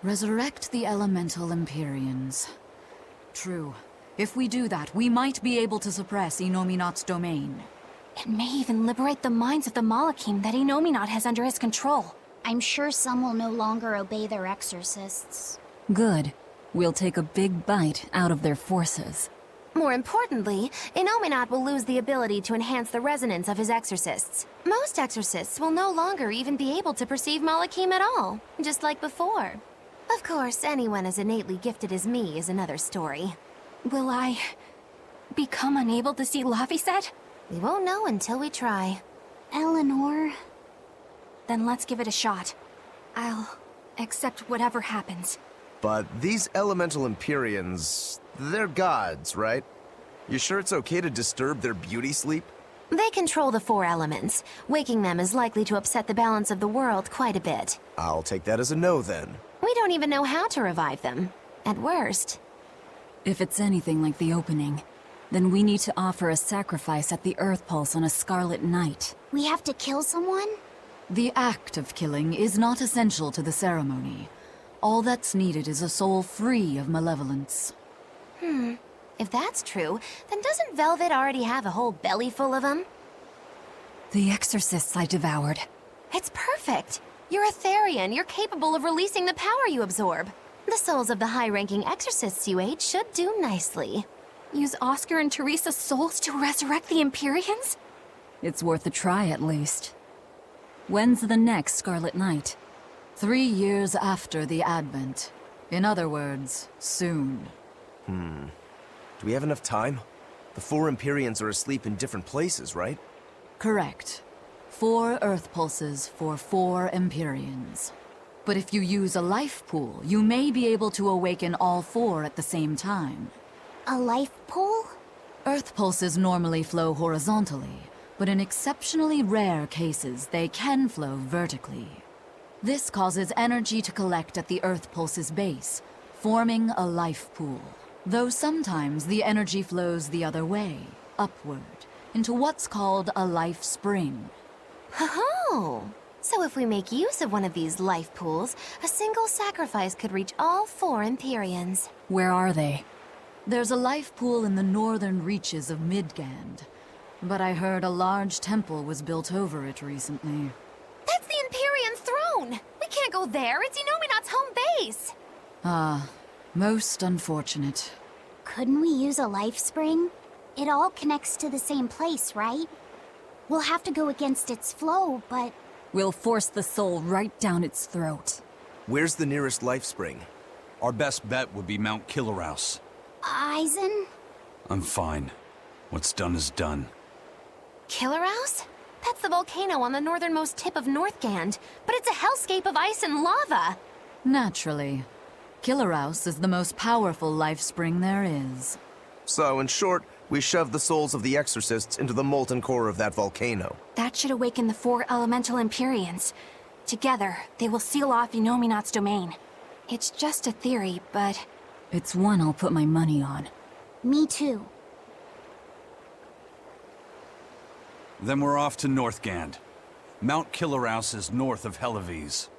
Resurrect the elemental Empyreans. True. If we do that, we might be able to suppress Inominat's domain. It may even liberate the minds of the Malachim that Inominat has under his control. I'm sure some will no longer obey their exorcists. Good. We'll take a big bite out of their forces. More importantly, Inominat will lose the ability to enhance the resonance of his exorcists. Most exorcists will no longer even be able to perceive Malachim at all, just like before. Of course, anyone as innately gifted as me is another story. Will I become unable to see Laphicet? We won't know until we try. Eleanor... Then let's give it a shot. I'll accept whatever happens. But these elemental Empyreans, they're gods, right? You sure it's okay to disturb their beauty sleep? They control the 4 elements. Waking them is likely to upset the balance of the world quite a bit. I'll take that as a no then. We don't even know how to revive them. At worst. If it's anything like the opening, then we need to offer a sacrifice at the Earth Pulse on a Scarlet Night. We have to kill someone? The act of killing is not essential to the ceremony. All that's needed is a soul free of malevolence. If that's true, then doesn't Velvet already have a whole belly full of them? The exorcists I devoured. It's perfect! You're a Therian. You're capable of releasing the power you absorb. The souls of the high-ranking exorcists you ate should do nicely. Use Oscar and Teresa's souls to resurrect the Empyreans? It's worth a try at least. When's the next Scarlet Night? 3 years after the Advent. In other words, soon. Do we have enough time? The 4 Empyreans are asleep in different places, right? Correct. 4 Earth Pulses for 4 Empyreans. But if you use a life pool, you may be able to awaken all 4 at the same time. A life pool? Earth Pulses normally flow horizontally, but in exceptionally rare cases, they can flow vertically. This causes energy to collect at the Earth Pulse's base, forming a life pool. Though sometimes the energy flows the other way, upward, into what's called a life spring. Oh! So if we make use of one of these life pools, a single sacrifice could reach all 4 Empyreans. Where are they? There's a life pool in the northern reaches of Midgand, but I heard a large temple was built over it recently. That's the Empyrean throne! We can't go there, it's Inominat's home base! Most unfortunate. Couldn't we use a life spring? It all connects to the same place, right? We'll have to go against its flow, but... We'll force the soul right down its throat. Where's the nearest life spring? Our best bet would be Mount Killerhouse. Eisen? I'm fine. What's done is done. Killerhouse? That's the volcano on the northernmost tip of Northgand, but it's a hellscape of ice and lava! Naturally. Killerhouse is the most powerful life spring there is. So, in short, we shove the souls of the exorcists into the molten core of that volcano. That should awaken the 4 elemental Empyreans. Together, they will seal off Inominat's domain. It's just a theory, but... It's one I'll put my money on. Me too. Then we're off to Northgand. Mount Killerhouse is north of Helives.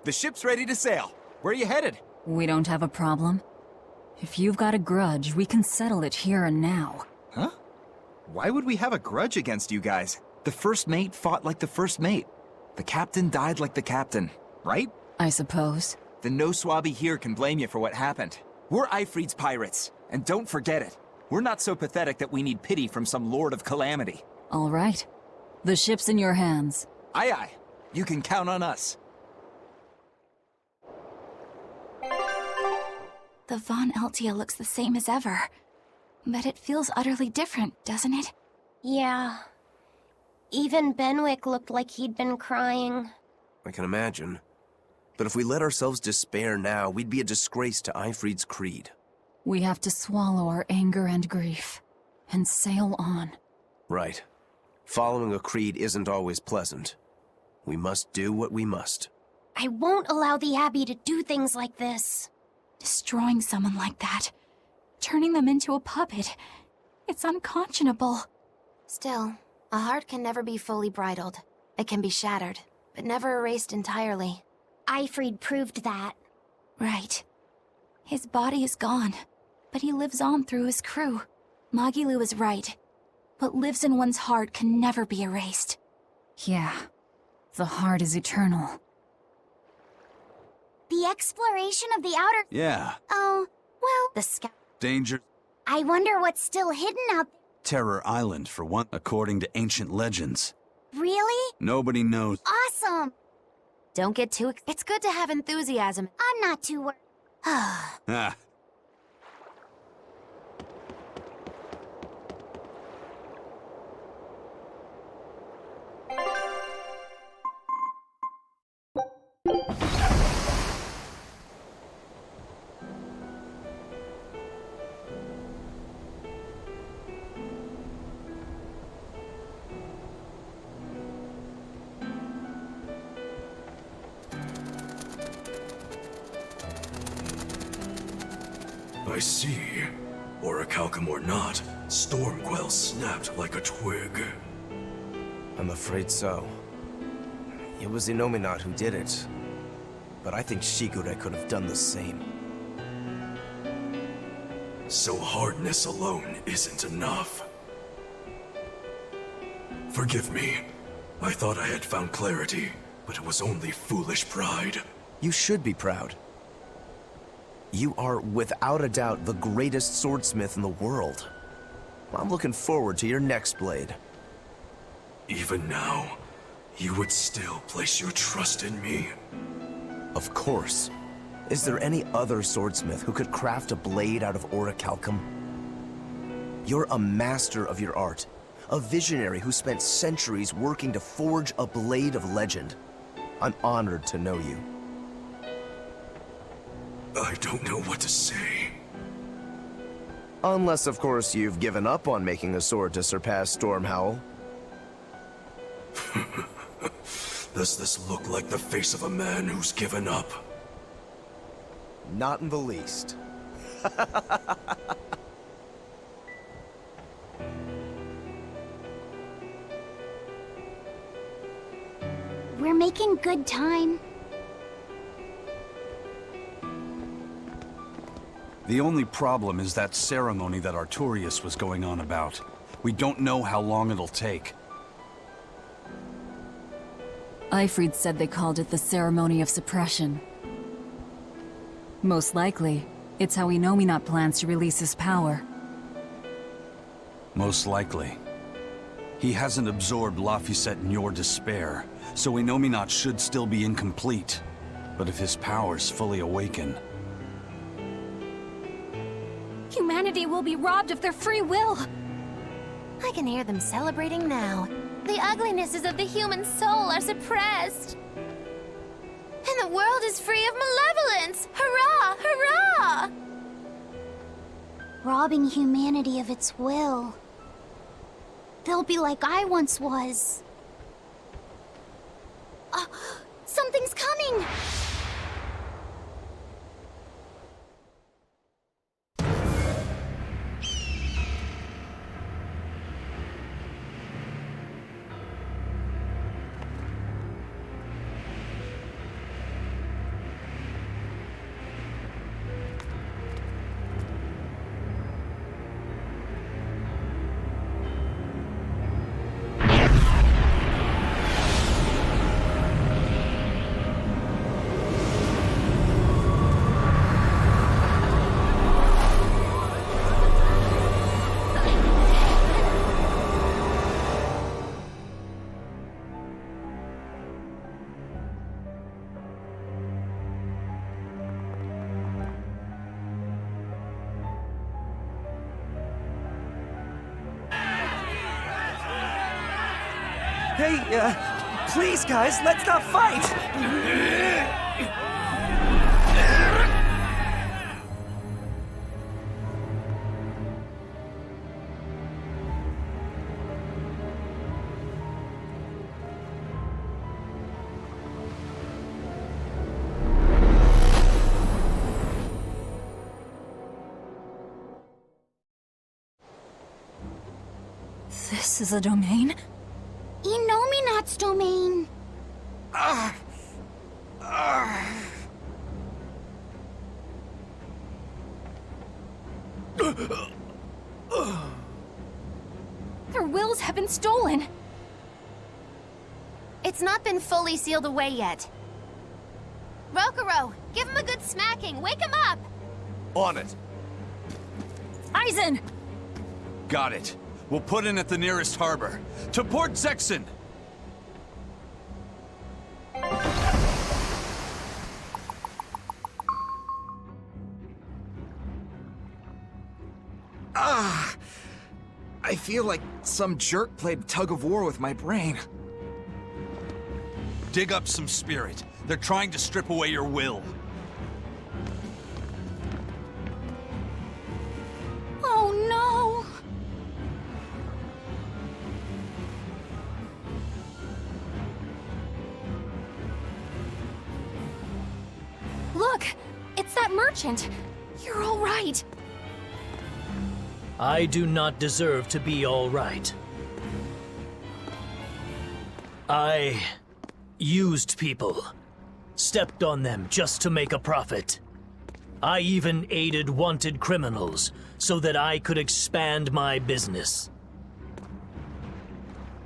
The ship's ready to sail. Where are you headed? We don't have a problem. If you've got a grudge, we can settle it here and now. Huh? Why would we have a grudge against you guys? The first mate fought like the first mate. The captain died like the captain, right? I suppose. Then no swabby here can blame you for what happened. We're Ifrit's pirates, and don't forget it. We're not so pathetic that we need pity from some lord of calamity. All right. The ship's in your hands. Aye aye. You can count on us. The Von Eltia looks the same as ever. But it feels utterly different, doesn't it? Yeah. Even Benwick looked like he'd been crying. I can imagine. But if we let ourselves despair now, we'd be a disgrace to Ifrid's creed. We have to swallow our anger and grief, and sail on. Right. Following a creed isn't always pleasant. We must do what we must. I won't allow the Abbey to do things like this. Destroying someone like that, turning them into a puppet, it's unconscionable. Still, a heart can never be fully bridled. It can be shattered, but never erased entirely. Ifrid proved that. Right. His body is gone, but he lives on through his crew. Magilu is right. What lives in one's heart can never be erased. Yeah, the heart is eternal. The exploration of the outer... Yeah. Oh, well, the scout... Danger. I wonder what's still hidden out there. Terror Island, for one, according to ancient legends. Really? Nobody knows. Awesome! Don't get too... It's good to have enthusiasm. I'm not too worried. Ah. I see. Orichalcum or not, Stormquell snapped like a twig. I'm afraid so. It was Innominat who did it. But I think Shigure could have done the same. So hardness alone isn't enough. Forgive me. I thought I had found clarity, but it was only foolish pride. You should be proud. You are, without a doubt, the greatest swordsmith in the world. I'm looking forward to your next blade. Even now, you would still place your trust in me. Of course. Is there any other swordsmith who could craft a blade out of orichalcum? You're a master of your art, a visionary who spent centuries working to forge a blade of legend. I'm honored to know you. I don't know what to say. Unless, of course, you've given up on making a sword to surpass Stormhowl. Does this look like the face of a man who's given up? Not in the least. We're making good time. The only problem is that ceremony that Artorius was going on about. We don't know how long it'll take. Ifrid said they called it the Ceremony of Suppression. Most likely, it's how Innominat plans to release his power. Most likely. He hasn't absorbed Laphicet in your despair, so Innominat should still be incomplete. But if his powers fully awaken... Humanity will be robbed of their free will. I can hear them celebrating now. The uglinesses of the human soul are suppressed. And the world is free of malevolence! Hurrah! Hurrah! Robbing humanity of its will. They'll be like I once was. Something's coming! Hey, please guys, let's not fight! This is a domain? Inominat's domain. Their wills have been stolen. It's not been fully sealed away yet. Rokuro, give him a good smacking. Wake him up! On it. Aizen! Got it. We'll put in at the nearest harbor. To Port Zexen! I feel like some jerk played tug-of-war with my brain. Dig up some spirit. They're trying to strip away your will. Oh no! Look! It's that merchant! You're all right! I do not deserve to be all right. I used people, stepped on them just to make a profit. I even aided wanted criminals so that I could expand my business.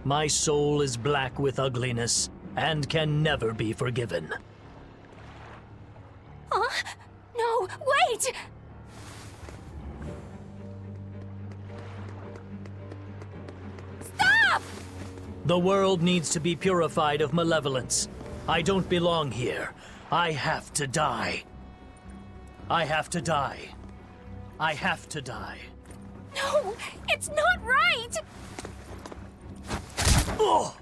My soul is black with ugliness and can never be forgiven. No, wait! Stop! The world needs to be purified of malevolence. I don't belong here. I have to die. I have to die. I have to die. No, it's not right! Ugh!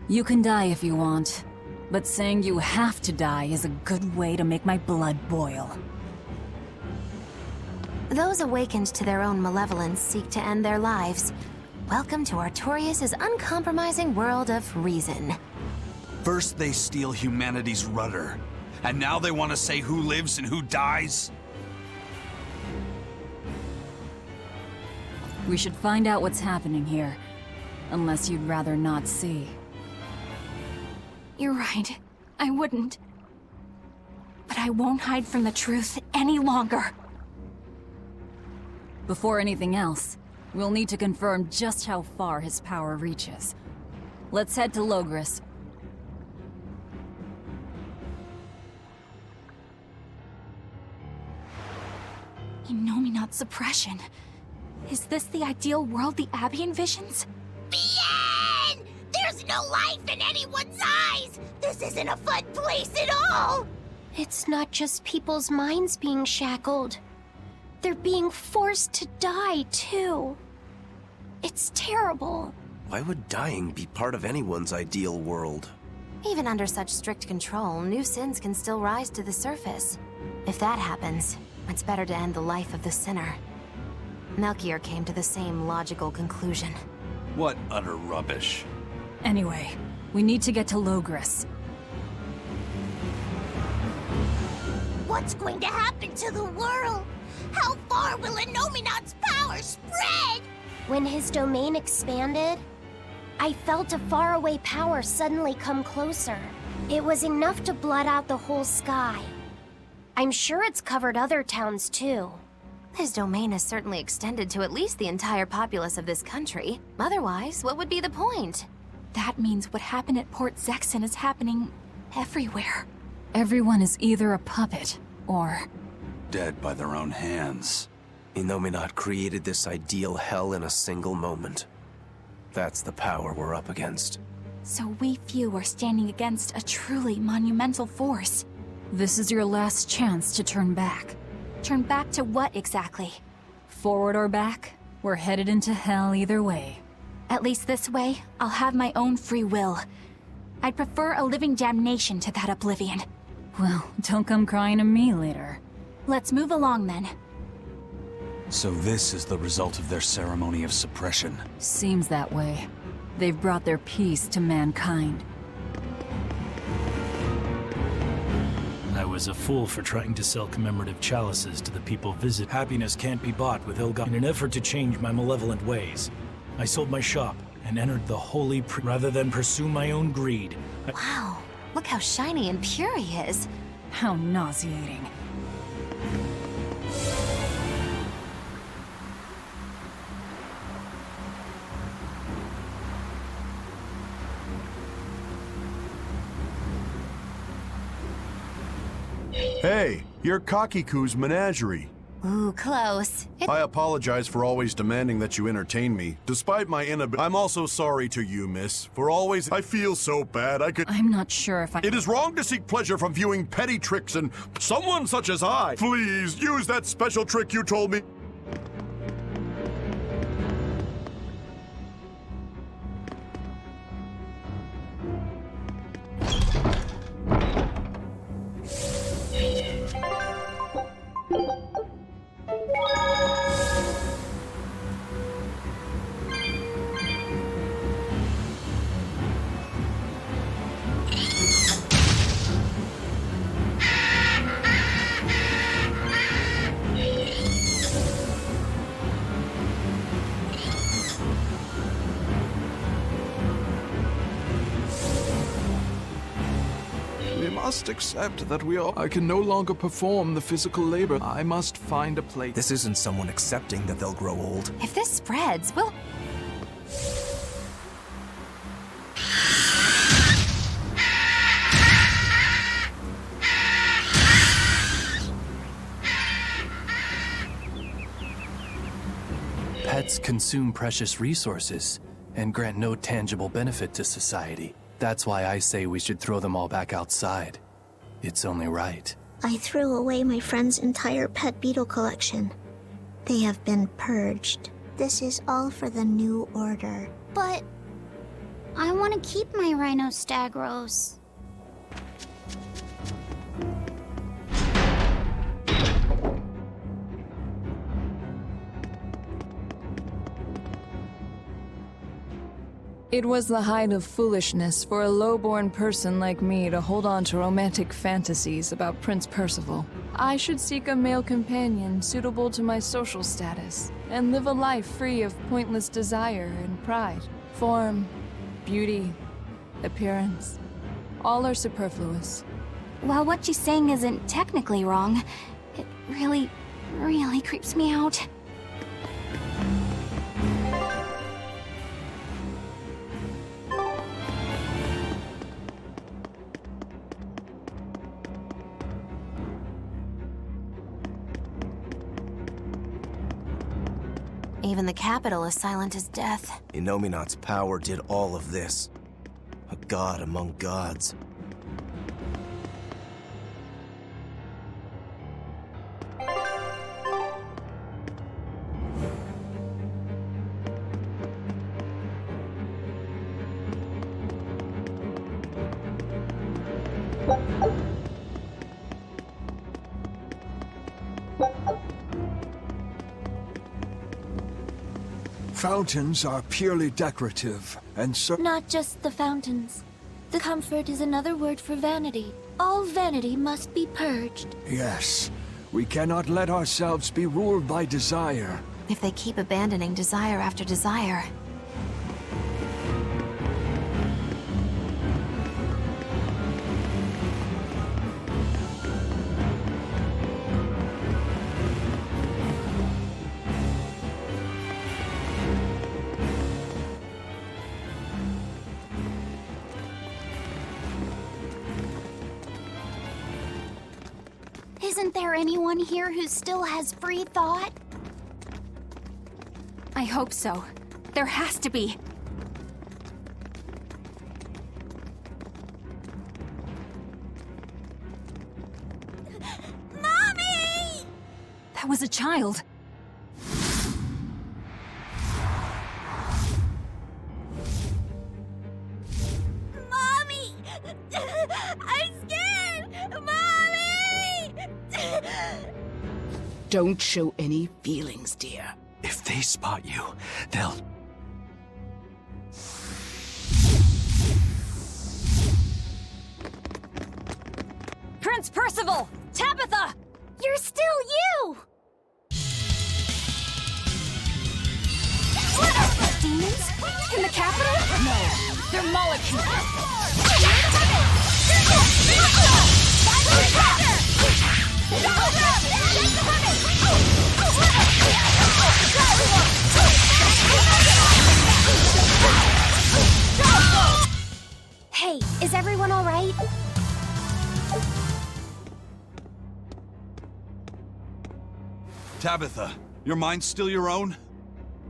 You can die if you want, but saying you have to die is a good way to make my blood boil. Those awakened to their own malevolence seek to end their lives. Welcome to Artorias' uncompromising world of reason. First they steal humanity's rudder, and now they want to say who lives and who dies? We should find out what's happening here, unless you'd rather not see. You're right. I wouldn't. But I won't hide from the truth any longer. Before anything else, we'll need to confirm just how far his power reaches. Let's head to Logris. Inominat suppression. Is this the ideal world the Abbey envisions? Bien! There's no life in anyone's eyes! This isn't a fun place at all! It's not just people's minds being shackled. They're being forced to die, too. It's terrible. Why would dying be part of anyone's ideal world? Even under such strict control, new sins can still rise to the surface. If that happens, it's better to end the life of the sinner. Melchior came to the same logical conclusion. What utter rubbish. Anyway, we need to get to Logris. What's going to happen to the world? How far will Inominat's power spread? When his domain expanded, I felt a faraway power suddenly come closer. It was enough to blot out the whole sky. I'm sure it's covered other towns too. His domain has certainly extended to at least the entire populace of this country. Otherwise, what would be the point? That means what happened at Port Zexen is happening everywhere. Everyone is either a puppet, or... Dead by their own hands. Inominat created this ideal hell in a single moment. That's the power we're up against. So we few are standing against a truly monumental force. This is your last chance to turn back. Turn back to what exactly? Forward or back, we're headed into hell either way. At least this way, I'll have my own free will. I'd prefer a living damnation to that oblivion. Well, don't come crying to me later. Let's move along then. So this is the result of their ceremony of suppression. Seems that way. They've brought their peace to mankind. I was a fool for trying to sell commemorative chalices to the people visit. Happiness can't be bought with ill-gotten. In an effort to change my malevolent ways, I sold my shop and entered the holy rather than pursue my own greed. Wow, look how shiny and pure he is. How nauseating. Hey, you're Kakiku's menagerie. Ooh, close. I apologize for always demanding that you entertain me, despite my inability. I'm also sorry to you, miss, for always. I feel so bad I could. I'm not sure if I. It is wrong to seek pleasure from viewing petty tricks and someone such as I. Please, use that special trick you told me. We must accept that I can no longer perform the physical labor. I must find a place. This isn't someone accepting that they'll grow old. If this spreads, we'll... Pets consume precious resources and grant no tangible benefit to society. That's why I say we should throw them all back outside. It's only right. I threw away my friend's entire pet beetle collection. They have been purged. This is all for the new order. But I want to keep my rhinostagros. It was the height of foolishness for a low-born person like me to hold on to romantic fantasies about Prince Percival. I should seek a male companion suitable to my social status, and live a life free of pointless desire and pride. Form, beauty, appearance, all are superfluous. While what you're saying isn't technically wrong, it really creeps me out. Even the capital is silent as death. Inominat's power did all of this. A god among gods. Fountains are purely decorative, and so... Not just the fountains. The comfort is another word for vanity. All vanity must be purged. Yes, we cannot let ourselves be ruled by desire. If they keep abandoning desire after desire... Isn't there anyone here who still has free thought? I hope so. There has to be. Mommy! That was a child. Don't show any feelings, dear. If they spot you, they'll... Prince Percival! Tabitha! You're still you! Demons? In the capital? No, they're molecules. Hey, is everyone all right? Tabitha, your mind's still your own?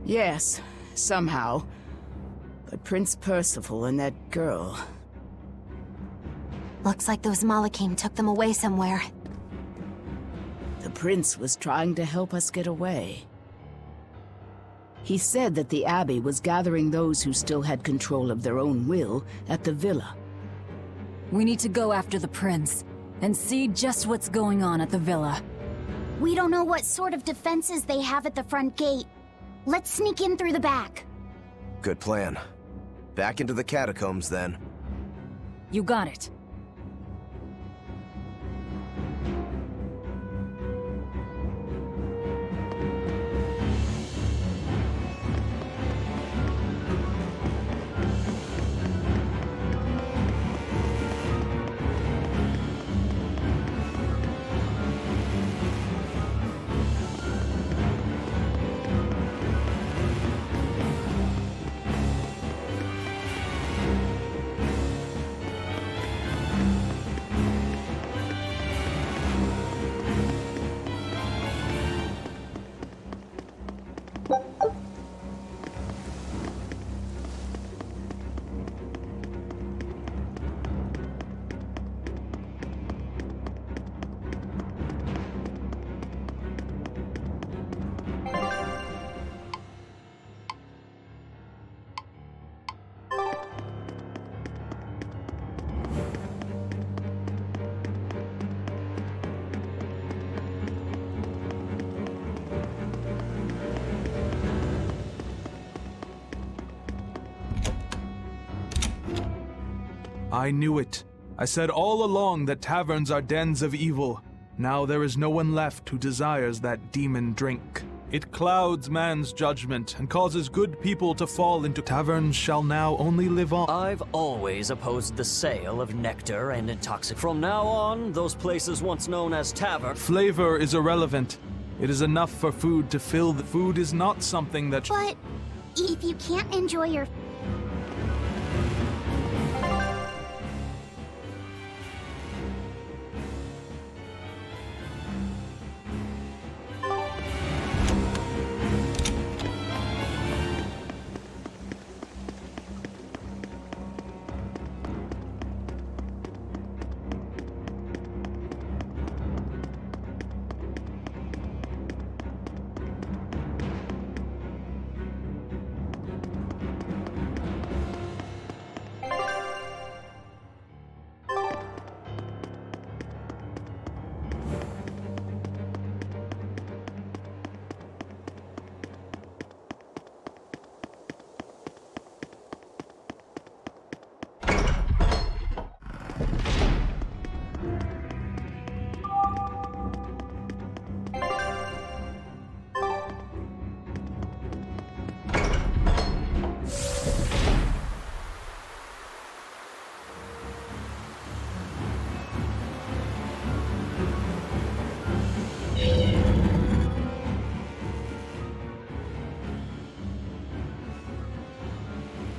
Yes, somehow. But Prince Percival and that girl... Looks like those Malachim took them away somewhere. The prince was trying to help us get away. He said that the Abbey was gathering those who still had control of their own will at the villa. We need to go after the prince, and see just what's going on at the villa. We don't know what sort of defenses they have at the front gate. Let's sneak in through the back. Good plan. Back into the catacombs, then. You got it. I knew it. I said all along that taverns are dens of evil. Now there is no one left who desires that demon drink. It clouds man's judgment and causes good people to fall into taverns shall now only live on. I've always opposed the sale of nectar and intoxicants. From now on, those places once known as taverns. Flavor is irrelevant. It is enough for food to fill the food is not something that... But if you can't enjoy your...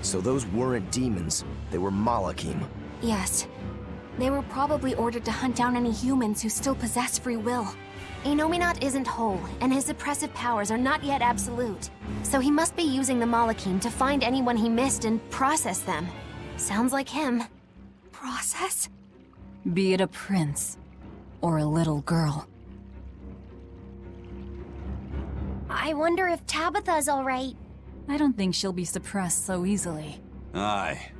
So those weren't demons, they were Malachim. Yes. They were probably ordered to hunt down any humans who still possess free will. Inominat isn't whole, and his suppressive powers are not yet absolute. So he must be using the Malachim to find anyone he missed and process them. Sounds like him. Process? Be it a prince, or a little girl. I wonder if Tabitha's all right. I don't think she'll be suppressed so easily. Aye.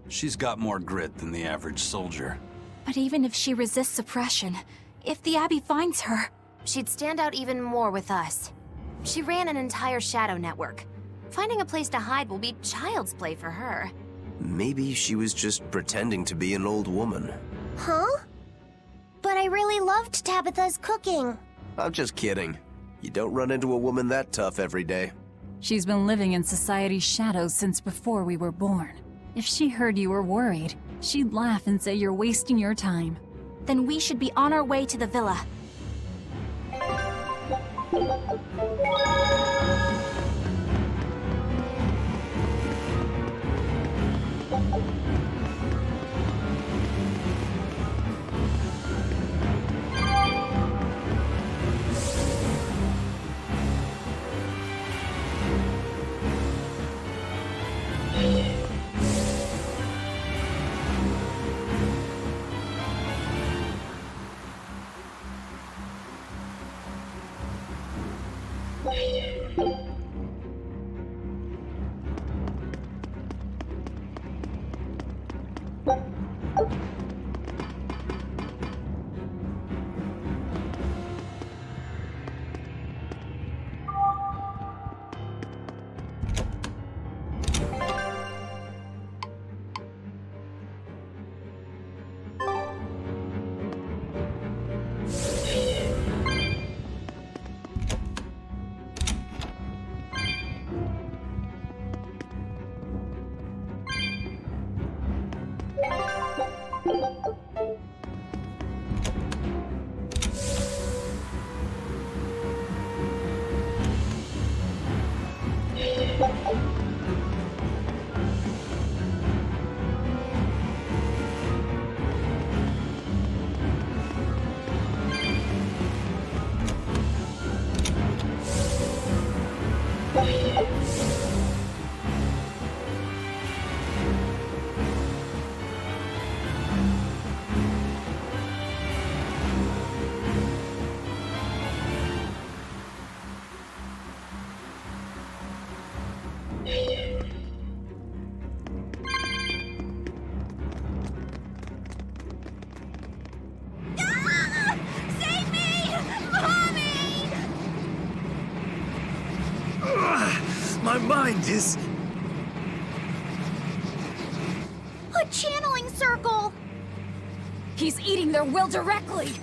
She's got more grit than the average soldier. But even if she resists suppression, if the Abbey finds her... she'd stand out even more with us. She ran an entire shadow network. Finding a place to hide will be child's play for her. Maybe she was just pretending to be an old woman. Huh? But I really loved Tabitha's cooking. I'm just kidding. You don't run into a woman that tough every day. She's been living in society's shadows since before we were born. If she heard you were worried, she'd laugh and say you're wasting your time. Then we should be on our way to the villa. My mind is... A channeling circle! He's eating their will directly!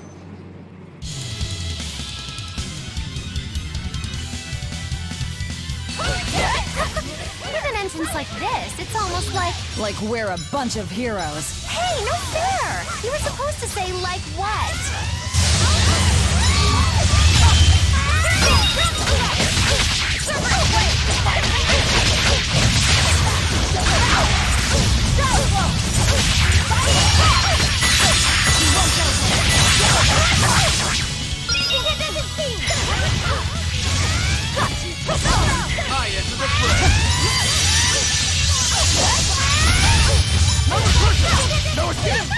With an entrance like this, it's almost like... Like we're a bunch of heroes. Hey, no fair! You were supposed to say, like what? I enter the fray! No escape!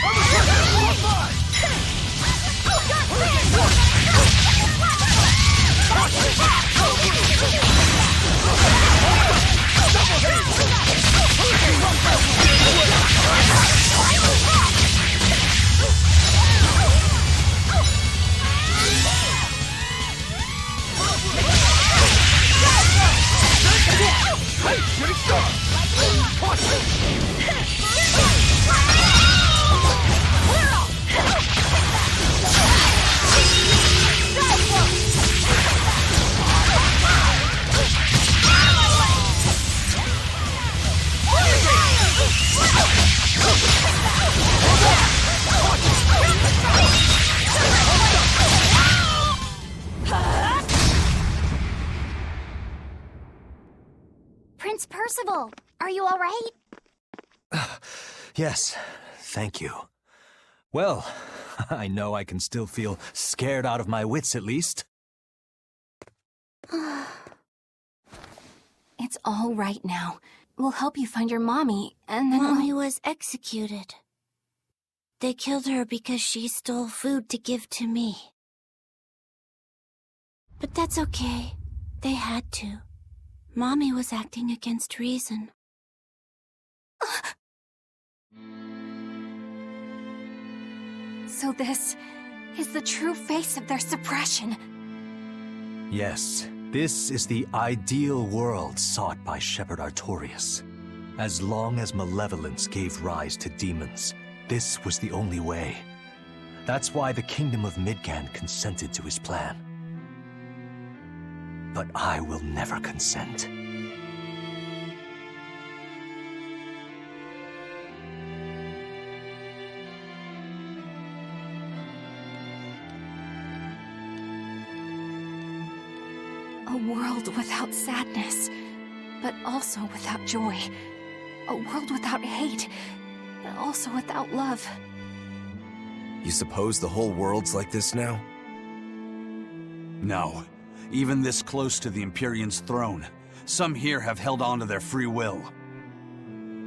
Hey, shooting star! Prince Percival, are you all right? Yes, thank you. Well, I know I can still feel scared out of my wits at least. It's all right now. We'll help you find your mommy, and then Mommy was executed. They killed her because she stole food to give to me. But that's okay. They had to. Mommy was acting against reason. So this is the true face of their suppression. Yes, this is the ideal world sought by Shepherd Artorias. As long as malevolence gave rise to demons, this was the only way. That's why the Kingdom of Midgand consented to his plan. But I will never consent. A world without sadness, but also without joy. A world without hate, but also without love. You suppose the whole world's like this now? No. Even this close to the Empyrean's throne, some here have held on to their free will.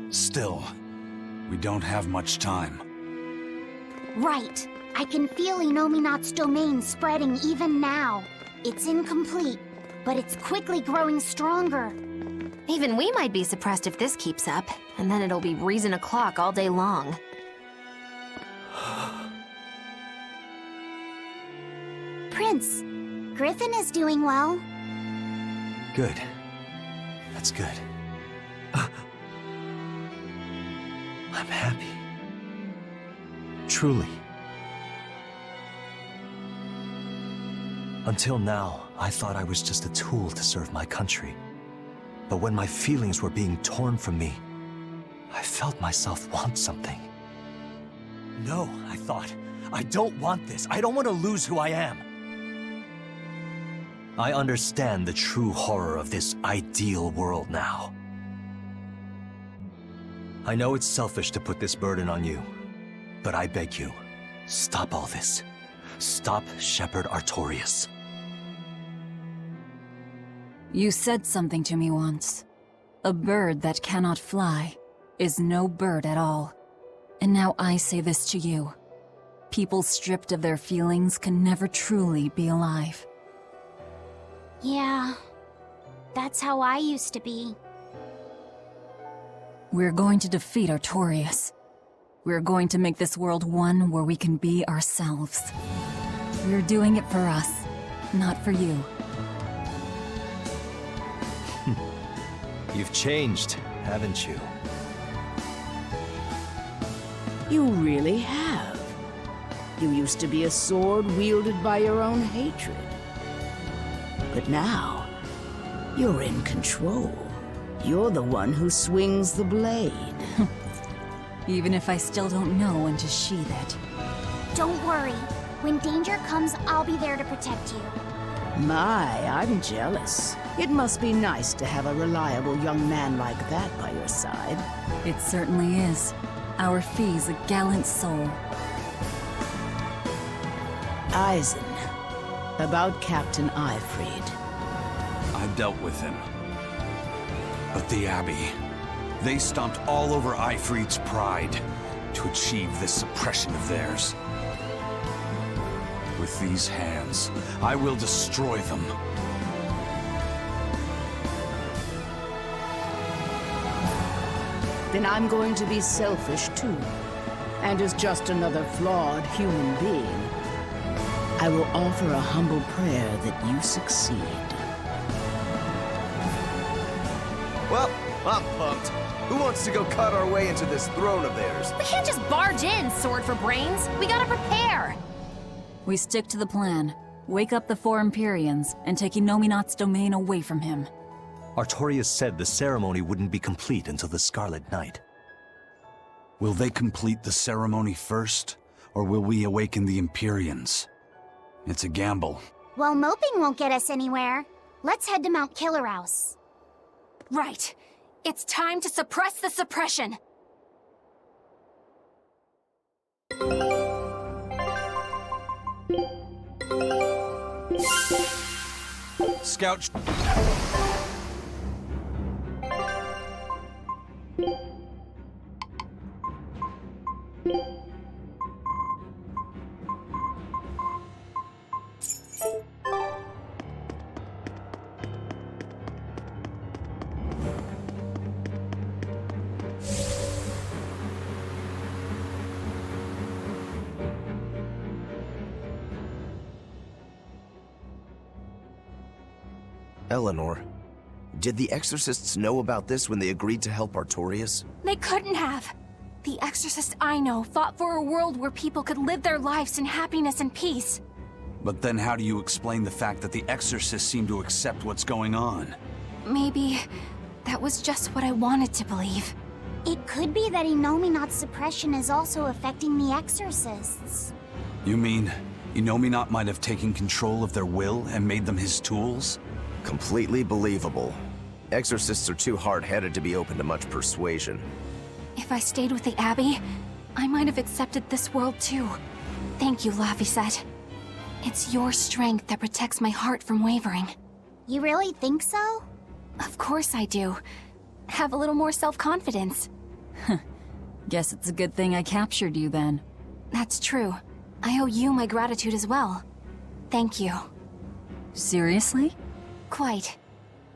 Still, we don't have much time. Right. I can feel Inominat's domain spreading even now. It's incomplete, but it's quickly growing stronger. Even we might be suppressed if this keeps up, and then it'll be reason o'clock all day long. Prince, Griffin is doing well. Good. That's good. I'm happy. Truly. Until now, I thought I was just a tool to serve my country. But when my feelings were being torn from me, I felt myself want something. No, I thought. I don't want this. I don't want to lose who I am. I understand the true horror of this ideal world now. I know it's selfish to put this burden on you, but I beg you, stop all this. Stop Shepherd Artorias. You said something to me once. A bird that cannot fly is no bird at all. And now I say this to you. People stripped of their feelings can never truly be alive. Yeah, that's how I used to be. We're going to defeat Artorias. We're going to make this world one where we can be ourselves. We're doing it for us, not for you. You've changed, haven't you? You really have. You used to be a sword wielded by your own hatred. But now, you're in control. You're the one who swings the blade. Even if I still don't know when to sheathe it. Don't worry. When danger comes, I'll be there to protect you. My, I'm jealous. It must be nice to have a reliable young man like that by your side. It certainly is. Our Fee's a gallant soul. Eisen, about Captain Ifrid. I dealt with him. But the Abbey, they stomped all over Ifrid's pride to achieve this suppression of theirs. With these hands, I will destroy them. Then I'm going to be selfish too. And as just another flawed human being, I will offer a humble prayer that you succeed. Well, I'm pumped. Who wants to go cut our way into this throne of theirs? We can't just barge in, sword for brains. We gotta prepare. We stick to the plan. Wake up the four Empyreans and take Inominat's domain away from him. Artorias said the ceremony wouldn't be complete until the Scarlet Night. Will they complete the ceremony first, or will we awaken the Empyreans? It's a gamble. Well, moping won't get us anywhere. Let's head to Mount Killerhouse. Right. It's time to suppress the suppression. Scout... Eleanor, did the Exorcists know about this when they agreed to help Artorias? They couldn't have. The exorcists I know fought for a world where people could live their lives in happiness and peace. But then how do you explain the fact that the Exorcists seem to accept what's going on? Maybe that was just what I wanted to believe. It could be that Innominat's suppression is also affecting the Exorcists. You mean Innominat might have taken control of their will and made them his tools? Completely believable. Exorcists are too hard-headed to be open to much persuasion. If I stayed with the Abbey, I might have accepted this world too. Thank you, Laphicet. It's your strength that protects my heart from wavering. You really think so? Of course I do. Have a little more self-confidence. Guess it's a good thing I captured you then. That's true. I owe you my gratitude as well. Thank you. Seriously? Quite.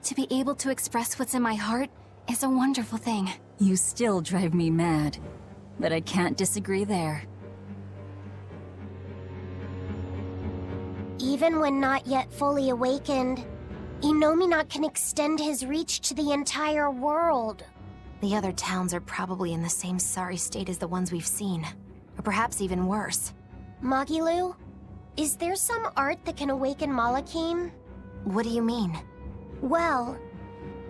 To be able to express what's in my heart is a wonderful thing. You still drive me mad, but I can't disagree there. Even when not yet fully awakened, Innominat can extend his reach to the entire world. The other towns are probably in the same sorry state as the ones we've seen. Or perhaps even worse. Magilu, is there some art that can awaken Malachim? What do you mean? Well,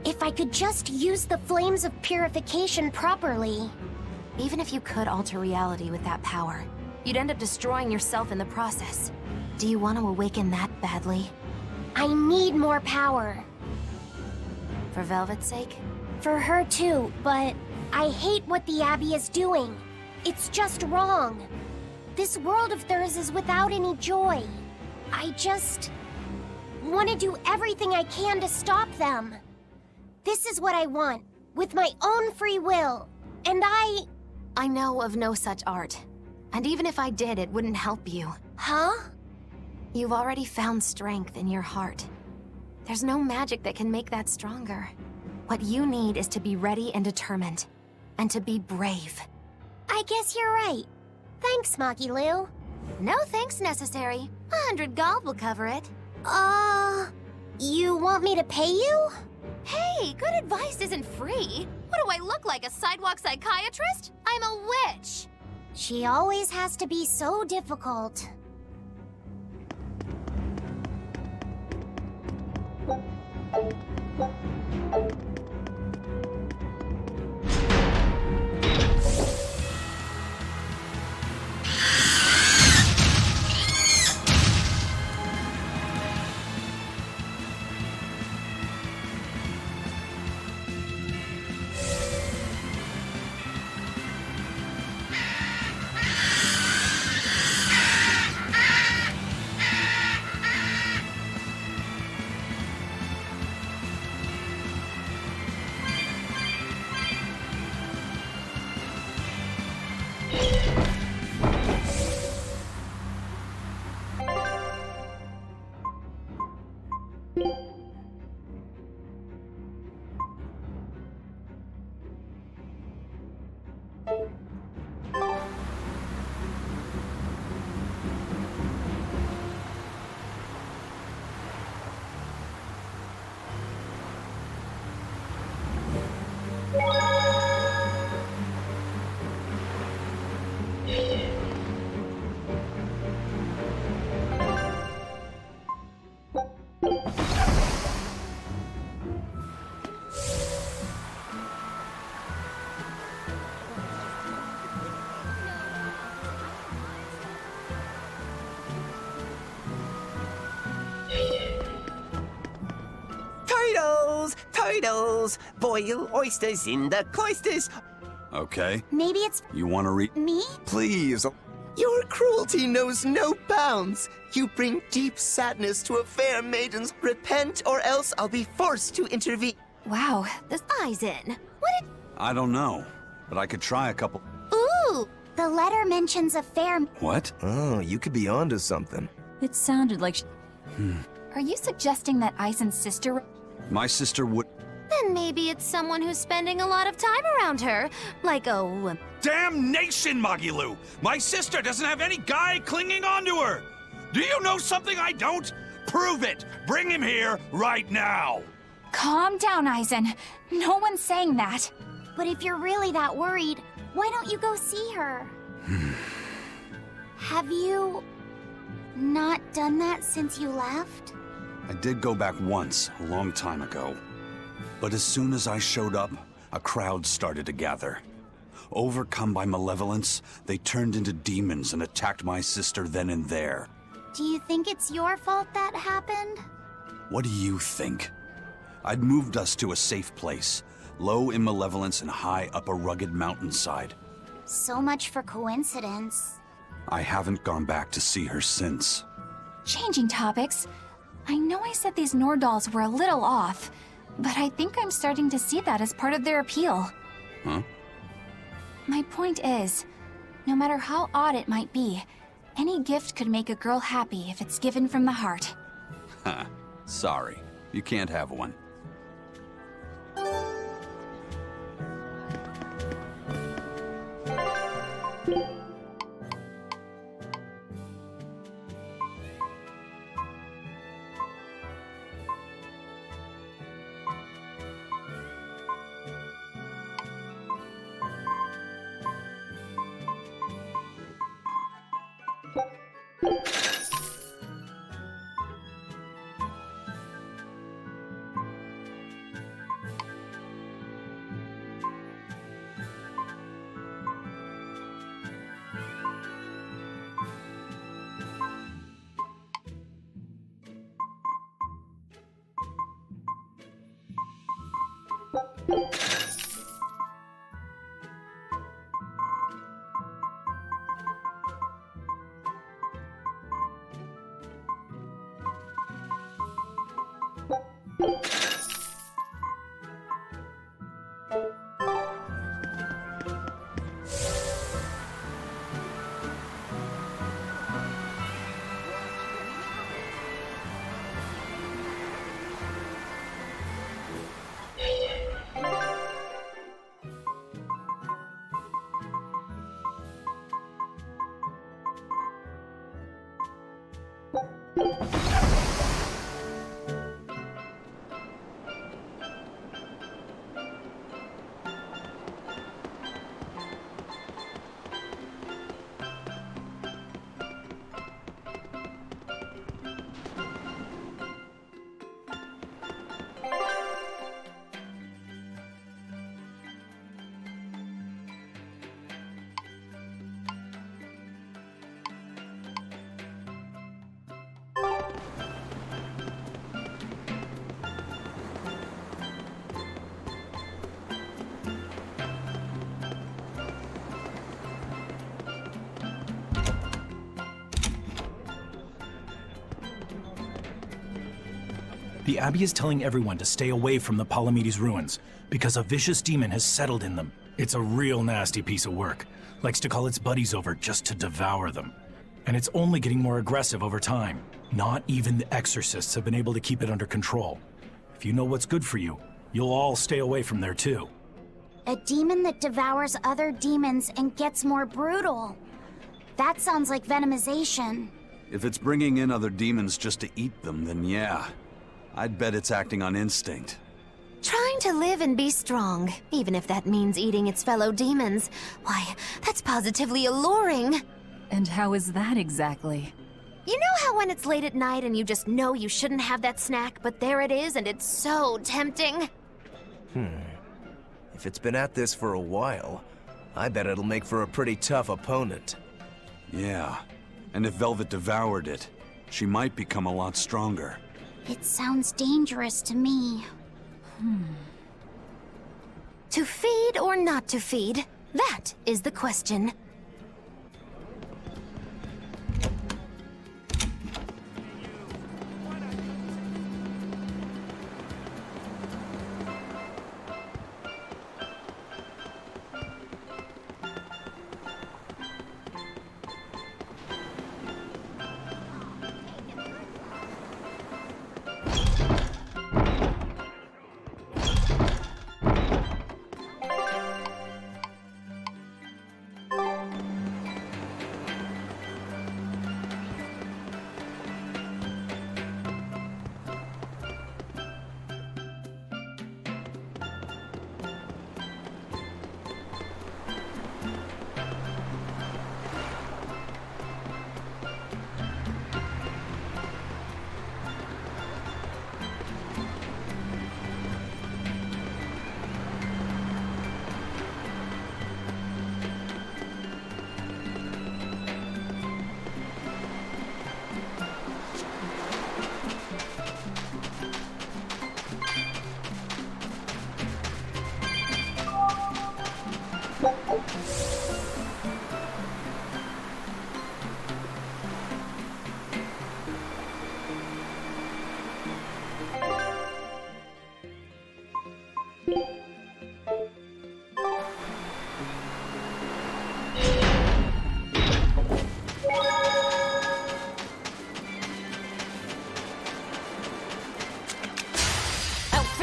if I could just use the flames of purification properly. Even if you could alter reality with that power, you'd end up destroying yourself in the process. Do you want to awaken that badly? I need more power. For Velvet's sake? For her too, but I hate what the Abbey is doing. It's just wrong. This world of theirs is without any joy. I just want to do everything I can to stop them. This is what I want, with my own free will. And I know of no such art. And even if I did, it wouldn't help you. Huh? You've already found strength in your heart. There's no magic that can make that stronger. What you need is to be ready and determined. And to be brave. I guess you're right. Thanks, Magilu. No thanks necessary. 100 gold will cover it. You want me to pay you? Hey, good advice isn't free. What do I look like, a sidewalk psychiatrist? I'm a witch. She always has to be so difficult. Turtles! Boil oysters in the cloisters! Okay. Maybe it's... You want to read? Me? Please. Your cruelty knows no bounds. You bring deep sadness to a fair maiden's. Repent, or else I'll be forced to intervene. Wow, this eye's in. What did... I don't know, but I could try a couple. Ooh! The letter mentions a fair... What? Oh, you could be onto something. It sounded like Are you suggesting that Aizen's sister... My sister would... Then maybe it's someone who's spending a lot of time around her. Like a... Damnation, Magilu! My sister doesn't have any guy clinging onto her! Do you know something I don't? Prove it! Bring him here right now! Calm down, Eisen. No one's saying that. But if you're really that worried, why don't you go see her? Have you not done that since you left? I did go back once, a long time ago. But as soon as I showed up, a crowd started to gather. Overcome by malevolence, they turned into demons and attacked my sister then and there. Do you think it's your fault that happened? What do you think? I'd moved us to a safe place, low in malevolence and high up a rugged mountainside. So much for coincidence. I haven't gone back to see her since. Changing topics. I know I said these Nordals were a little off, but I think I'm starting to see that as part of their appeal. Huh? My point is, no matter how odd it might be, any gift could make a girl happy if it's given from the heart. Ha. Sorry. You can't have one. The Abbey is telling everyone to stay away from the Palamedes ruins, because a vicious demon has settled in them. It's a real nasty piece of work. Likes to call its buddies over just to devour them. And it's only getting more aggressive over time. Not even the exorcists have been able to keep it under control. If you know what's good for you, you'll all stay away from there too. A demon that devours other demons and gets more brutal. That sounds like venomization. If it's bringing in other demons just to eat them, then yeah. I'd bet it's acting on instinct. Trying to live and be strong, even if that means eating its fellow demons. Why, that's positively alluring. And how is that exactly? You know how when it's late at night and you just know you shouldn't have that snack, but there it is and it's so tempting? If it's been at this for a while, I bet it'll make for a pretty tough opponent. Yeah, and if Velvet devoured it, she might become a lot stronger. It sounds dangerous to me. To feed or not to feed? That is the question.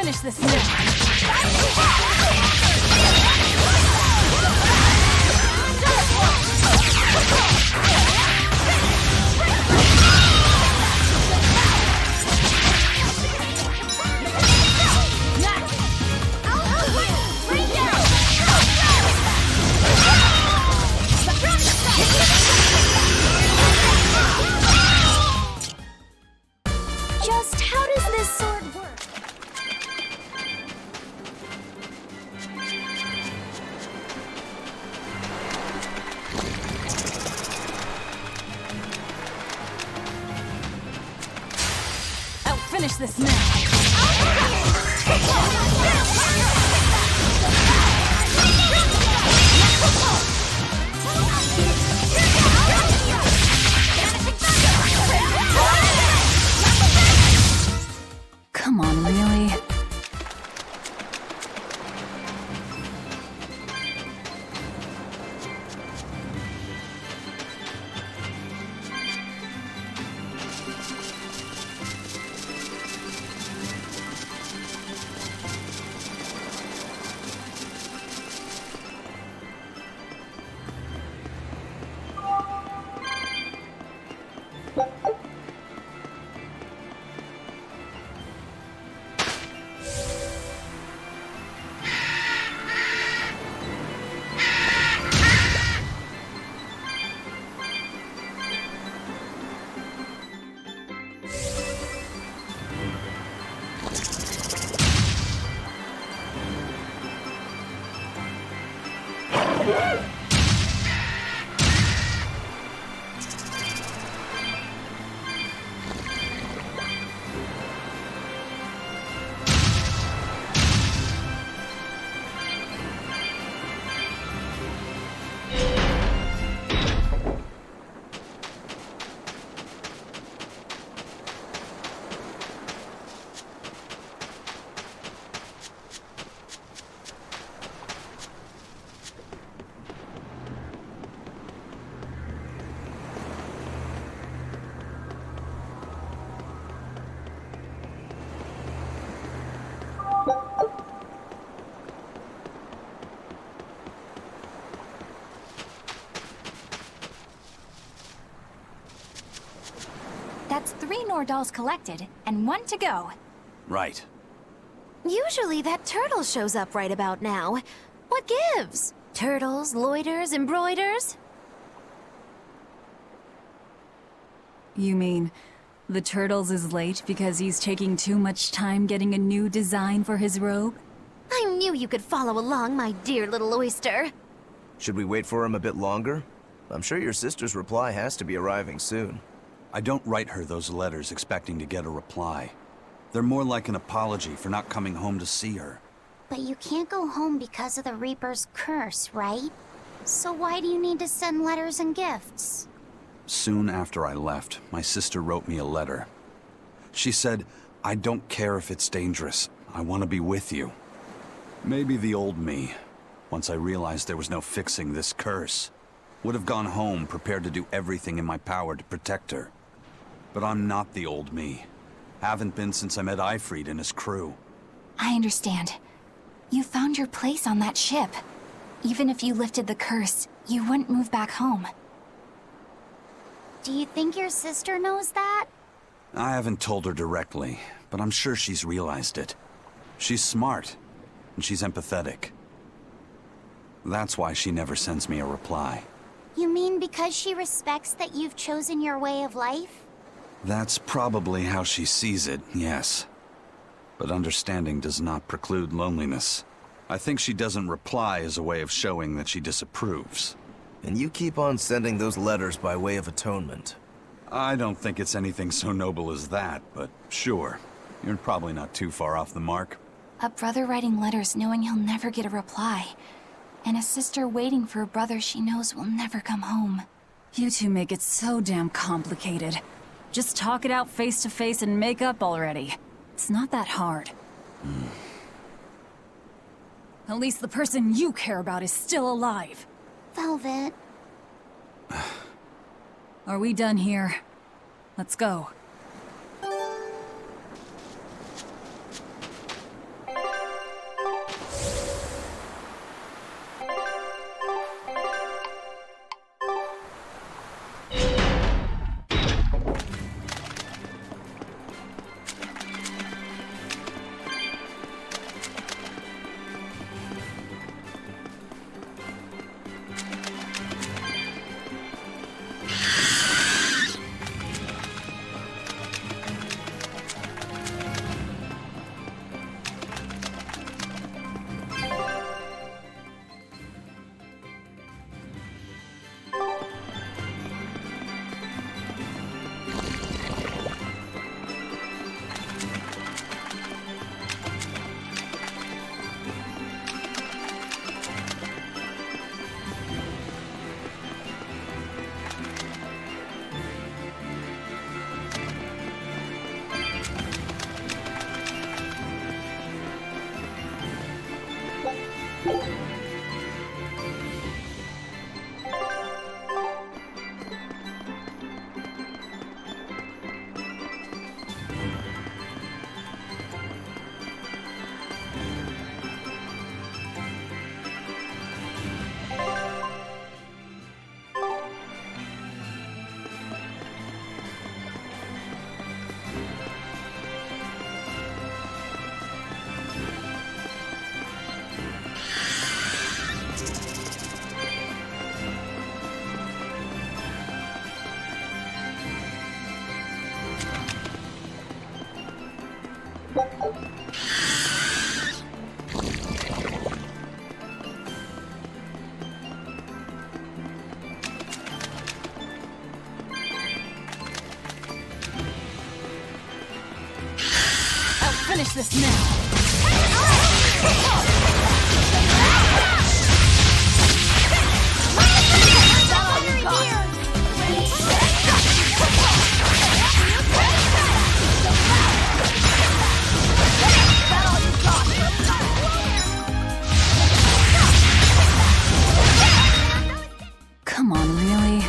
finish this now. Just how does this sword work? I'll finish this now. Come on, really? That's 3 Nordals collected, and 1 to go. Right. Usually that turtle shows up right about now. What gives? Turtles, loiters, embroiders? You mean, the Turtles is late because he's taking too much time getting a new design for his robe? I knew you could follow along, my dear little oyster. Should we wait for him a bit longer? I'm sure your sister's reply has to be arriving soon. I don't write her those letters expecting to get a reply. They're more like an apology for not coming home to see her. But you can't go home because of the Reaper's curse, right? So why do you need to send letters and gifts? Soon after I left, my sister wrote me a letter. She said, "I don't care if it's dangerous. I want to be with you." Maybe the old me, once I realized there was no fixing this curse, would have gone home prepared to do everything in my power to protect her. But I'm not the old me. Haven't been since I met Ifrid and his crew. I understand. You found your place on that ship. Even if you lifted the curse, you wouldn't move back home. Do you think your sister knows that? I haven't told her directly, but I'm sure she's realized it. She's smart, and she's empathetic. That's why she never sends me a reply. You mean because she respects that you've chosen your way of life? That's probably how she sees it, yes. But understanding does not preclude loneliness. I think she doesn't reply as a way of showing that she disapproves. And you keep on sending those letters by way of atonement. I don't think it's anything so noble as that, but sure. You're probably not too far off the mark. A brother writing letters knowing he'll never get a reply. And a sister waiting for a brother she knows will never come home. You two make it so damn complicated. Just talk it out face to face and make up already. It's not that hard. At least the person you care about is still alive. Velvet. Are we done here? Let's go. Finish this now. Come on, really?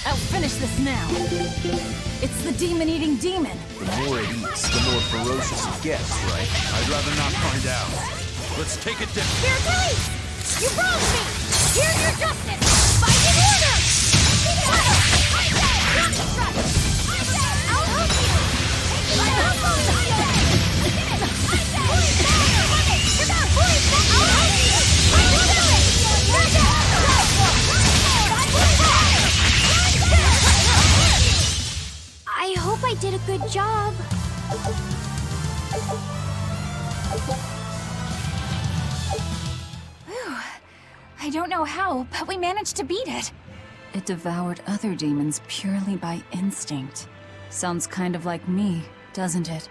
I'll finish this now. It's the demon-eating demon. The more it eats, the more ferocious it gets, right? I'd rather not find out. Let's take it down. Here, Achilles! You wronged me! Here's your justice! Fight in order! I'll help you! a good job. Whew. I don't know how, but we managed to beat it. It devoured other demons purely by instinct. Sounds kind of like me, doesn't it?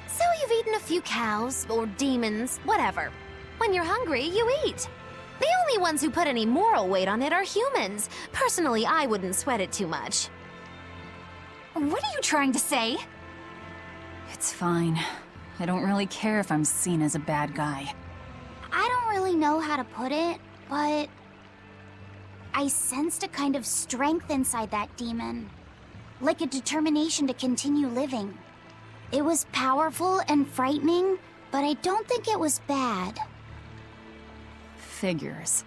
So you've eaten a few cows, or demons, whatever. When you're hungry, you eat. The only ones who put any moral weight on it are humans. Personally, I wouldn't sweat it too much. What are you trying to say? It's fine. I don't really care if I'm seen as a bad guy. I don't really know how to put it, but I sensed a kind of strength inside that demon. Like a determination to continue living. It was powerful and frightening, but I don't think it was bad. Figures.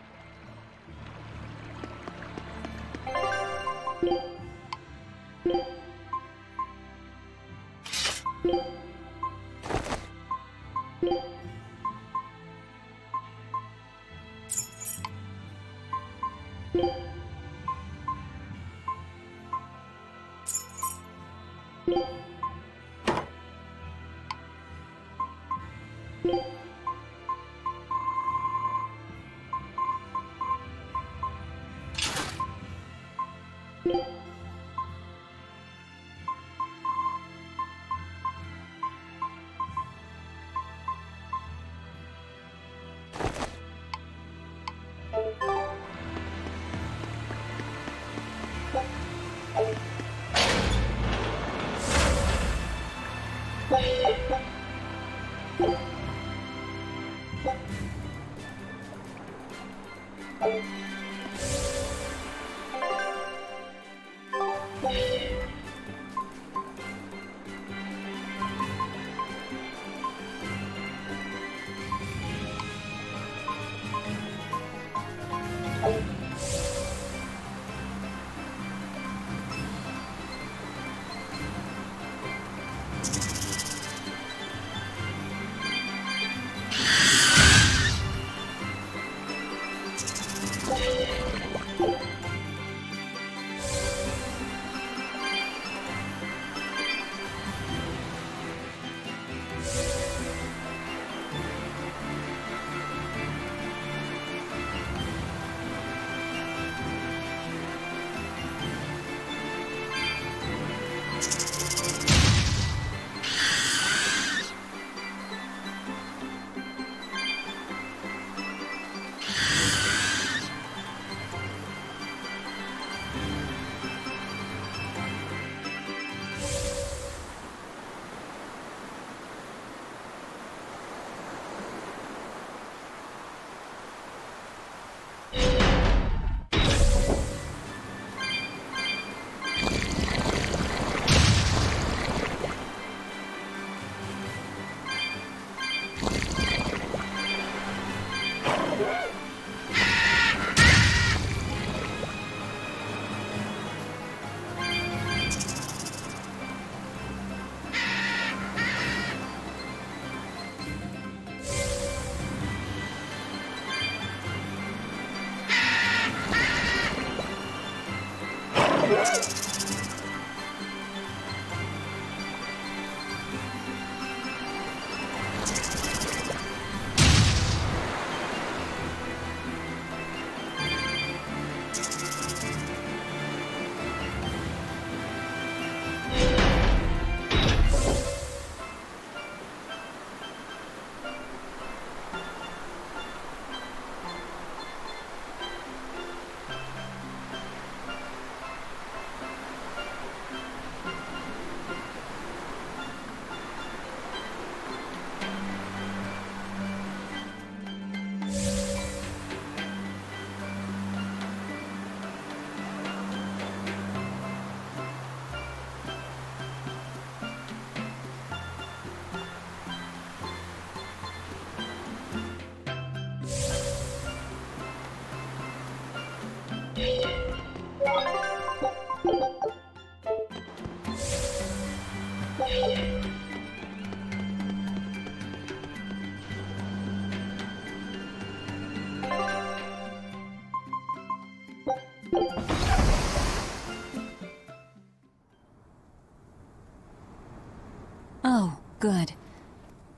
Good.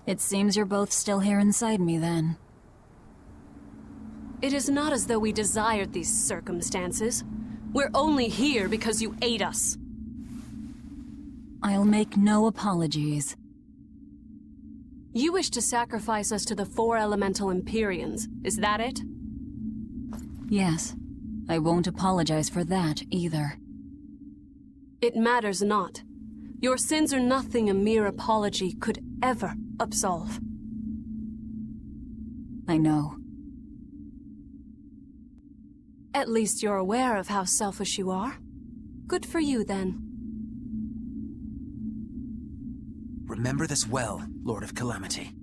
It seems you're both still here inside me, then. It is not as though we desired these circumstances. We're only here because you ate us. I'll make no apologies. You wish to sacrifice us to the 4 elemental Empyreans, is that it? Yes. I won't apologize for that, either. It matters not. Your sins are nothing a mere apology could ever absolve. I know. At least you're aware of how selfish you are. Good for you, then. Remember this well, Lord of Calamity.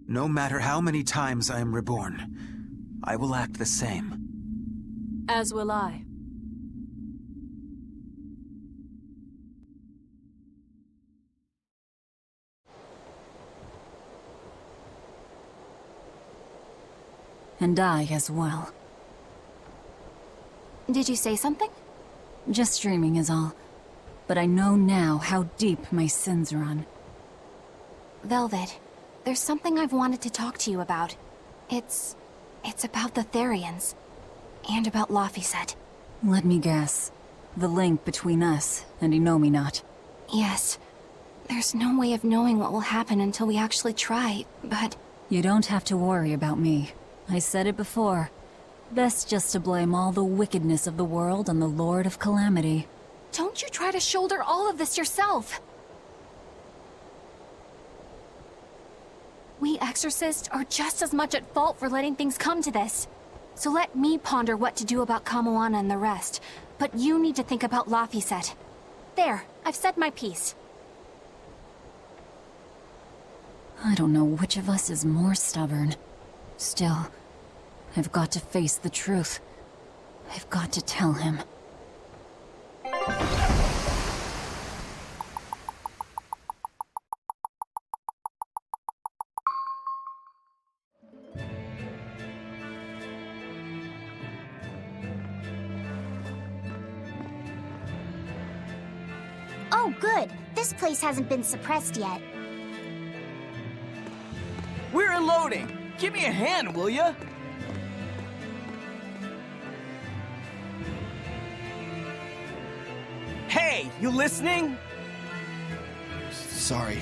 No matter how many times I am reborn, I will act the same. As will I. And I as well. Did you say something? Just dreaming is all. But I know now how deep my sins run. Velvet, there's something I've wanted to talk to you about. It's about the Therians. And about Laphicet. Let me guess. The link between us and Innominat. Yes. There's no way of knowing what will happen until we actually try, but... You don't have to worry about me. I said it before. Best just to blame all the wickedness of the world on the Lord of Calamity. Don't you try to shoulder all of this yourself! We exorcists are just as much at fault for letting things come to this. So let me ponder what to do about Kamoana and the rest. But you need to think about Laphicet. There, I've said my piece. I don't know which of us is more stubborn. Still, I've got to face the truth. I've got to tell him. Oh, good. This place hasn't been suppressed yet. We're unloading! Give me a hand, will ya? Hey, you listening? Sorry.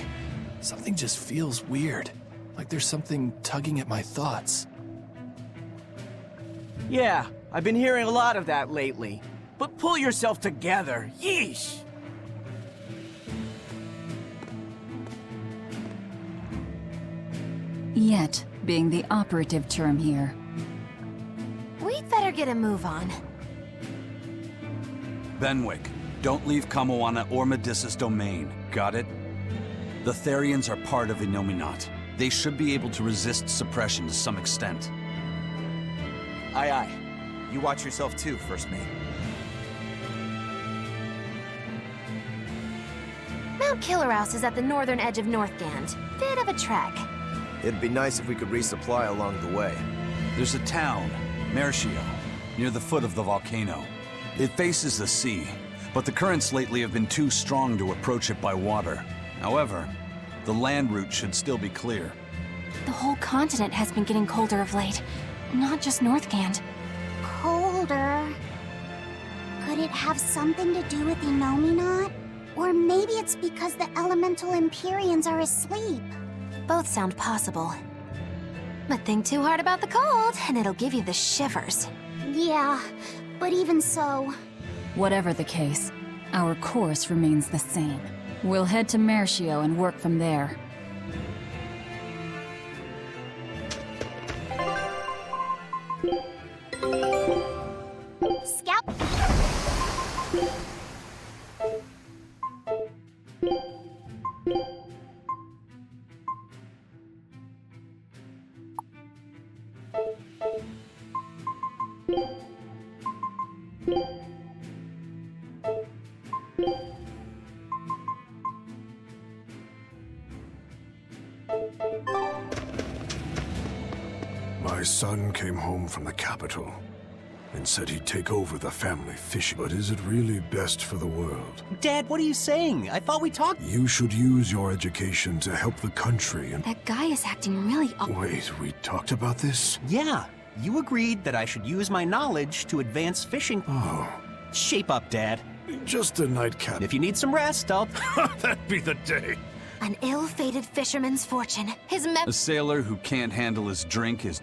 Something just feels weird. Like there's something tugging at my thoughts. Yeah, I've been hearing a lot of that lately. But pull yourself together. Yeesh! Yet being the operative term here. We'd better get a move on. Benwick, don't leave Kamoana or Medissa's domain. Got it? The Therians are part of Innominat. They should be able to resist suppression to some extent. Aye, aye. You watch yourself too, First Mate. Mount Killerhouse is at the northern edge of Northgand. Bit of a trek. It'd be nice if we could resupply along the way. There's a town, Mercio, near the foot of the volcano. It faces the sea, but the currents lately have been too strong to approach it by water. However, the land route should still be clear. The whole continent has been getting colder of late. Not just Northgand. Colder? Could it have something to do with Innominat? Or maybe it's because the elemental Empyreans are asleep. Both sound possible. But think too hard about the cold, and it'll give you the shivers. Yeah, but even so... Whatever the case, our course remains the same. We'll head to Mercio and work from there. Scout... My son came home from the capital, and Sultan said he'd take over the family fishing, but is it really best for the world? Dad, what are you saying? I thought we talked— You should use your education to help the country and— That guy is acting really Wait, we talked about this? Yeah, you agreed that I should use my knowledge to advance fishing. Oh. Shape up, Dad. Just a nightcap. If you need some rest, I'll— That'd be the day. An ill-fated fisherman's fortune. His A sailor who can't handle his drink is...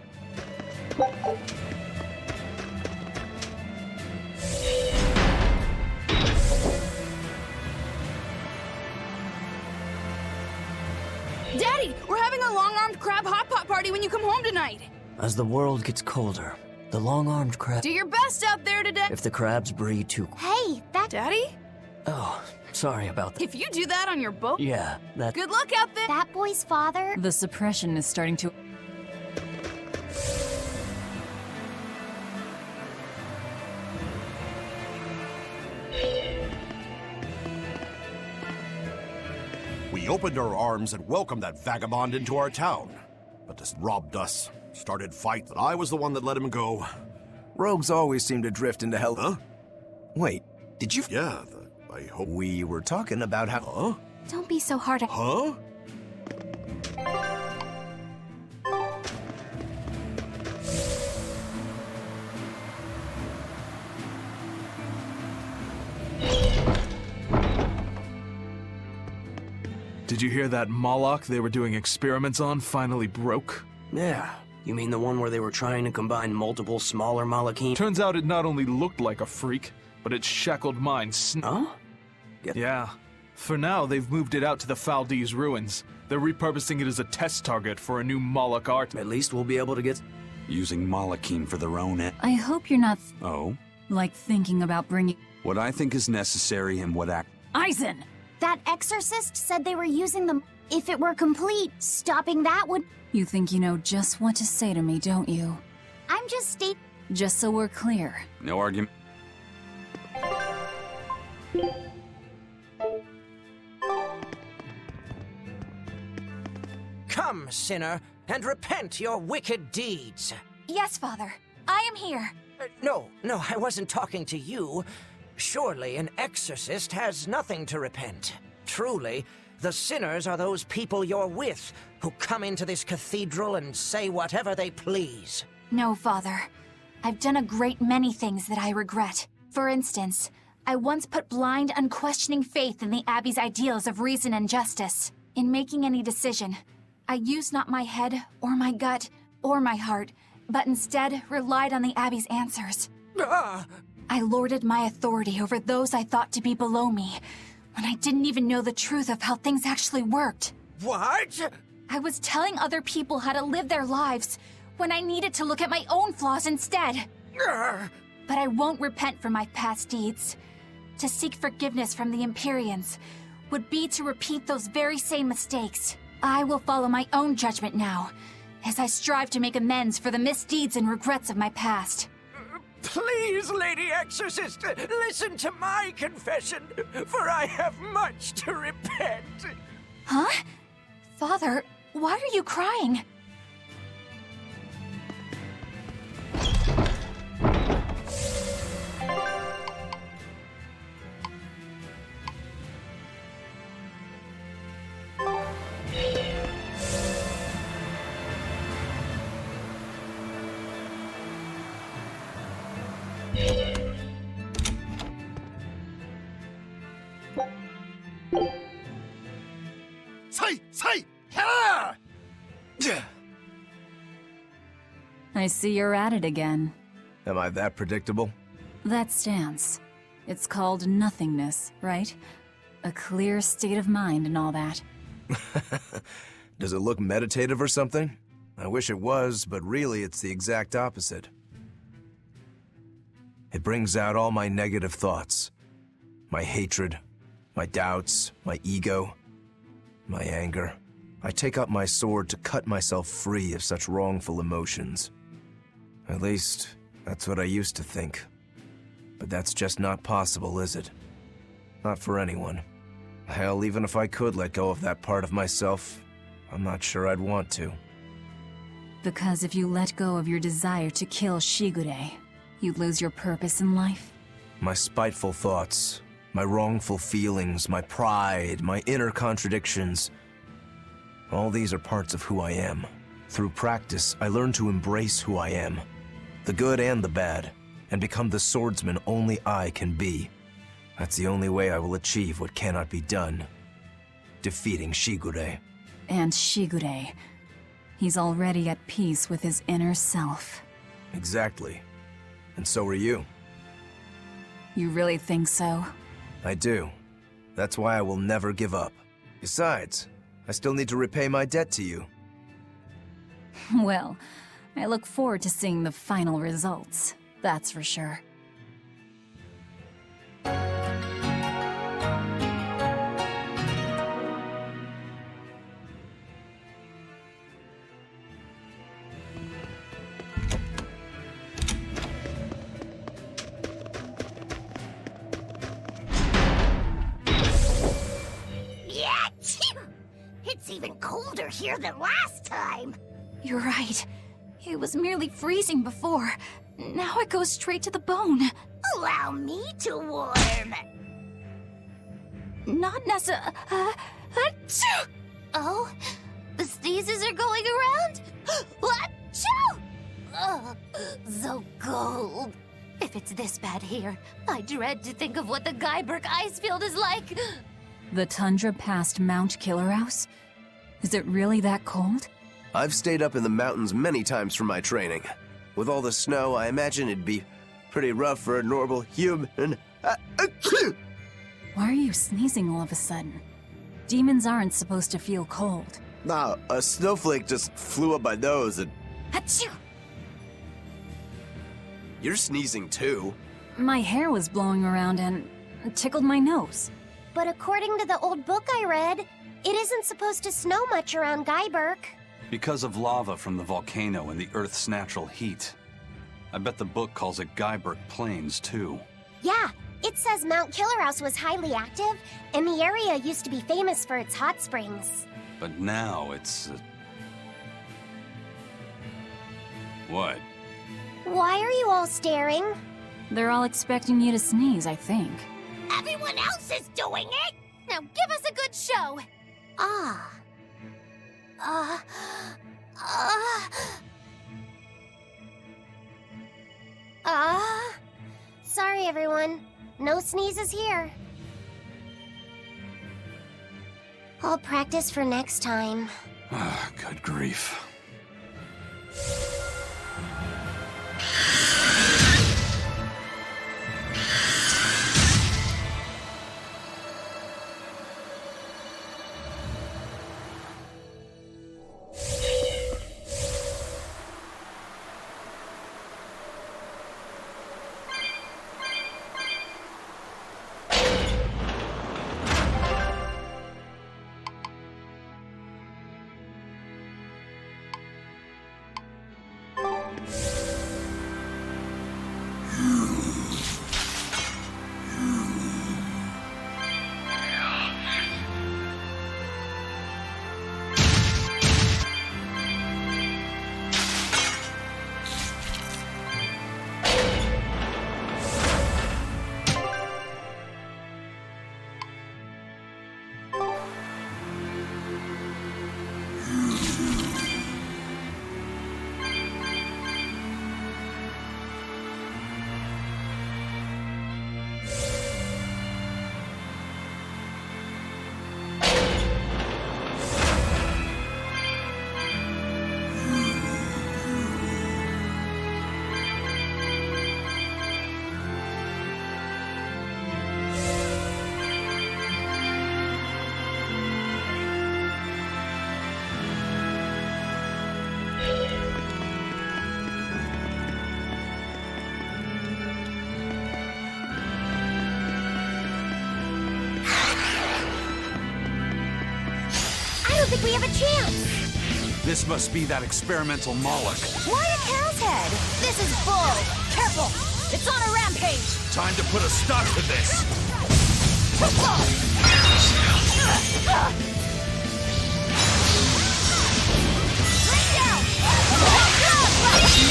Daddy, we're having a long-armed crab hot pot party when you come home tonight. As the world gets colder, the long-armed crab... Do your best out there today. If the crabs breed too... Hey, that... Daddy? Oh, sorry about that. If you do that on your boat... Yeah, that... Good luck out there. That boy's father... The suppression is starting to... We opened our arms and welcomed that vagabond into our town. But this robbed us, started fight. I was the one that let him go. Rogues always seem to drift into hell. Huh? Wait, did you... Yeah, I hope... We were talking about how... Huh? Don't be so hard on... Huh? Did you hear that Moloch they were doing experiments on finally broke? Yeah. You mean the one where they were trying to combine multiple smaller Malachim? Turns out it not only looked like a freak, but its shackled mind Huh? Yeah. For now, they've moved it out to the Faldee's ruins. They're repurposing it as a test target for a new Moloch art. At least we'll be able to get... Using Malachim for their own end. I hope you're not... Oh? Like thinking about bringing... What I think is necessary and what act... Eisen! That exorcist said they were using them. If it were complete, stopping that would... You think you know just what to say to me, don't you? I'm just Just so we're clear. No argument. Come, sinner, and repent your wicked deeds. Yes, Father. I am here. No, I wasn't talking to you. Surely an exorcist has nothing to repent. Truly, the sinners are those people you're with, who come into this cathedral and say whatever they please. No, Father. I've done a great many things that I regret. For instance, I once put blind, unquestioning faith in the Abbey's ideals of reason and justice. In making any decision, I used not my head, or my gut, or my heart, but instead relied on the Abbey's answers. I lorded my authority over those I thought to be below me, when I didn't even know the truth of how things actually worked. What? I was telling other people how to live their lives, when I needed to look at my own flaws instead. But I won't repent for my past deeds. To seek forgiveness from the Empyreans would be to repeat those very same mistakes. I will follow my own judgment now, as I strive to make amends for the misdeeds and regrets of my past. Please, Lady Exorcist, listen to my confession, for I have much to repent. Huh? Father, why are you crying? I see you're at it again. Am I that predictable? That stance. It's called nothingness, right? A clear state of mind and all that. Does it look meditative or something? I wish it was, but really it's the exact opposite. It brings out all my negative thoughts. My hatred, my doubts, my ego, my anger. I take up my sword to cut myself free of such wrongful emotions. At least, that's what I used to think. But that's just not possible, is it? Not for anyone. Hell, even if I could let go of that part of myself, I'm not sure I'd want to. Because if you let go of your desire to kill Shigure, You'd lose your purpose in life? My spiteful thoughts, my wrongful feelings, my pride, my inner contradictions. All these are parts of who I am. Through practice, I learn to embrace who I am, the good and the bad, and become the swordsman only I can be. That's the only way I will achieve what cannot be done. Defeating Shigure. And Shigure. He's already at peace with his inner self. Exactly. And so are you. You really think so? I do. That's why I will never give up. Besides, I still need to repay my debt to you. Well, I look forward to seeing the final results. That's for sure. It's even colder here than last time. You're right. It was merely freezing before. Now it goes straight to the bone. Allow me to warm. Not necessarily. Oh, the sneezes are going around? Achoo! Ugh, so cold. If it's this bad here, I dread to think of what the Guyberg ice field is like. The tundra past Mount Killerhouse? Is it really that cold? I've stayed up in the mountains many times for my training. With all the snow, I imagine it'd be pretty rough for a normal human. Why are you sneezing all of a sudden? Demons aren't supposed to feel cold. Nah, a snowflake just flew up my nose and... Achoo! You're sneezing too. My hair was blowing around and tickled my nose. But according to the old book I read, it isn't supposed to snow much around Guyberg. Because of lava from the volcano and the Earth's natural heat. I bet the book calls it Guyberg Plains, too. Yeah, it says Mount Killerhouse was highly active, and the area used to be famous for its hot springs. But now it's... What? Why are you all staring? They're all expecting you to sneeze, I think. Everyone else is doing it! Now give us a good show! Sorry, everyone. No sneezes here. I'll practice for next time. Good grief. think we have a chance! This must be that experimental Moloch. Why a cow's head? This is bull! Careful! It's on a rampage! Time to put a stop to this! Lay down!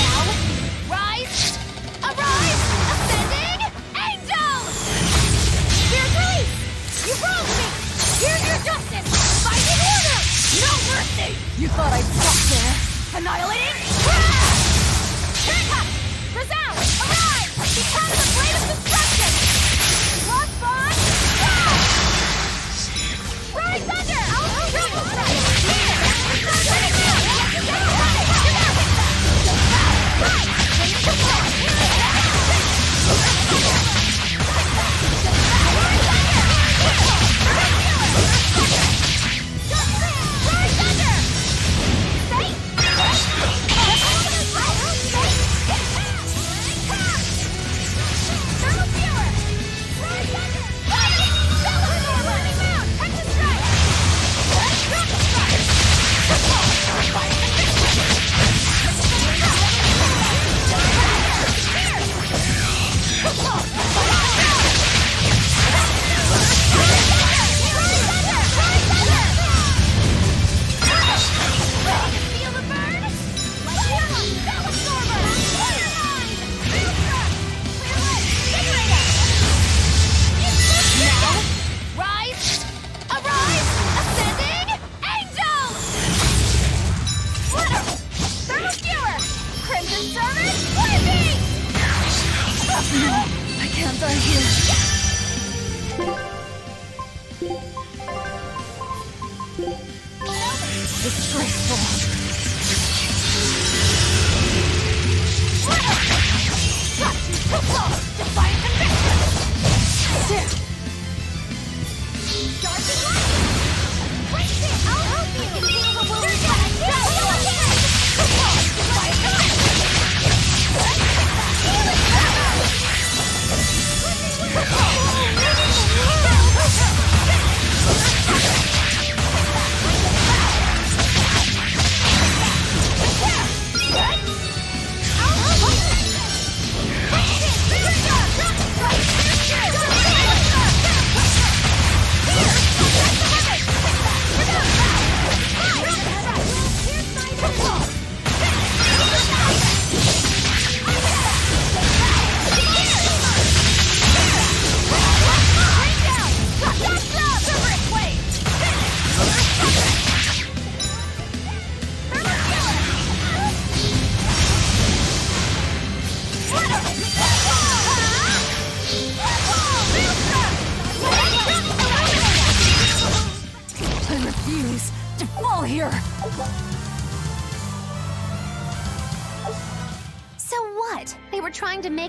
Now! Rise! Arise! Annihilating! Here it comes! Resound! Arise! Become the blade of destruction! Lost bond! Rise thunder! Triple strike!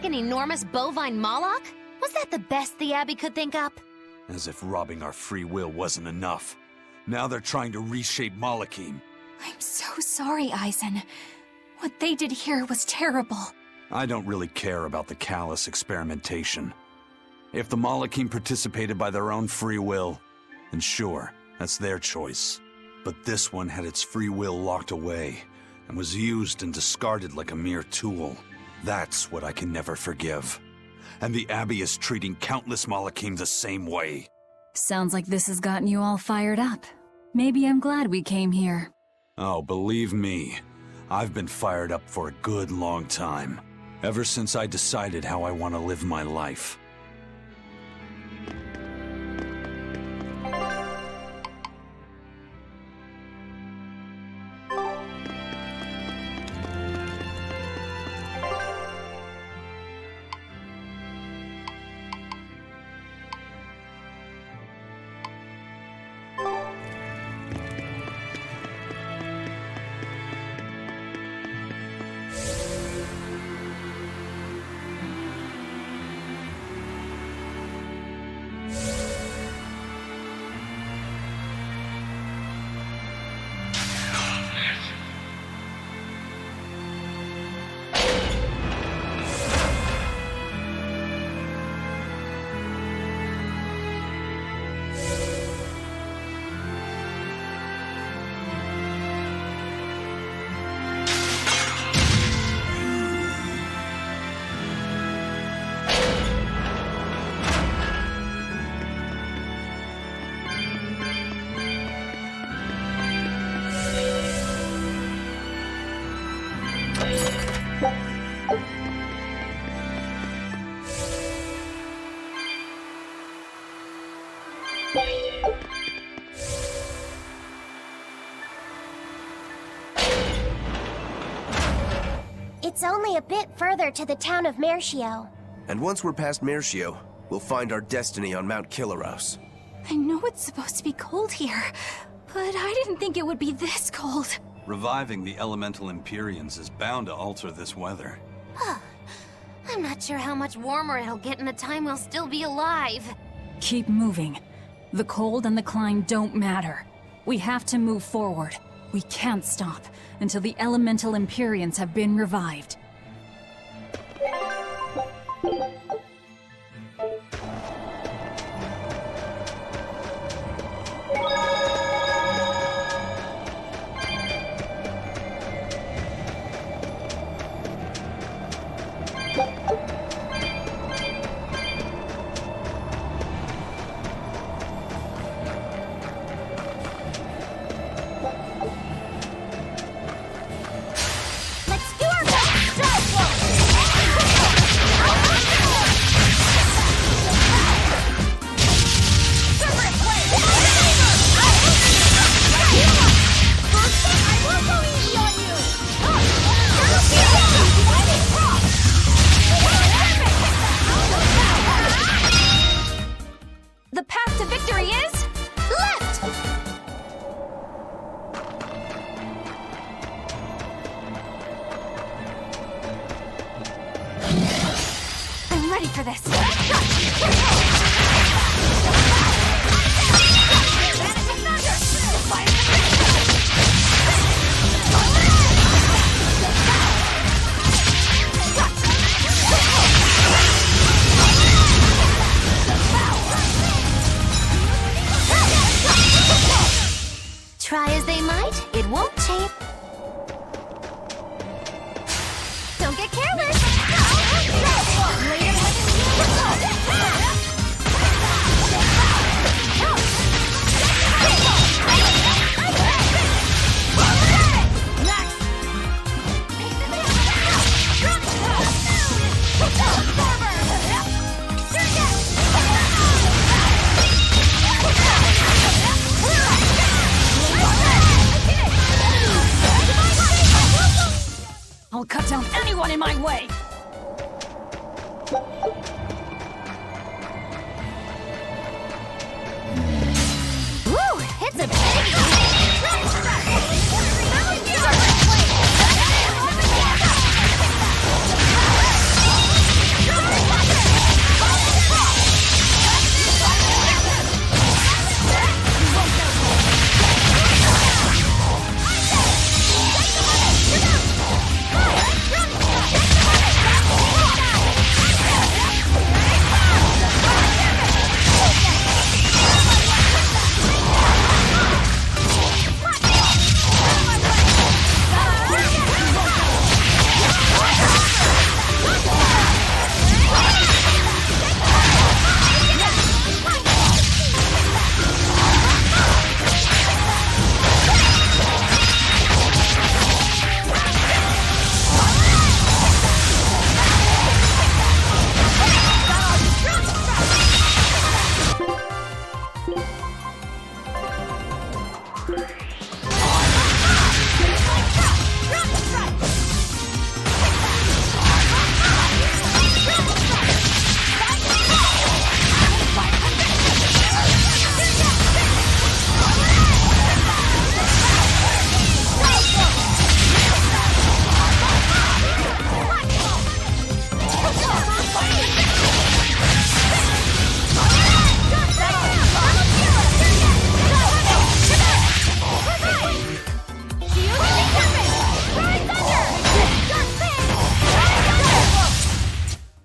An enormous bovine Moloch? Was that the best the Abbey could think up? As if robbing our free will wasn't enough. Now they're trying to reshape Malachim. I'm so sorry, Eisen. What they did here was terrible. I don't really care about the callous experimentation. If the Malachim participated by their own free will, then sure, that's their choice. But this one had its free will locked away, and was used and discarded like a mere tool. That's what I can never forgive. And the Abbey is treating countless Malachim the same way. Sounds like this has gotten you all fired up. Maybe I'm glad we came here. Oh, believe me, I've been fired up for a good long time. Ever since I decided how I want to live my life. It's only a bit further to the town of Mercio. And once we're past Mercio, we'll find our destiny on Mount Killaros. I know it's supposed to be cold here, but I didn't think it would be this cold. Reviving the elemental Empyreans is bound to alter this weather. I'm not sure how much warmer it'll get in the time we'll still be alive. Keep moving. The cold and the climb don't matter. We have to move forward. We can't stop until the elemental Empyreans have been revived. Let's do our best! The path to victory is left! I'm ready for this. Try as they might, it won't change. Don't get careless! I'll cut down anyone in my way! Woo! It's a biggie!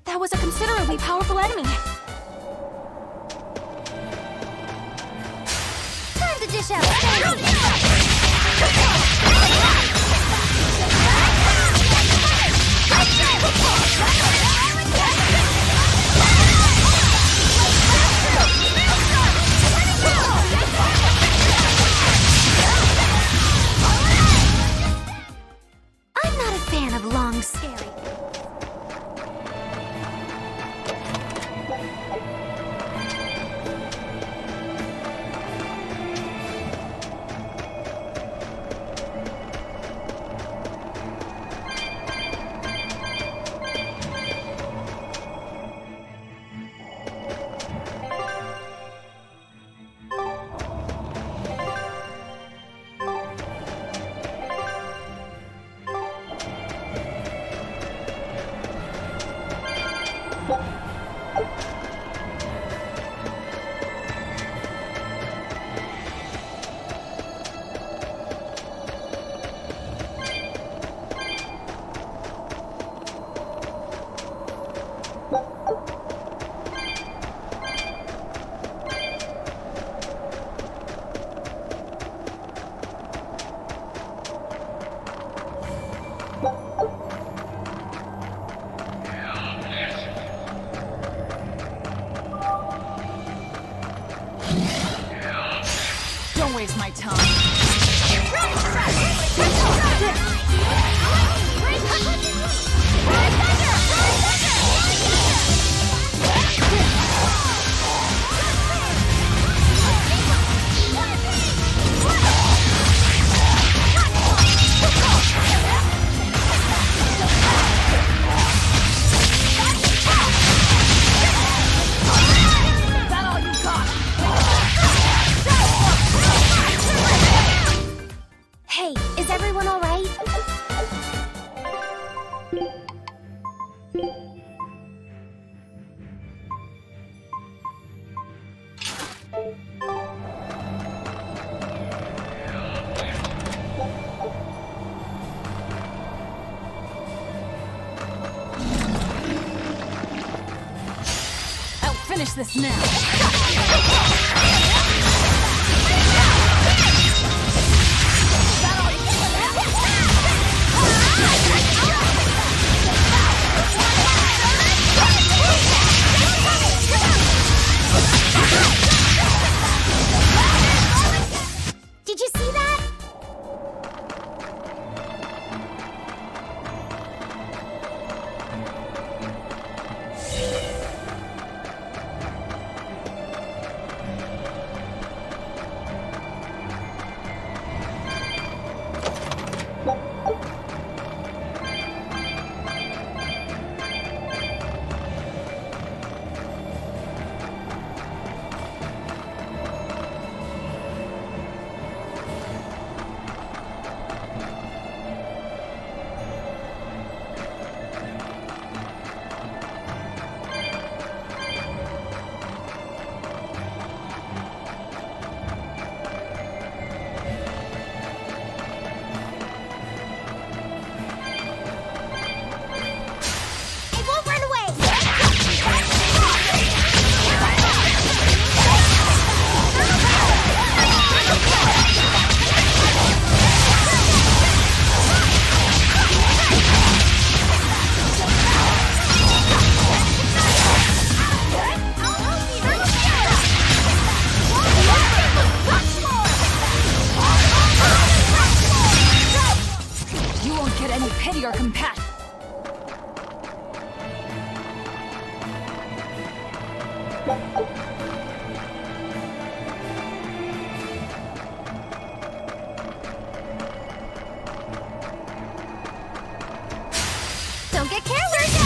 That was a considerably powerful enemy. Time to dish out! I'm not a fan of long, scary. Don't waste my time. Hey, is everyone all right? I'll finish this now. Did you see that? Pity or compassion. Don't get careless!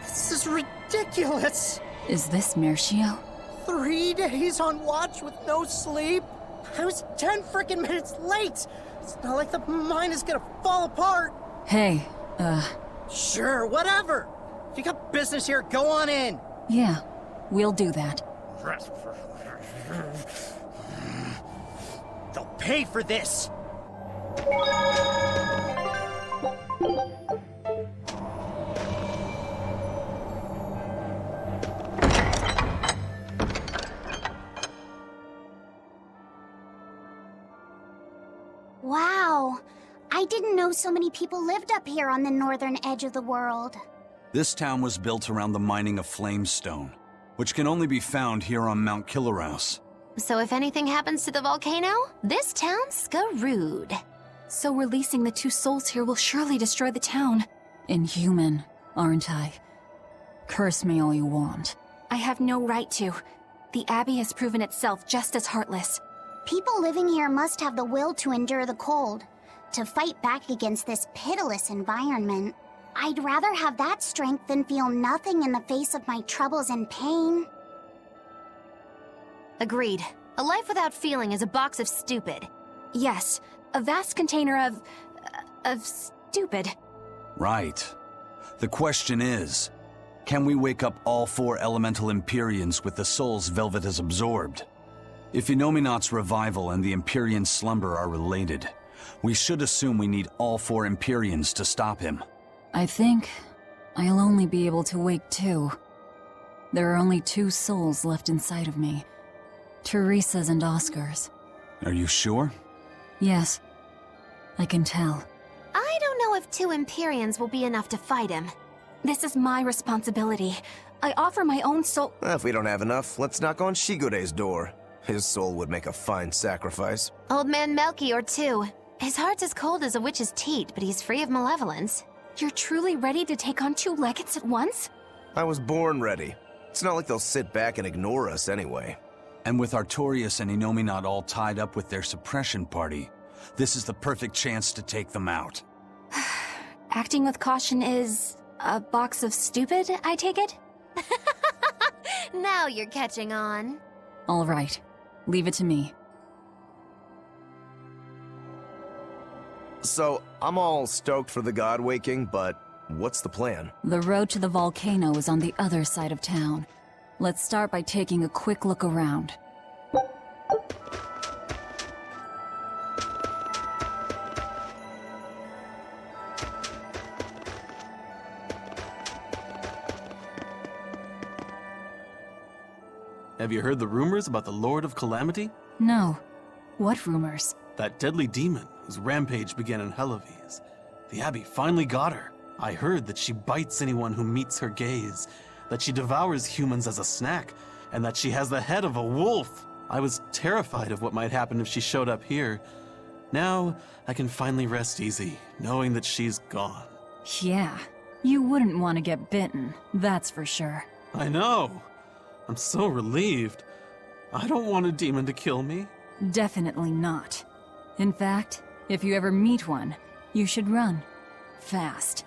This is ridiculous! Is this Mercio? 3 days on watch with no sleep? I was 10 frickin' minutes late! It's not like the mine is gonna fall apart! Hey, Sure, whatever! If you got business here, go on in! yeah, we'll do that. They'll pay for this! Wow. I didn't know so many people lived up here on the northern edge of the world. This town was built around the mining of flamestone, which can only be found here on Mount Killerhouse. So if anything happens to the volcano, this town's screwed. So releasing the two souls here will surely destroy the town. Inhuman, aren't I? Curse me all you want. I have no right to. The Abbey has proven itself just as heartless. People living here must have the will to endure the cold, to fight back against this pitiless environment. I'd rather have that strength than feel nothing in the face of my troubles and pain. Agreed. A life without feeling is a box of stupid. Yes, a vast container of stupid. Right. The question is, can we wake up all 4 elemental Empyreans with the souls Velvet has absorbed? If Inominat's revival and the Empyrean slumber are related, we should assume we need all 4 Empyreans to stop him. I think I'll only be able to wake 2. There are only 2 souls left inside of me. Teresa's and Oscar's. Are you sure? Yes. I can tell. I don't know if 2 Empyreans will be enough to fight him. This is my responsibility. I offer my own soul— If we don't have enough, let's knock on Shigure's door. His soul would make a fine sacrifice. Old man Melchior, too. His heart's as cold as a witch's teat, but he's free of malevolence. You're truly ready to take on 2 legates at once? I was born ready. It's not like they'll sit back and ignore us anyway. And with Artorias and Inominat all tied up with their suppression party, this is the perfect chance to take them out. Acting with caution is a box of stupid, I take it? Now you're catching on. All right. Leave it to me. So, I'm all stoked for the god waking, but what's the plan? The road to the volcano is on the other side of town. Let's start by taking a quick look around. Have you heard the rumors about the Lord of Calamity? No. What rumors? That deadly demon whose rampage began in Helives. The Abbey finally got her. I heard that she bites anyone who meets her gaze, that she devours humans as a snack, and that she has the head of a wolf. I was terrified of what might happen if she showed up here. Now, I can finally rest easy, knowing that she's gone. Yeah. You wouldn't want to get bitten, that's for sure. I know. I'm so relieved. I don't want a demon to kill me. Definitely not. In fact, if you ever meet one, you should run. Fast.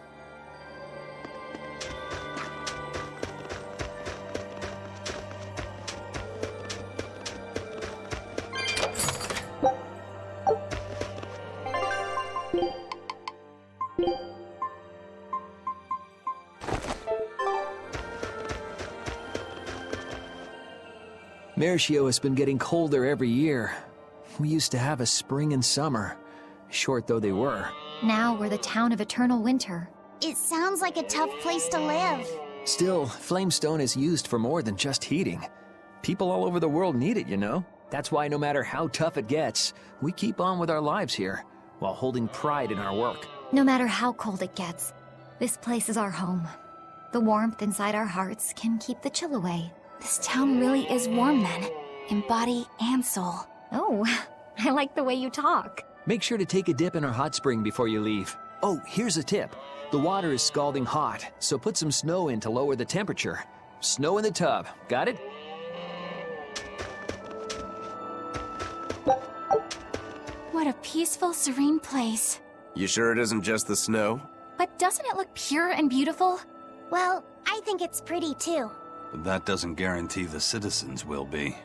Mercio has been getting colder every year. We used to have a spring and summer, short though they were. Now we're the town of eternal winter. It sounds like a tough place to live. Still, flamestone is used for more than just heating. People all over the world need it, you know? That's why no matter how tough it gets, we keep on with our lives here, while holding pride in our work. No matter how cold it gets, this place is our home. The warmth inside our hearts can keep the chill away. This town really is warm then, in body and soul. Oh, I like the way you talk. Make sure to take a dip in our hot spring before you leave. Oh, here's a tip. The water is scalding hot, so put some snow in to lower the temperature. Snow in the tub, got it? What a peaceful, serene place. You sure it isn't just the snow? But doesn't it look pure and beautiful? Well, I think it's pretty too. But that doesn't guarantee the citizens will be.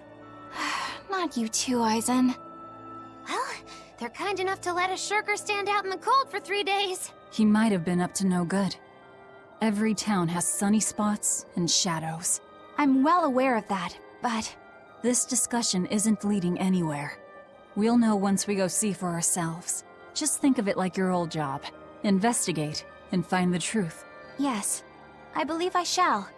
Not you too, Aizen. Well, they're kind enough to let a shirker stand out in the cold for 3 days. He might have been up to no good. Every town has sunny spots and shadows. I'm well aware of that, but... This discussion isn't leading anywhere. We'll know once we go see for ourselves. Just think of it like your old job. Investigate and find the truth. Yes, I believe I shall.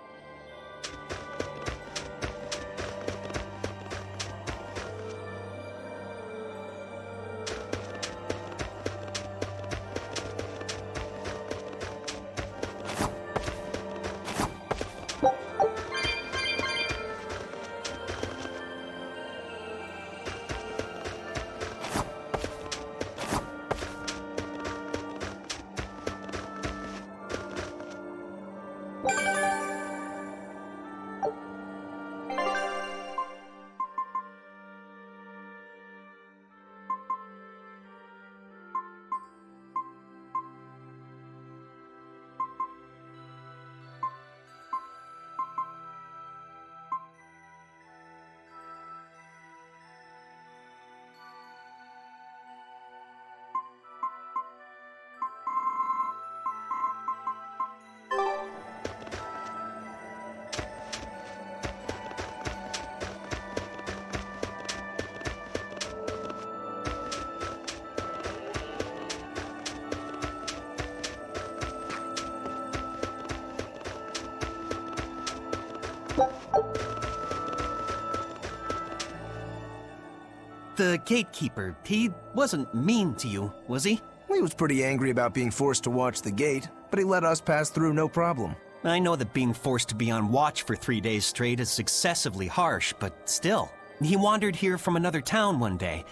The gatekeeper, he wasn't mean to you, was he? He was pretty angry about being forced to watch the gate, but he let us pass through no problem. I know that being forced to be on watch for 3 days straight is excessively harsh, but still. He wandered here from another town one day.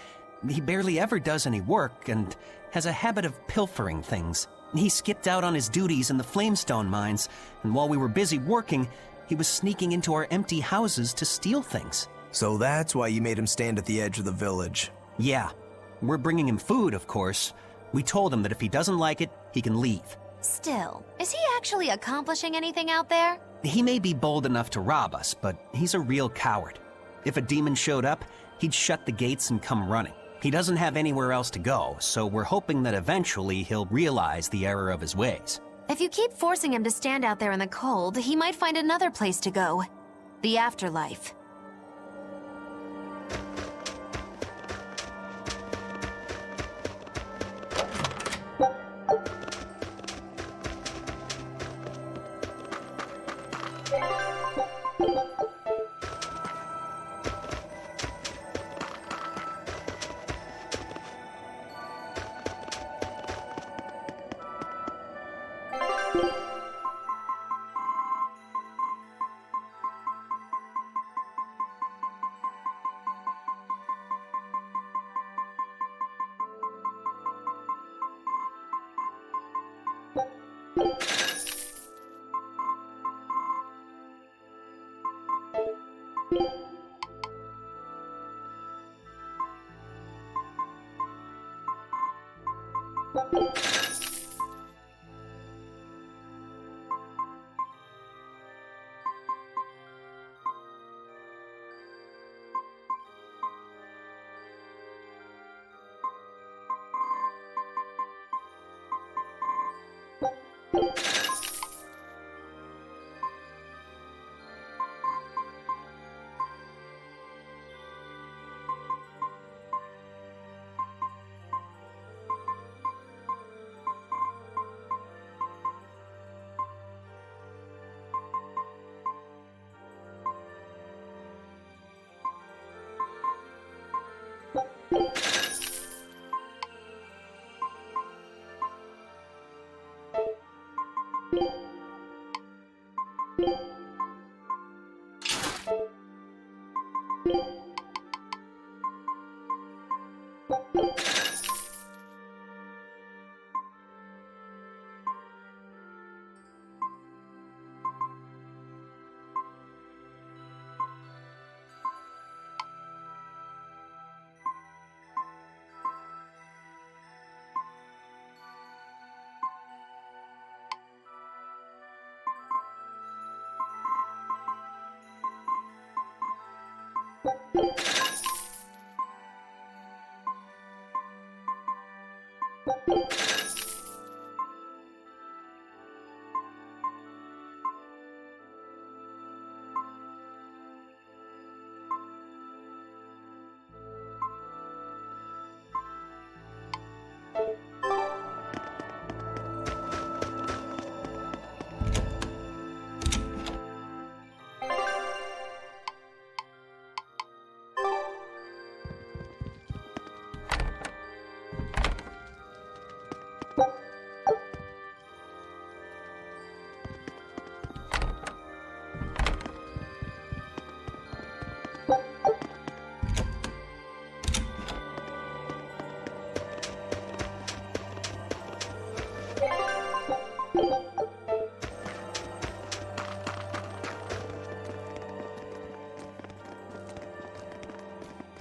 He barely ever does any work and has a habit of pilfering things. He skipped out on his duties in the Flamestone mines, and while we were busy working, he was sneaking into our empty houses to steal things. So that's why you made him stand at the edge of the village. Yeah. We're bringing him food, of course. We told him that if he doesn't like it, he can leave. Still, is he actually accomplishing anything out there? He may be bold enough to rob us, but he's a real coward. If a demon showed up, he'd shut the gates and come running. He doesn't have anywhere else to go, so we're hoping that eventually he'll realize the error of his ways. If you keep forcing him to stand out there in the cold, he might find another place to go. The afterlife.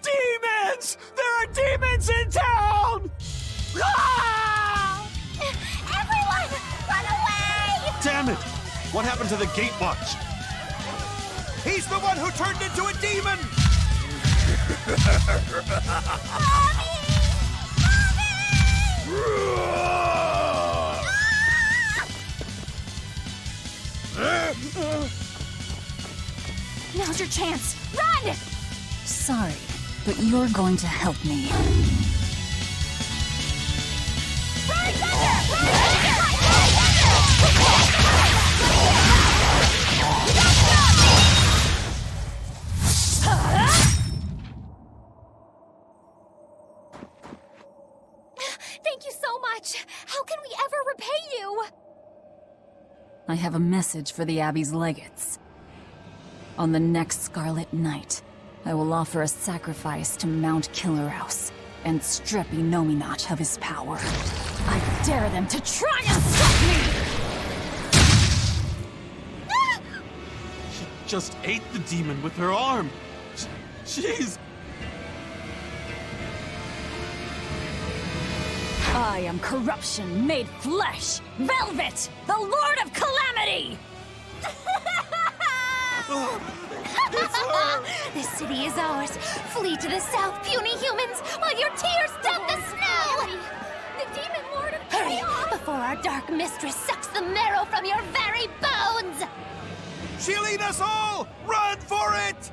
Demons! There are demons in town! Ah! Everyone, run away! Damn it! What happened to the gate watch? He's the one who turned into a demon! Now's your chance. Run! Sorry, but you're going to help me. Thank you so much. How can we ever repay you? I have a message for the Abbey's legates. On the next Scarlet Night, I will offer a sacrifice to Mount Killerhouse and strip Innominat of his power. I dare them to try and stop me! She just ate the demon with her arm. She's... I am corruption made flesh! Velvet, the Lord of Calamity! This city is ours. Flee to the south, puny humans, while your tears stem the snow! The demon lord of Hurry, chaos! before our dark mistress sucks the marrow from your very bones! She'll eat us all! Run for it!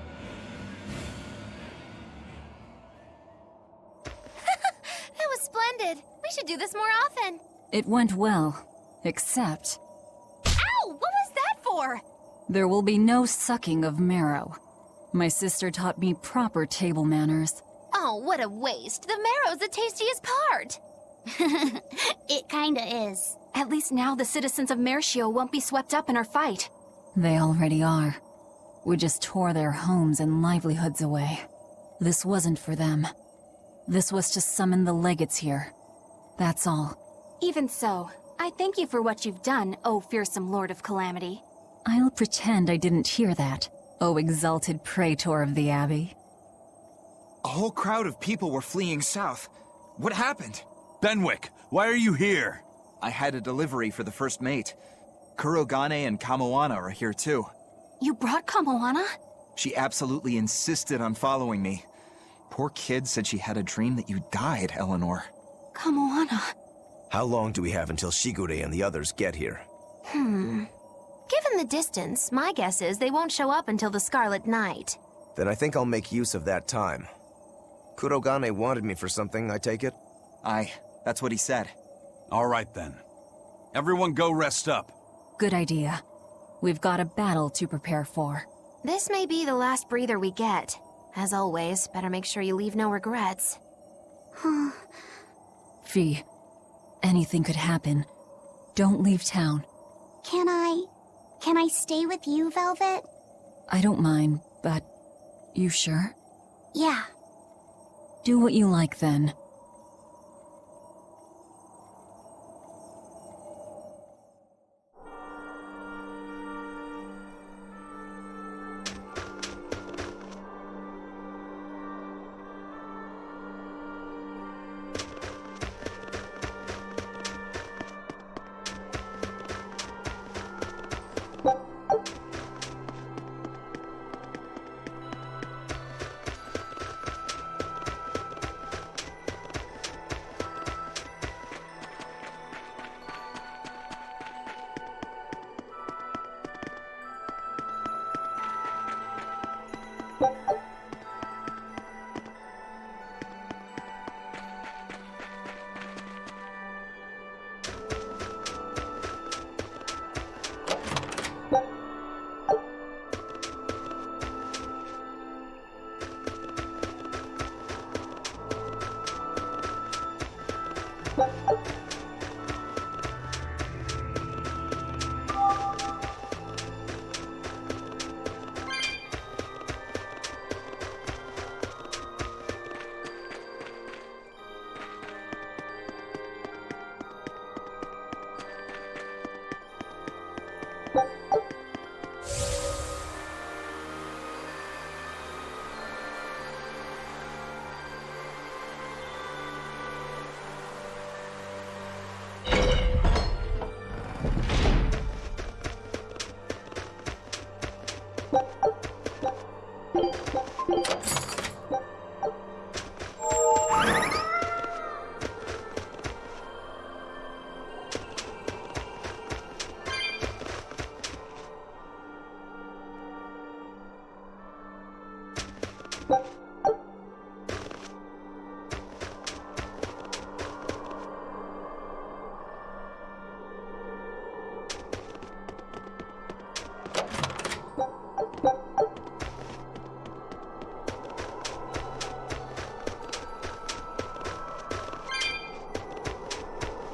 That was splendid. We should do this more often. It went well, except Ow! What was that for? there will be no sucking of marrow. My sister taught me proper table manners. Oh, what a waste. The marrow's the tastiest part. It kinda is. At least now the citizens of Mercio won't be swept up in our fight. They already are. We just tore their homes and livelihoods away. This wasn't for them. This was to summon the legates here. That's all. Even so, I thank you for what you've done, O fearsome Lord of Calamity. I'll pretend I didn't hear that, O exalted praetor of the Abbey. A whole crowd of people were fleeing south. What happened? Benwick, why are you here? I had a delivery for the first mate. Kurogane and Kamoana are here too. You brought Kamoana? She absolutely insisted on following me. Poor kid said she had a dream that you died, Eleanor. Kamoana. How long do we have until Shigure and the others get here? Given the distance, my guess is they won't show up until the Scarlet Night. Then I think I'll make use of that time. Kurogane wanted me for something, I take it? Aye, that's what he said. All right then. Everyone go rest up. Good idea. We've got a battle to prepare for. This may be the last breather we get. As always, better make sure you leave no regrets. Fee, anything could happen. Don't leave town. Can I stay with you, Velvet? I don't mind, but you sure? Yeah. Do what you like then.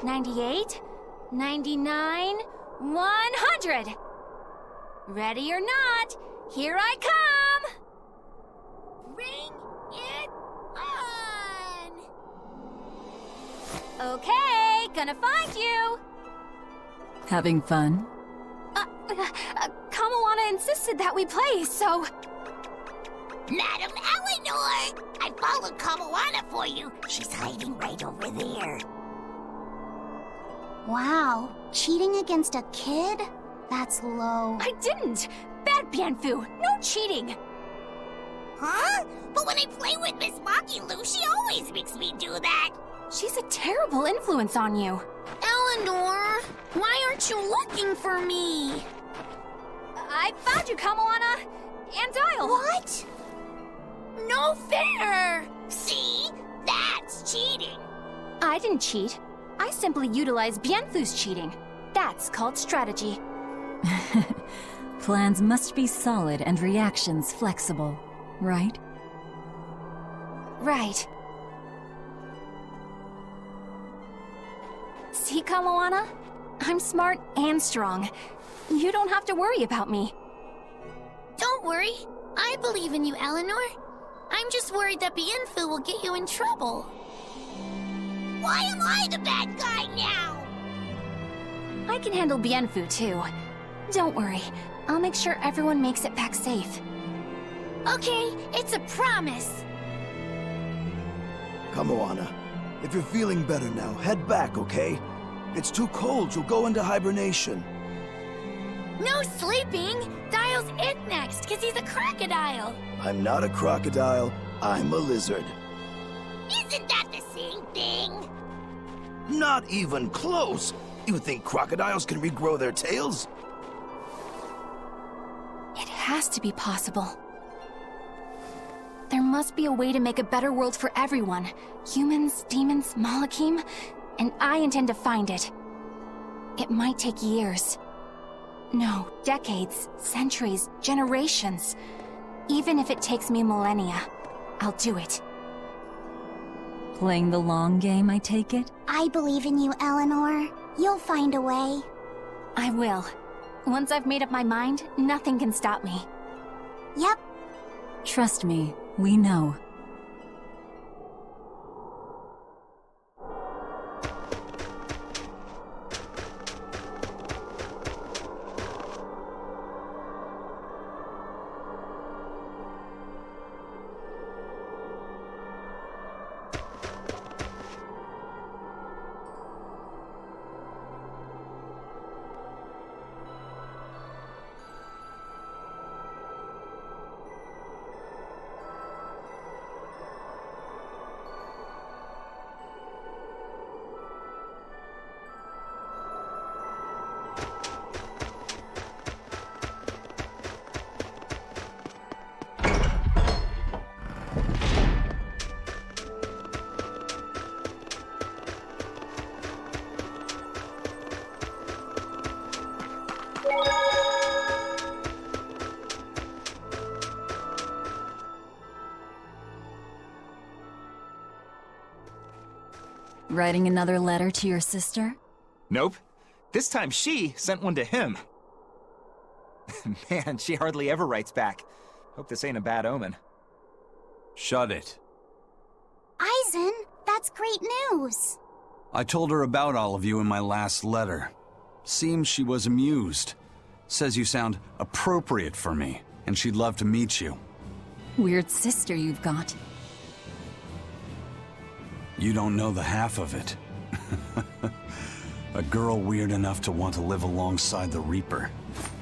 98, 99, 100. Ready or not, here I come! Bring it on! Okay, gonna find you! Having fun? Kamawana insisted that we play, so... Madam Eleanor! I followed Kamawana for you. She's hiding right over there. Wow, cheating against a kid? That's low. I didn't! Bad Bienfu! No cheating! Huh? But when I play with Miss Makilu, she always makes me do that. She's a terrible influence on you. Eleanor, why aren't you looking for me? I found you, Kamawana! And Dial! What? No fair! See? That's cheating. I didn't cheat. I simply utilized Bienfu's cheating. That's called strategy. Plans must be solid and reactions flexible, right? Right. See, Kamawana? I'm smart and strong. You don't have to worry about me. Don't worry. I believe in you, Eleanor. I'm just worried that Bienfu will get you in trouble. Why am I the bad guy now? I can handle Bienfu, too. Don't worry. I'll make sure everyone makes it back safe. Okay, it's a promise. Kamawana, if you're feeling better now, head back, okay? It's too cold, you'll go into hibernation. No sleeping! Dial's it next, because he's a crocodile. I'm not a crocodile, I'm a lizard. Isn't that the same thing? Not even close! You think crocodiles can regrow their tails? It has to be possible. There must be a way to make a better world for everyone. Humans, demons, Malakim, and I intend to find it. It might take years. No, decades, centuries, generations. Even if it takes me millennia, I'll do it. Playing the long game, I take it? I believe in you, Eleanor. You'll find a way. I will. Once I've made up my mind, nothing can stop me. Yep. Trust me, we know. Writing another letter to your sister? Nope. This time she sent one to him. Man, she hardly ever writes back. Hope this ain't a bad omen. Shut it. Aizen, that's great news. I told her about all of you in my last letter. Seems she was amused. Says you sound appropriate for me, and she'd love to meet you. Weird sister you've got. You don't know the half of it. A girl weird enough to want to live alongside the Reaper,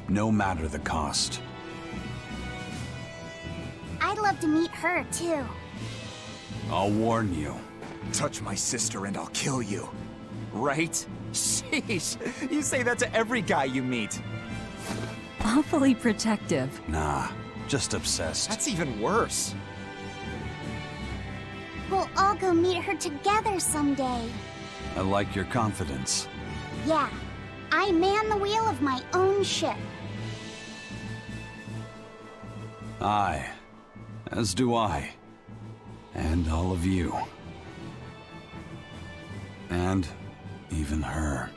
no matter the cost. I'd love to meet her, too. I'll warn you. Touch my sister and I'll kill you. Right? Sheesh, you say that to every guy you meet. Awfully protective. Nah, just obsessed. That's even worse. We'll all go meet her together someday. I like your confidence. Yeah, I man the wheel of my own ship. Aye, as do I. And all of you. And even her.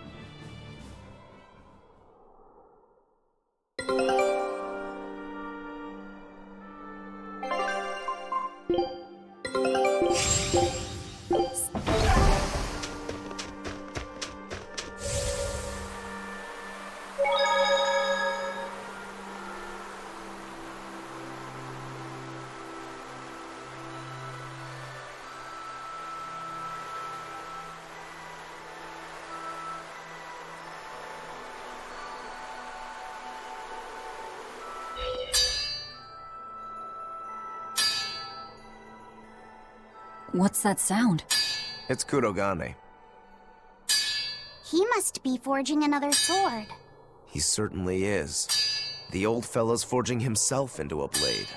What's that sound? It's Kurogane. He must be forging another sword. He certainly is. The old fella's forging himself into a blade.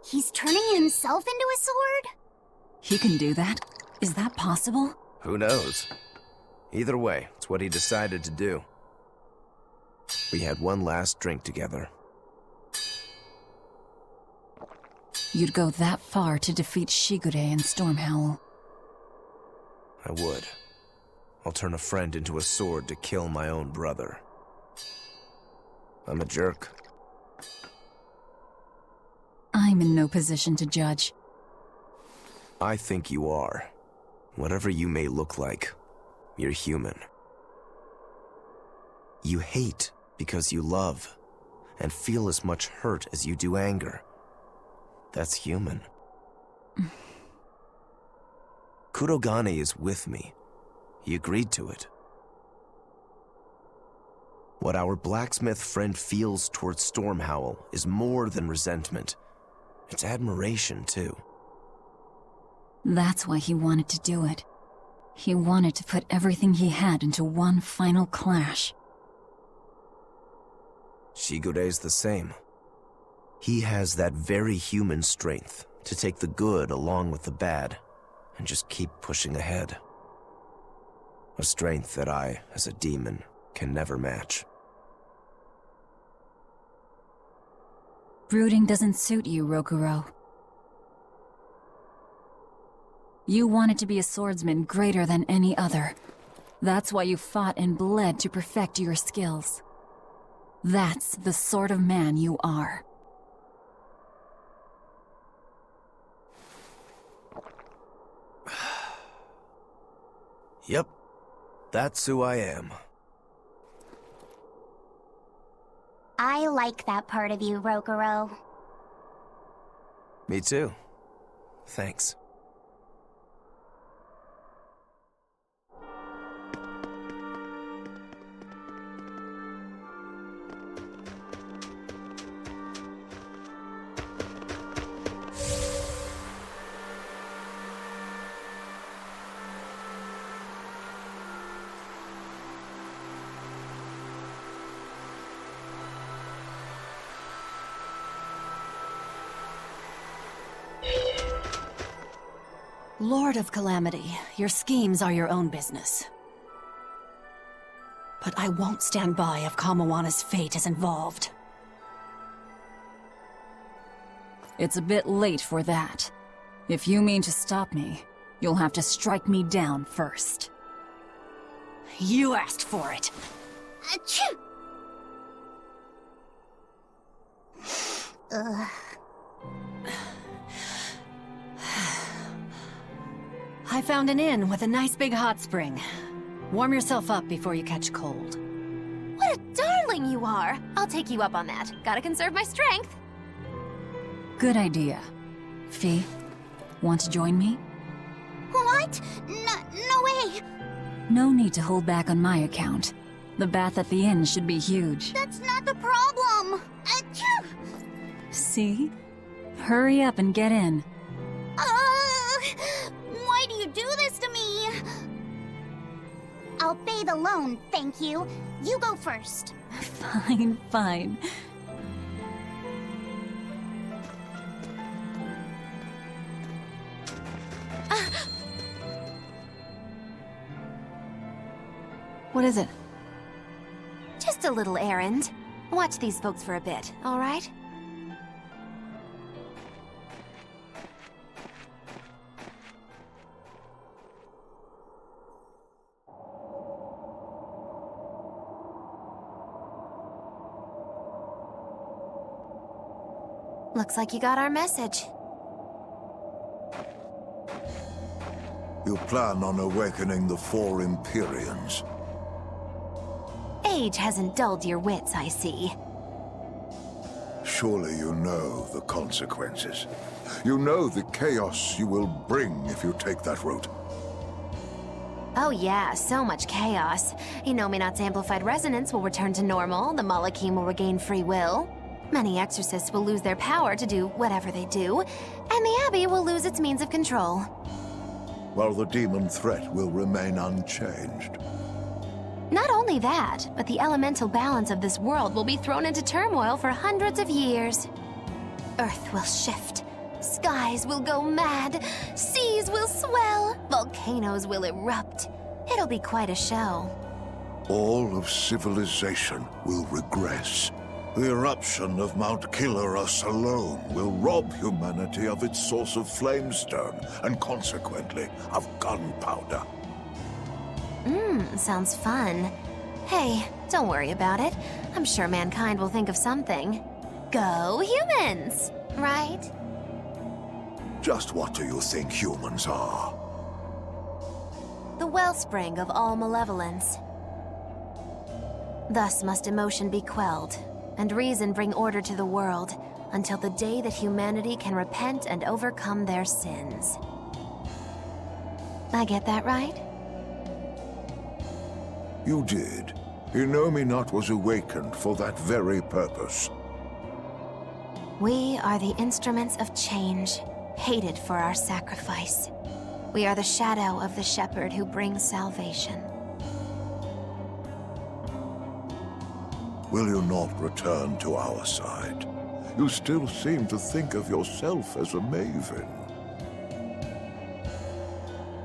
He's turning himself into a sword? He can do that? Is that possible? Who knows? Either way, it's what he decided to do. We had one last drink together. You'd go that far to defeat Shigure and Stormhowl. I would. I'll turn a friend into a sword to kill my own brother. I'm a jerk. I'm in no position to judge. I think you are. Whatever you may look like, you're human. You hate because you love, and feel as much hurt as you do anger. That's human. Kurogane is with me. He agreed to it. What our blacksmith friend feels towards Stormhowl is more than resentment. It's admiration, too. That's why he wanted to do it. He wanted to put everything he had into one final clash. Shigure's the same. He has that very human strength to take the good along with the bad and just keep pushing ahead. A strength that I, as a demon, can never match. Brooding doesn't suit you, Rokuro. You wanted to be a swordsman greater than any other. That's why you fought and bled to perfect your skills. That's the sort of man you are. Yep, that's who I am. I like that part of you, Rokuro. Me too. Thanks. Lord of Calamity, your schemes are your own business. But I won't stand by if Kamawana's fate is involved. It's a bit late for that. If you mean to stop me, you'll have to strike me down first. You asked for it. Achoo! Ugh. I found an inn with a nice big hot spring. Warm yourself up before you catch cold. What a darling! willing you are. I'll take you up on that. Gotta conserve my strength. Good idea. Fee, want to join me? What? No way! No need to hold back on my account. The bath at the inn should be huge. That's not the problem! Achoo! See? Hurry up and get in. Why do you do this to me? I'll bathe alone, thank you. You go first. Fine, fine. What is it? Just a little errand. Watch these folks for a bit, all right? Looks like you got our message. You plan on awakening the 4 Empyreans. Age hasn't dulled your wits, I see. Surely you know the consequences. You know the chaos you will bring if you take that route. Oh yeah, so much chaos. Innominat's amplified resonance will return to normal, the Malachim will regain free will. Many exorcists will lose their power to do whatever they do, and the Abbey will lose its means of control. While the demon threat will remain unchanged. Not only that, but the elemental balance of this world will be thrown into turmoil for hundreds of years. Earth will shift, skies will go mad, seas will swell, volcanoes will erupt. It'll be quite a show. All of civilization will regress. The eruption of Mount Killerus alone will rob humanity of its source of flamestone, and consequently, of gunpowder. Sounds fun. Hey, don't worry about it. I'm sure mankind will think of something. Go humans, right? Just what do you think humans are? The wellspring of all malevolence. Thus must emotion be quelled, and reason bring order to the world, until the day that humanity can repent and overcome their sins. I get that right? You did. Innominat was awakened for that very purpose. We are the instruments of change, hated for our sacrifice. We are the shadow of the shepherd who brings salvation. Will you not return to our side? You still seem to think of yourself as a maven.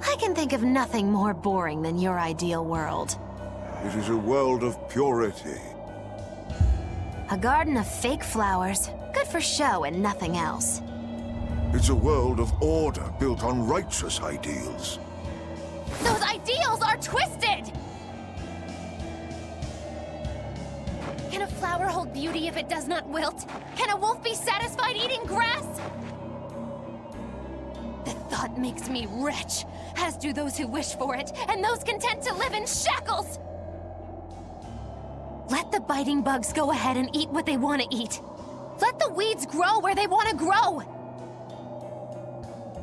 I can think of nothing more boring than your ideal world. It is a world of purity. A garden of fake flowers, good for show and nothing else. It's a world of order built on righteous ideals. Those ideals are twisted! Can a flower hold beauty if it does not wilt? Can a wolf be satisfied eating grass? The thought makes me rich, as do those who wish for it, and those content to live in shackles! Let the biting bugs go ahead and eat what they want to eat. Let the weeds grow where they want to grow!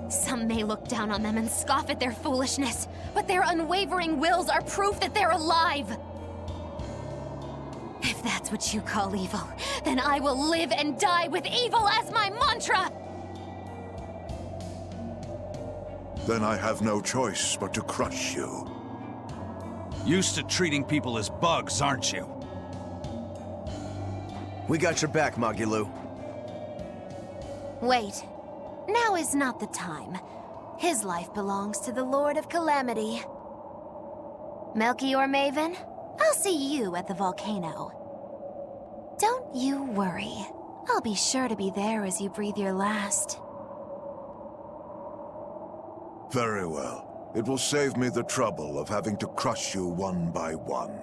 Some may look down on them and scoff at their foolishness, but their unwavering wills are proof that they're alive. If that's what you call evil, then I will live and die with evil as my mantra! Then I have no choice but to crush you. Used to treating people as bugs, aren't you? We got your back, Magilu. Wait. Now is not the time. His life belongs to the Lord of Calamity. Melchior Maven, I'll see you at the volcano. Don't you worry. I'll be sure to be there as you breathe your last. Very well. It will save me the trouble of having to crush you one by one.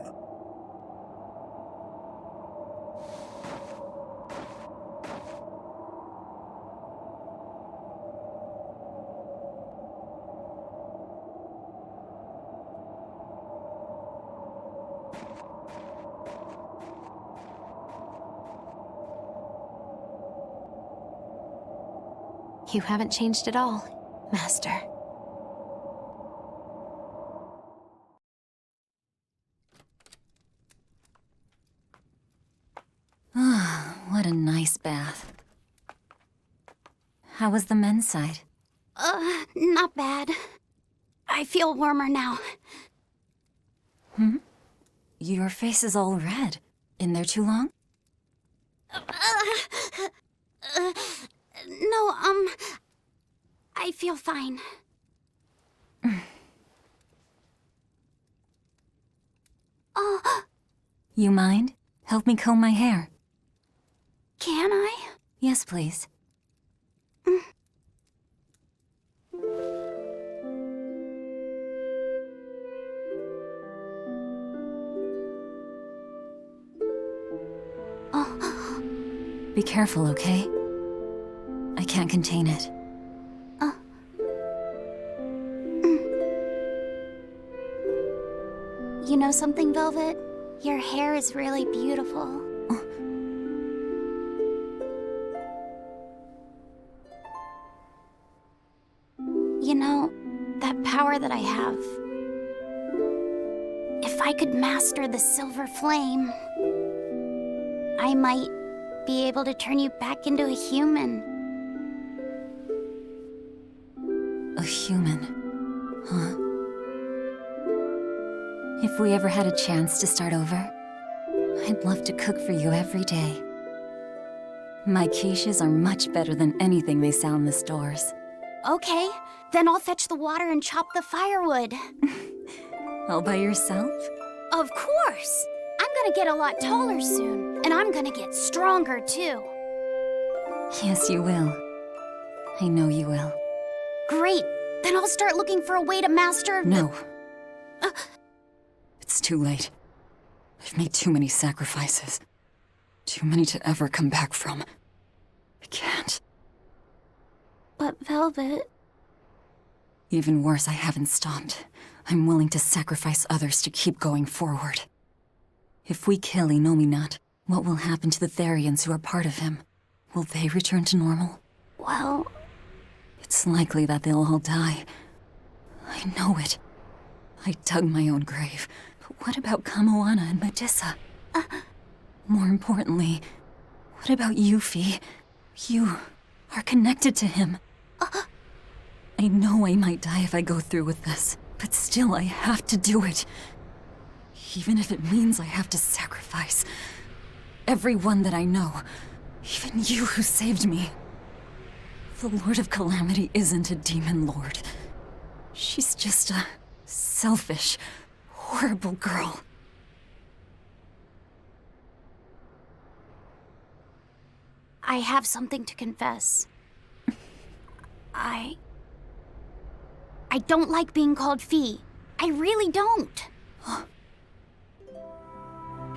You haven't changed at all, Master. Ah, what a nice bath. How was the men's side? Not bad. I feel warmer now. Hmm? Your face is all red. In there too long? No, I feel fine. You mind? Help me comb my hair. Can I? Yes, please. Be careful, okay? I can't contain it. You know something, Velvet? Your hair is really beautiful. You know, that power that I have... If I could master the silver flame, I might be able to turn you back into a human. A human, huh? If we ever had a chance to start over, I'd love to cook for you every day. My quiches are much better than anything they sell in the stores. Okay, then I'll fetch the water and chop the firewood. All by yourself? Of course! I'm gonna get a lot taller soon, and I'm gonna get stronger too. Yes, you will. I know you will. Great! Then I'll start looking for a way to master... No. It's too late. I've made too many sacrifices. Too many to ever come back from. I can't. But Velvet... Even worse, I haven't stopped. I'm willing to sacrifice others to keep going forward. If we kill Innominat, what will happen to the Therians who are part of him? Will they return to normal? Well... It's likely that they'll all die. I know it. I dug my own grave. But what about Kamoana and Medissa? More importantly, what about Yuffie? You are connected to him. I know I might die if I go through with this, but still I have to do it. Even if it means I have to sacrifice everyone that I know, even you who saved me. The Lord of Calamity isn't a demon lord. She's just a selfish, horrible girl. I have something to confess. I don't like being called Fee. I really don't.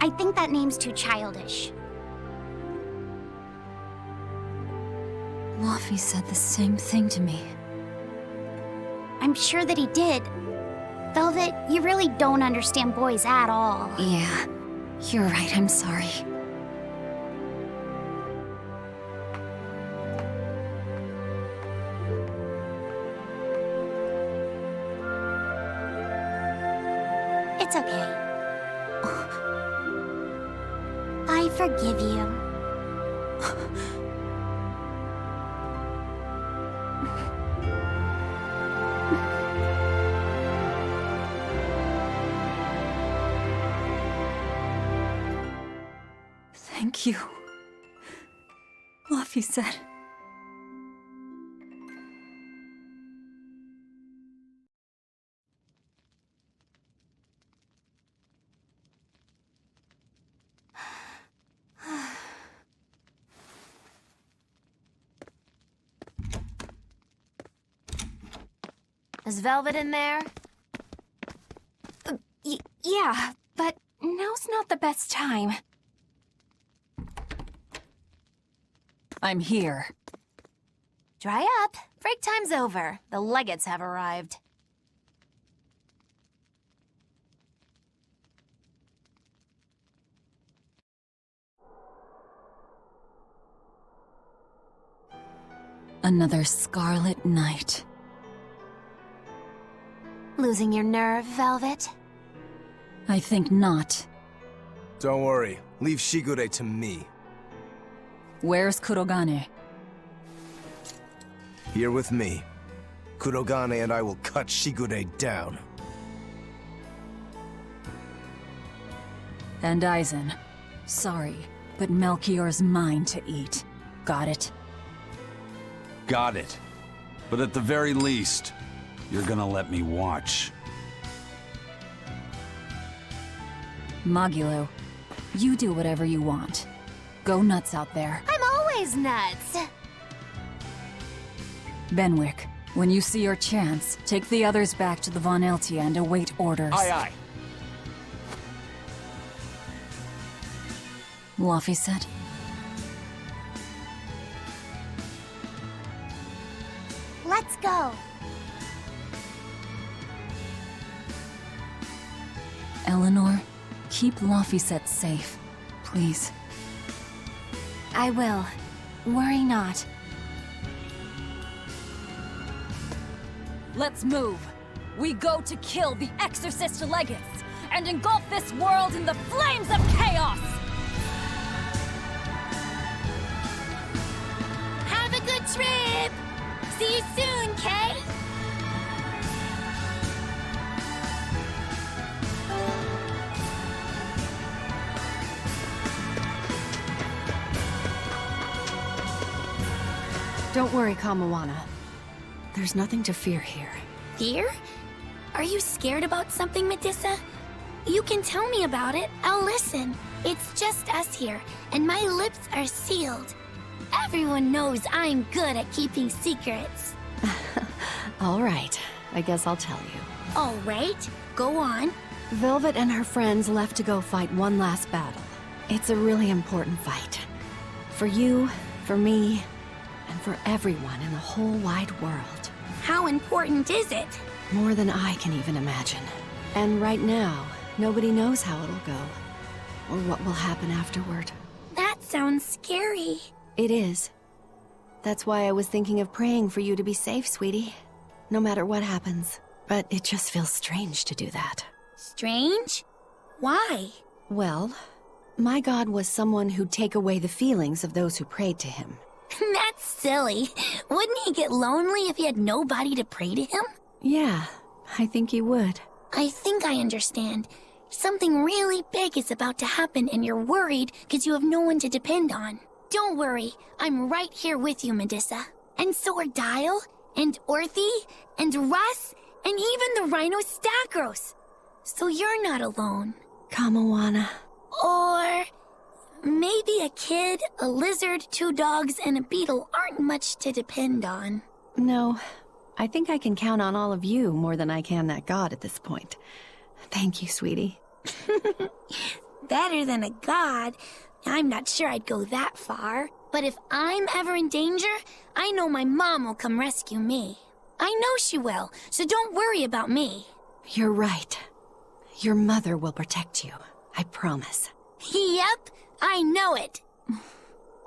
I think that name's too childish. Luffy said the same thing to me. I'm sure that he did. Velvet, you really don't understand boys at all. Yeah, you're right, I'm sorry. It's okay. I forgive you. Thank you. Luffy said. Is Velvet in there? Yeah, but now's not the best time. I'm here. Dry up. Break time's over. The legates have arrived. Another scarlet night. Losing your nerve, Velvet? I think not. Don't worry. Leave Shigure to me. Where's Kurogane? Here with me. Kurogane and I will cut Shigure down. And Aizen. Sorry, but Melchior's mine to eat. Got it? Got it. But at the very least, you're gonna let me watch. Magilo, you do whatever you want. Go nuts out there. I'm always nuts! Benwick, when you see your chance, take the others back to the Von Eltia and await orders. Aye, aye. Luffy said. Let's go. Eleanor, keep Laphicet safe, please. I will. Worry not. Let's move. We go to kill the Exorcist Legates and engulf this world in the flames of chaos! Have a good trip! See you soon, Kay! Don't worry, Kamawana. There's nothing to fear here. Fear? Are you scared about something, Medusa? You can tell me about it. I'll listen. It's just us here, and my lips are sealed. Everyone knows I'm good at keeping secrets. All right, I guess I'll tell you. All right, go on. Velvet and her friends left to go fight one last battle. It's a really important fight. For you, for me, and for everyone in the whole wide world. How important is it? More than I can even imagine. And right now, nobody knows how it'll go. Or what will happen afterward. That sounds scary. It is. That's why I was thinking of praying for you to be safe, sweetie. No matter what happens. But it just feels strange to do that. Strange? Why? Well, my god was someone who'd take away the feelings of those who prayed to him. That's silly. Wouldn't he get lonely if he had nobody to pray to him? Yeah, I think he would. I think I understand. Something really big is about to happen and you're worried because you have no one to depend on. Don't worry, I'm right here with you, Medusa. And so are Dial, and Orthy, and Russ, and even the Rhino Stagros. So you're not alone. Kamawana. Or maybe a kid, a lizard, 2 dogs, and a beetle aren't much to depend on. No, I think I can count on all of you more than I can that god at this point. Thank you, sweetie. Better than a god. I'm not sure I'd go that far. But if I'm ever in danger, I know my mom will come rescue me. I know she will, so don't worry about me. You're right. Your mother will protect you. I promise. Yep, I know it.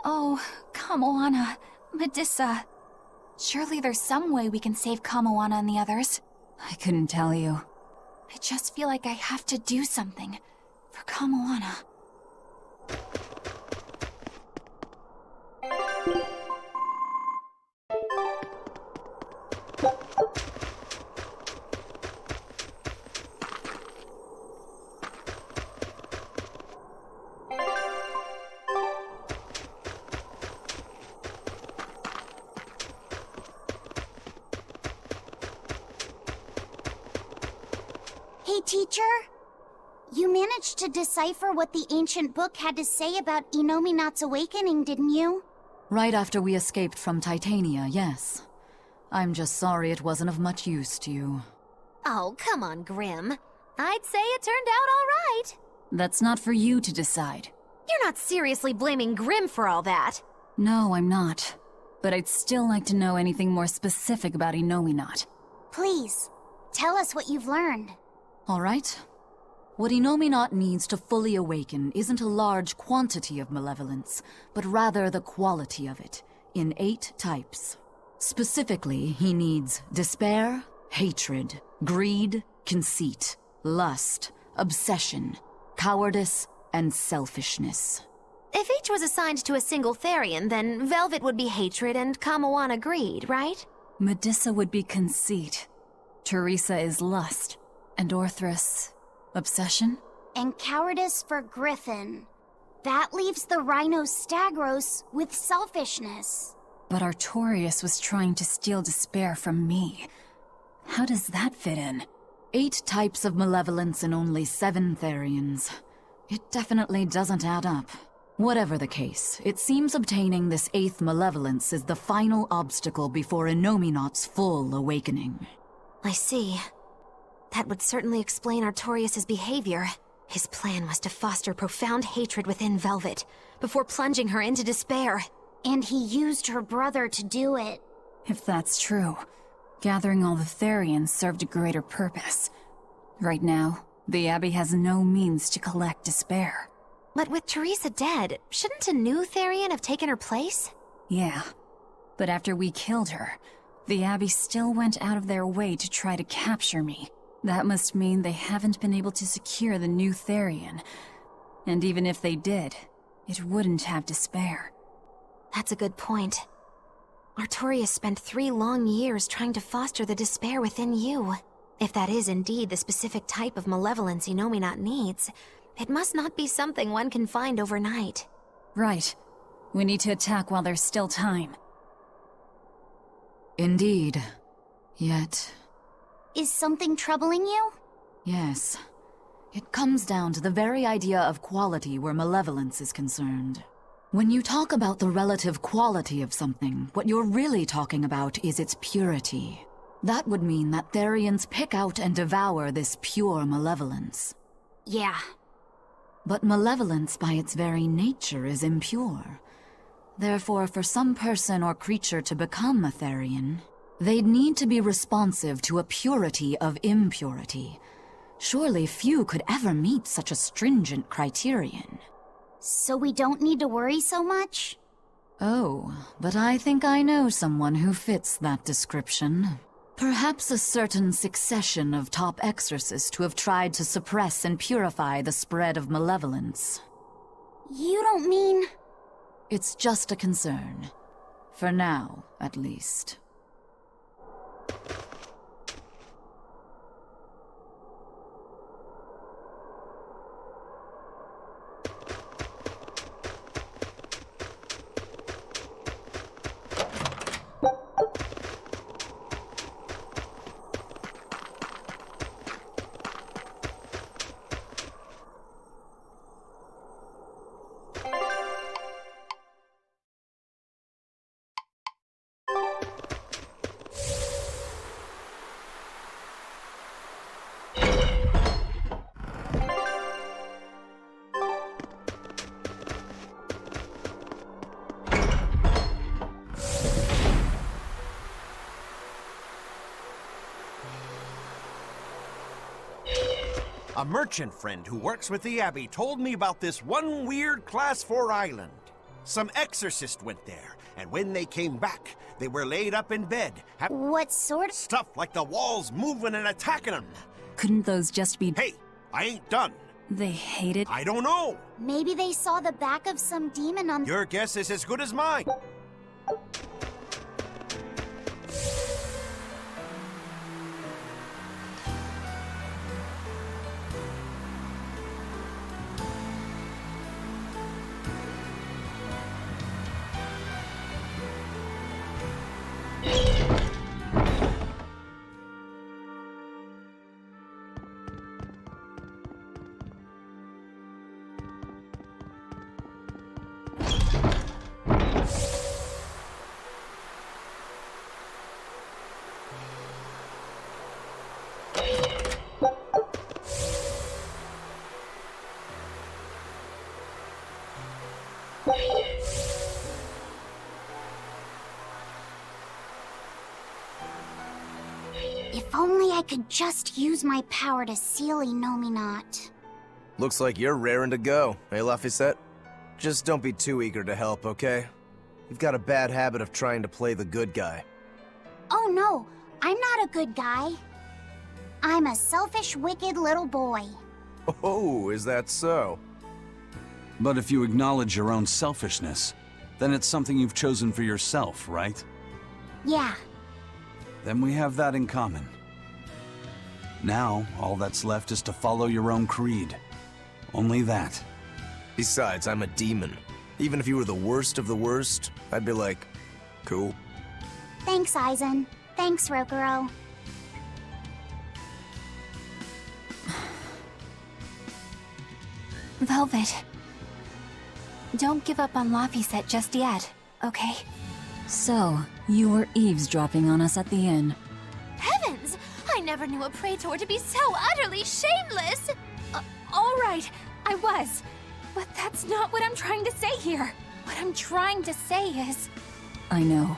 Oh, Kamawana, Medusa. Surely there's some way we can save Kamawana and the others. I couldn't tell you. I just feel like I have to do something for Kamawana. Hey, teacher. You managed to decipher what the ancient book had to say about Inominat's awakening, didn't you? Right after we escaped from Titania, yes. I'm just sorry it wasn't of much use to you. Oh, come on, Grim. I'd say it turned out all right. That's not for you to decide. You're not seriously blaming Grim for all that. No, I'm not. But I'd still like to know anything more specific about Inominat. Please, tell us what you've learned. All right. What Inominat needs to fully awaken isn't a large quantity of malevolence, but rather the quality of it, in 8 types. Specifically, he needs despair, hatred, greed, conceit, lust, obsession, cowardice, and selfishness. If each was assigned to a single Therian, then Velvet would be hatred and Kamawana greed, right? Medusa would be conceit. Teresa is lust. And Orthrus, obsession? And cowardice for Griffin. That leaves the Rhino Stagros with selfishness. But Artorius was trying to steal despair from me. How does that fit in? 8 types of malevolence and only 7 Therians. It definitely doesn't add up. Whatever the case, it seems obtaining this 8th malevolence is the final obstacle before Innominaut's full awakening. I see. That would certainly explain Artorius' behavior. His plan was to foster profound hatred within Velvet, before plunging her into despair. And he used her brother to do it. If that's true, gathering all the Therians served a greater purpose. Right now, the Abbey has no means to collect despair. But with Teresa dead, shouldn't a new Therian have taken her place? Yeah, but after we killed her, the Abbey still went out of their way to try to capture me. That must mean they haven't been able to secure the new Therian. And even if they did, it wouldn't have despair. That's a good point. Artorius spent 3 long years trying to foster the despair within you. If that is indeed the specific type of malevolence Innominaut needs, it must not be something one can find overnight. Right. We need to attack while there's still time. Indeed. Yet... Is something troubling you? Yes. It comes down to the very idea of quality where malevolence is concerned. When you talk about the relative quality of something, what you're really talking about is its purity. That would mean that Therians pick out and devour this pure malevolence. Yeah. But malevolence by its very nature is impure. Therefore, for some person or creature to become a Therian, they'd need to be responsive to a purity of impurity. Surely few could ever meet such a stringent criterion. So we don't need to worry so much? Oh, but I think I know someone who fits that description. Perhaps a certain succession of top exorcists who have tried to suppress and purify the spread of malevolence. You don't mean... It's just a concern. For now, at least. A merchant friend who works with the Abbey told me about this one weird Class 4 island. Some exorcist went there, and when they came back, they were laid up in bed. What sort of... Stuff like the walls moving and attacking them. Couldn't those just be... Hey, I ain't done. They hated... I don't know. Maybe they saw the back of some demon on... Your guess is as good as mine. If only I could just use my power to seal Innominaut. Looks like you're raring to go, eh, Laphicet? Just don't be too eager to help, okay? You've got a bad habit of trying to play the good guy. Oh no, I'm not a good guy. I'm a selfish, wicked little boy. Oh, is that so? But if you acknowledge your own selfishness, then it's something you've chosen for yourself, right? Yeah. Then we have that in common. Now, all that's left is to follow your own creed. Only that. Besides, I'm a demon. Even if you were the worst of the worst, I'd be like, cool. Thanks, Aizen. Thanks, Rokuro. Velvet. Don't give up on Laphicet just yet, okay? So, you were eavesdropping on us at the inn. Heavens! I never knew a praetor to be so utterly shameless! All right, I was. But that's not what I'm trying to say here. What I'm trying to say is... I know.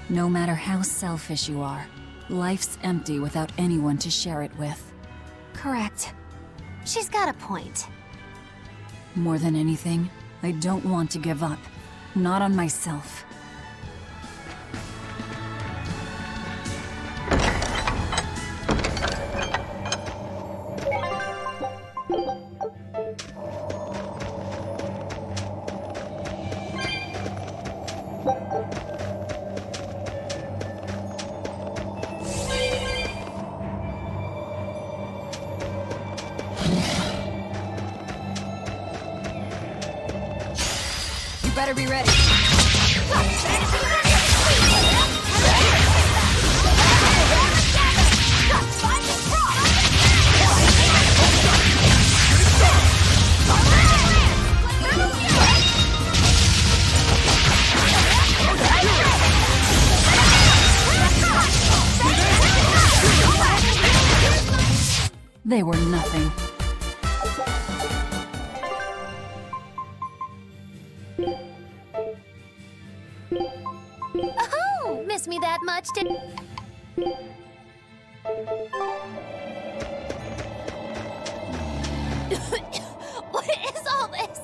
No matter how selfish you are, life's empty without anyone to share it with. Correct. She's got a point. More than anything, I don't want to give up. Not on myself. Better be ready. They were nothing. Oh, miss me that much, did... What is all this?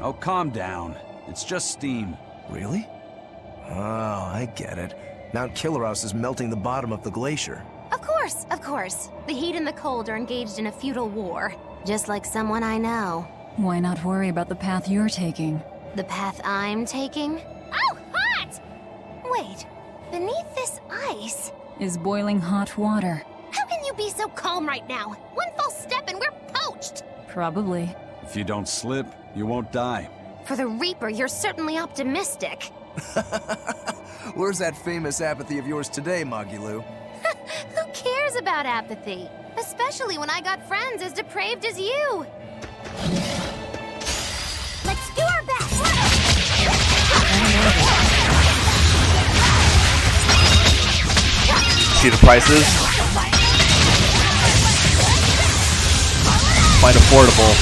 Oh, calm down. It's just steam. Really? Oh, I get it. Mount Killeros is melting the bottom of the glacier. Of course. The heat and the cold are engaged in a feudal war. Just like someone I know. Why not worry about the path you're taking? The path I'm taking? Oh, hot! Wait, beneath this ice... is boiling hot water. How can you be so calm right now? One false step and we're poached! Probably. If you don't slip, you won't die. For the Reaper, you're certainly optimistic. Where's that famous apathy of yours today, Magilu? Who cares about apathy? Especially when I got friends as depraved as you. Let's do our best! See the prices? Quite affordable.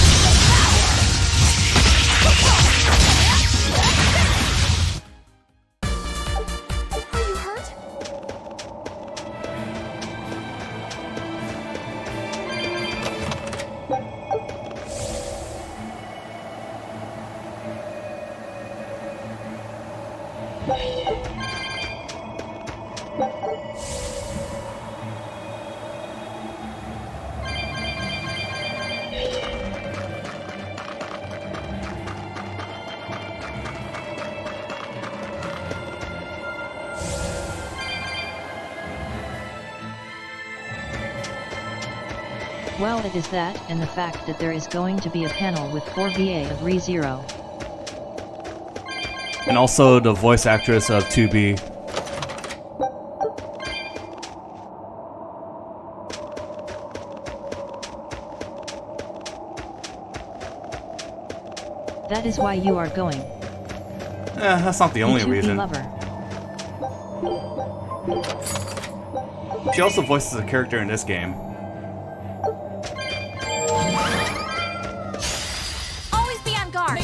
Are you hurt? Well, it is that, and the fact that there is going to be a panel with 4 VA of ReZero. And also the voice actress of 2B. That is why you are going. That's not the only reason. Lover. She also voices a character in this game. Always be on guard.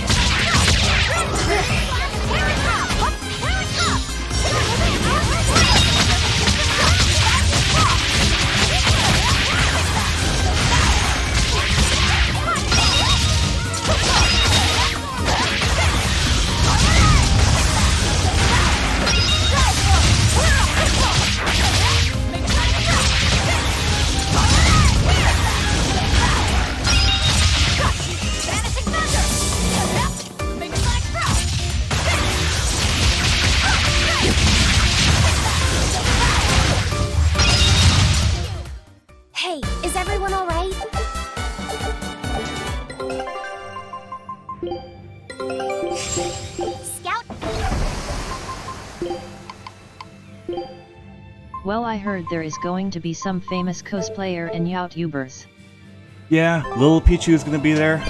Well, I heard there is going to be some famous cosplayer and YouTubers. Yeah, Little Pichu's gonna be there.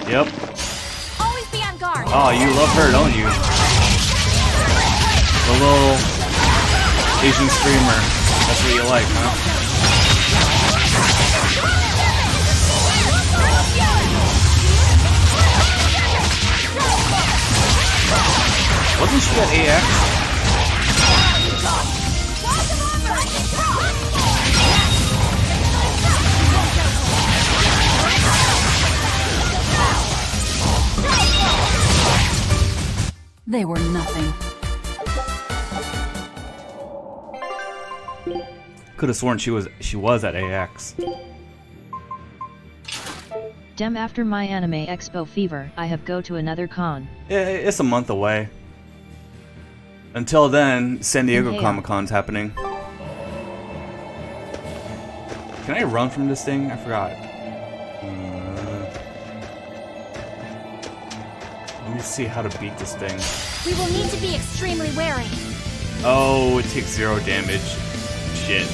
Yep. Always be on guard. Oh, you love her, don't you? The little Asian streamer. That's what you like, huh? Wasn't she at AX? They were nothing. Could have sworn she was at AX. Dem after my anime expo fever, I have go to another con. It's a month away. Until then, San Diego Inhale. Comic-Con's happening. Can I run from this thing? I forgot. Let me see how to beat this thing. We will need to be extremely wary. Oh, it takes 0 damage. Shit.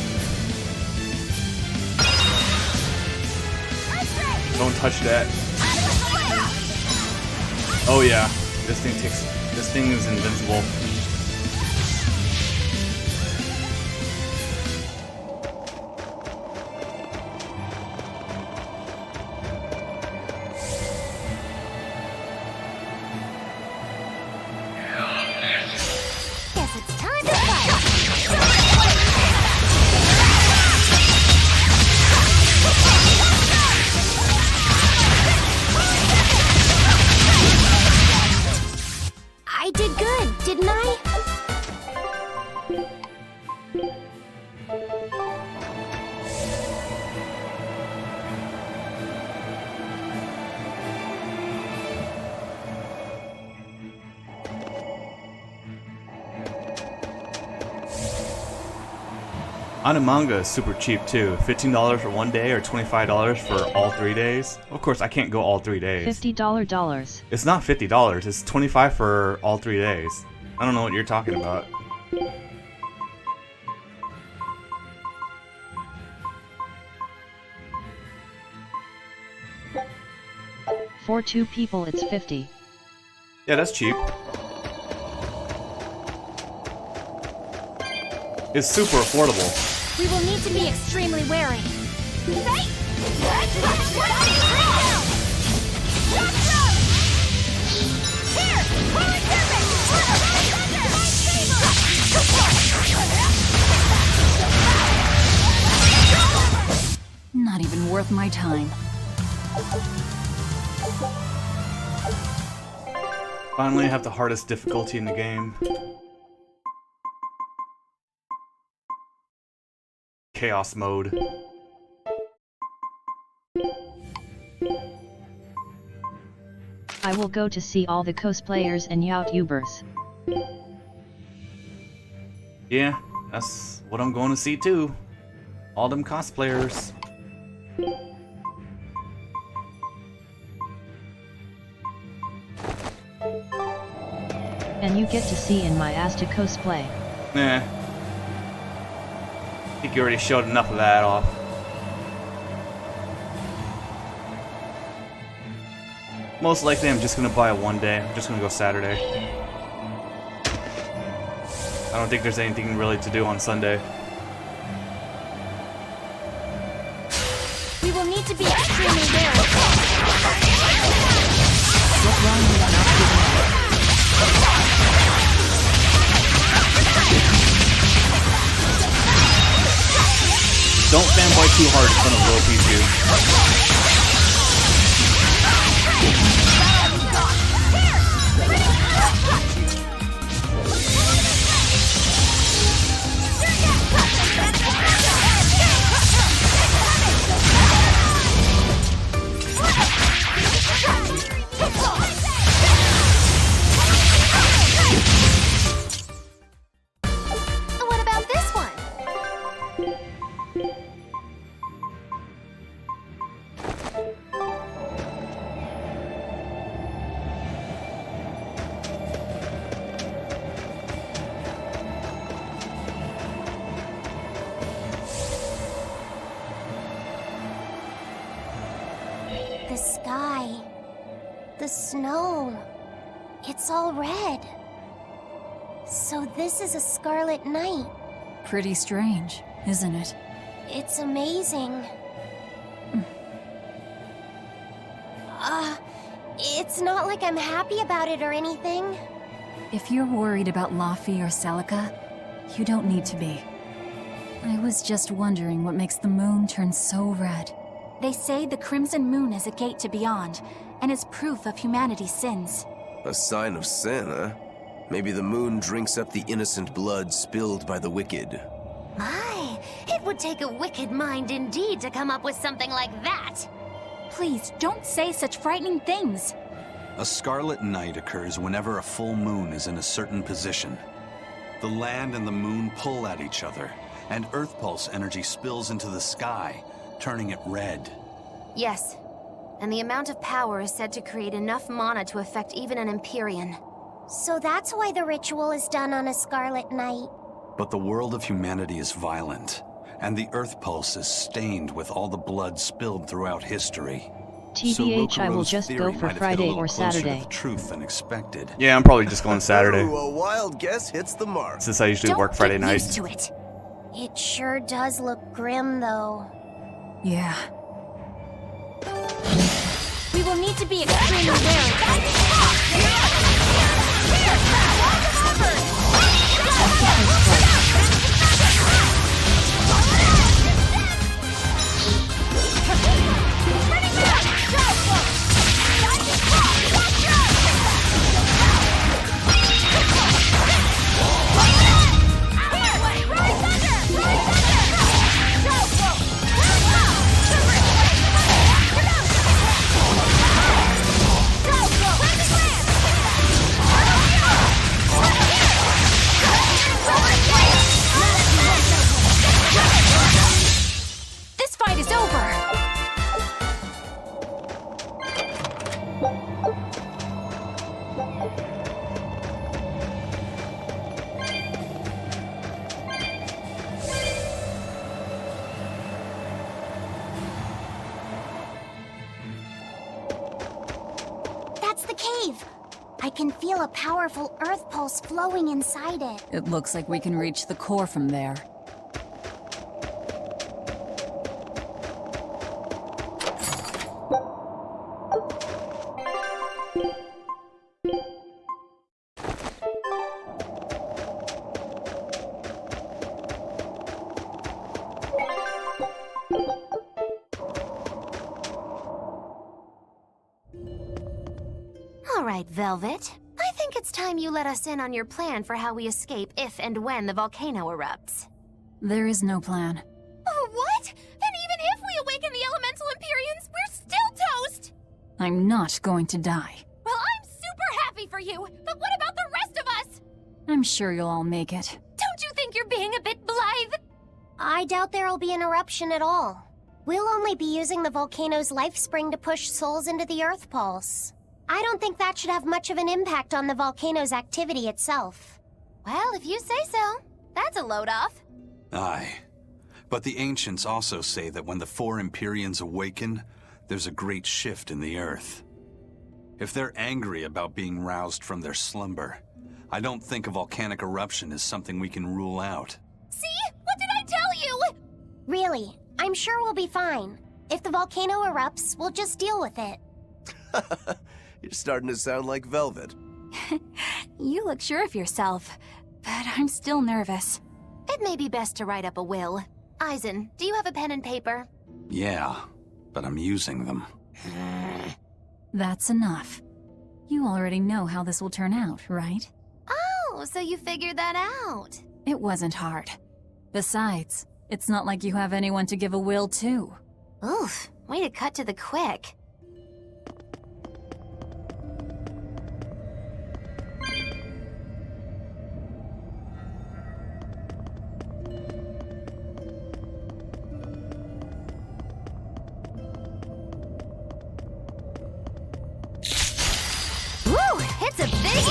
Don't touch that. Oh yeah, this thing is invincible. Guess it's time to fight. I did good, didn't I? Manga is super cheap too. $15 for 1 day or $25 for all 3 days. Of course, I can't go all 3 days. $50. It's not $50. It's $25 for all 3 days. I don't know what you're talking about. For 2 people it's 50. Yeah, that's cheap. It's super affordable. We will need to be extremely wary. Not even worth my time. Finally, I have the hardest difficulty in the game. Chaos mode. I will go to see all the cosplayers and YouTubers. Yeah, that's what I'm going to see too. All them cosplayers. And you get to see in my ass to cosplay. Nah. I think you already showed enough of that off. Most likely I'm just gonna buy a 1 day. I'm just gonna go Saturday. I don't think there's anything really to do on Sunday. We will need to be extremely wary. What's wrong with not giving up? Don't fanboy too hard in front of Lil Pichu. What about this one? snow. It's all red. So this is a scarlet night. Pretty strange, isn't it? It's amazing. It's not like I'm happy about it or anything. If you're worried about Laffy or Celica, you don't need to be. I was just wondering what makes the moon turn so red. They say the Crimson Moon is a gate to beyond, and is proof of humanity's sins. A sign of sin, huh? Maybe the moon drinks up the innocent blood spilled by the wicked. My, it would take a wicked mind indeed to come up with something like that. Please, don't say such frightening things. A scarlet night occurs whenever a full moon is in a certain position. The land and the moon pull at each other, and Earth Pulse energy spills into the sky, turning it red. Yes, and the amount of power is said to create enough mana to affect even an Empyrean. So that's why the ritual is done on a scarlet night. But the world of humanity is violent, and the Earth Pulse is stained with all the blood spilled throughout history. TBH, I will Rokuro's just theory go might for have hit a Friday little or closer to Saturday. the truth than expected. Yeah, I'm probably just going Saturday. Ooh, a wild guess hits the mark. Since I usually work Friday night. Used to it. It sure does look grim, though. Yeah. We will need to be extremely wary. This fight is over! That's the cave! I can feel a powerful earth pulse flowing inside it. It looks like we can reach the core from there. All right, Velvet. I think it's time you let us in on your plan for how we escape if and when the volcano erupts. There is no plan. Oh, what? Then even if we awaken the Elemental Empyreans, we're still toast! I'm not going to die. Well, I'm super happy for you, but what about the rest of us? I'm sure you'll all make it. Don't you think you're being a bit blithe? I doubt there'll be an eruption at all. We'll only be using the volcano's life spring to push souls into the Earth Pulse. I don't think that should have much of an impact on the volcano's activity itself. Well, if you say so. That's a load off. Aye. But the ancients also say that when the four Empyreans awaken, there's a great shift in the earth. If they're angry about being roused from their slumber, I don't think a volcanic eruption is something we can rule out. See? What did I tell you? Really, I'm sure we'll be fine. If the volcano erupts, we'll just deal with it. You're starting to sound like Velvet. You look sure of yourself, but I'm still nervous. It may be best to write up a will. Eisen, do you have a pen and paper? Yeah, but I'm using them. That's enough. You already know how this will turn out, right? Oh, so you figured that out. It wasn't hard. Besides, it's not like you have anyone to give a will to. Oof, way to cut to the quick. Woo! It's a big...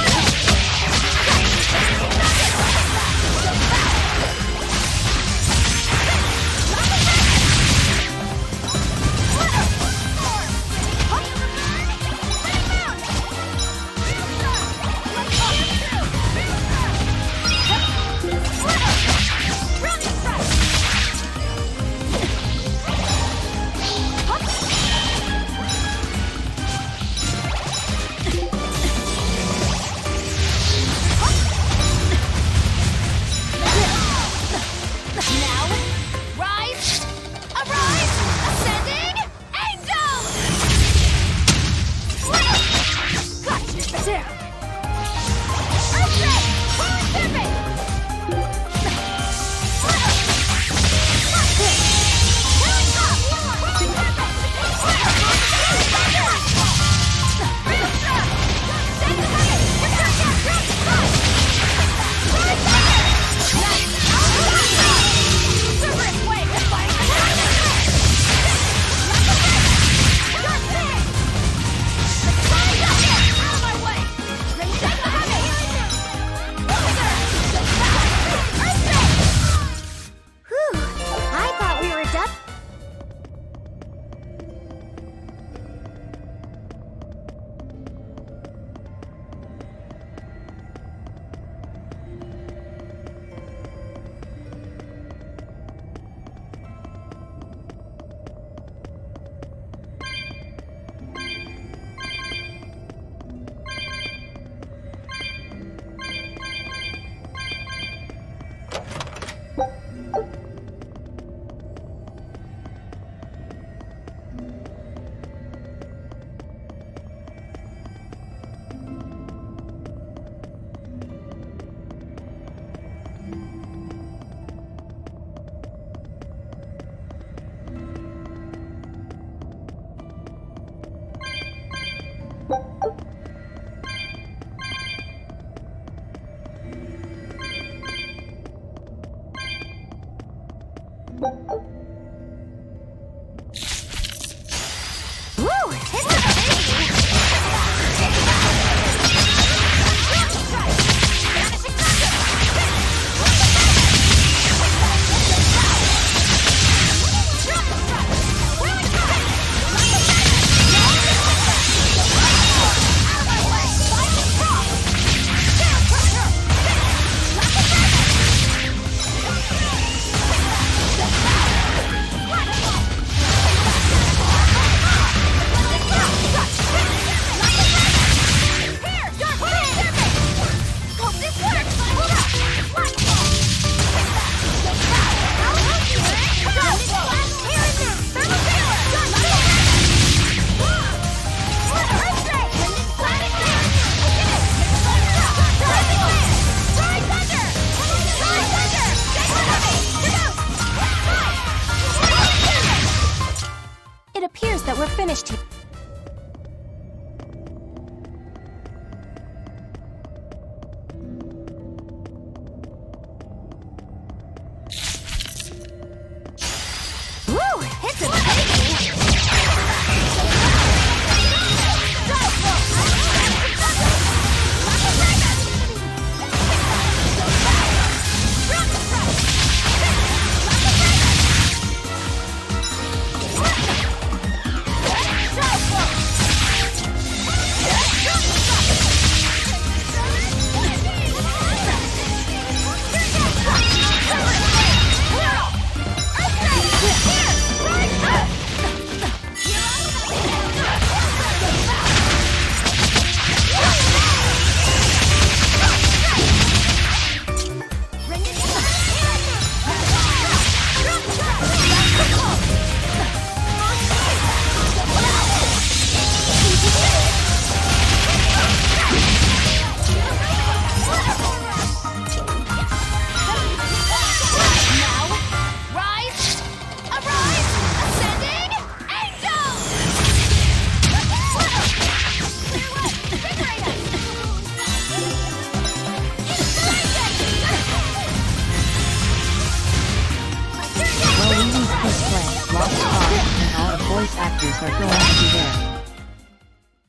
Woo! Hit the baby! It appears that we're finished here. Woo! Hit the baby!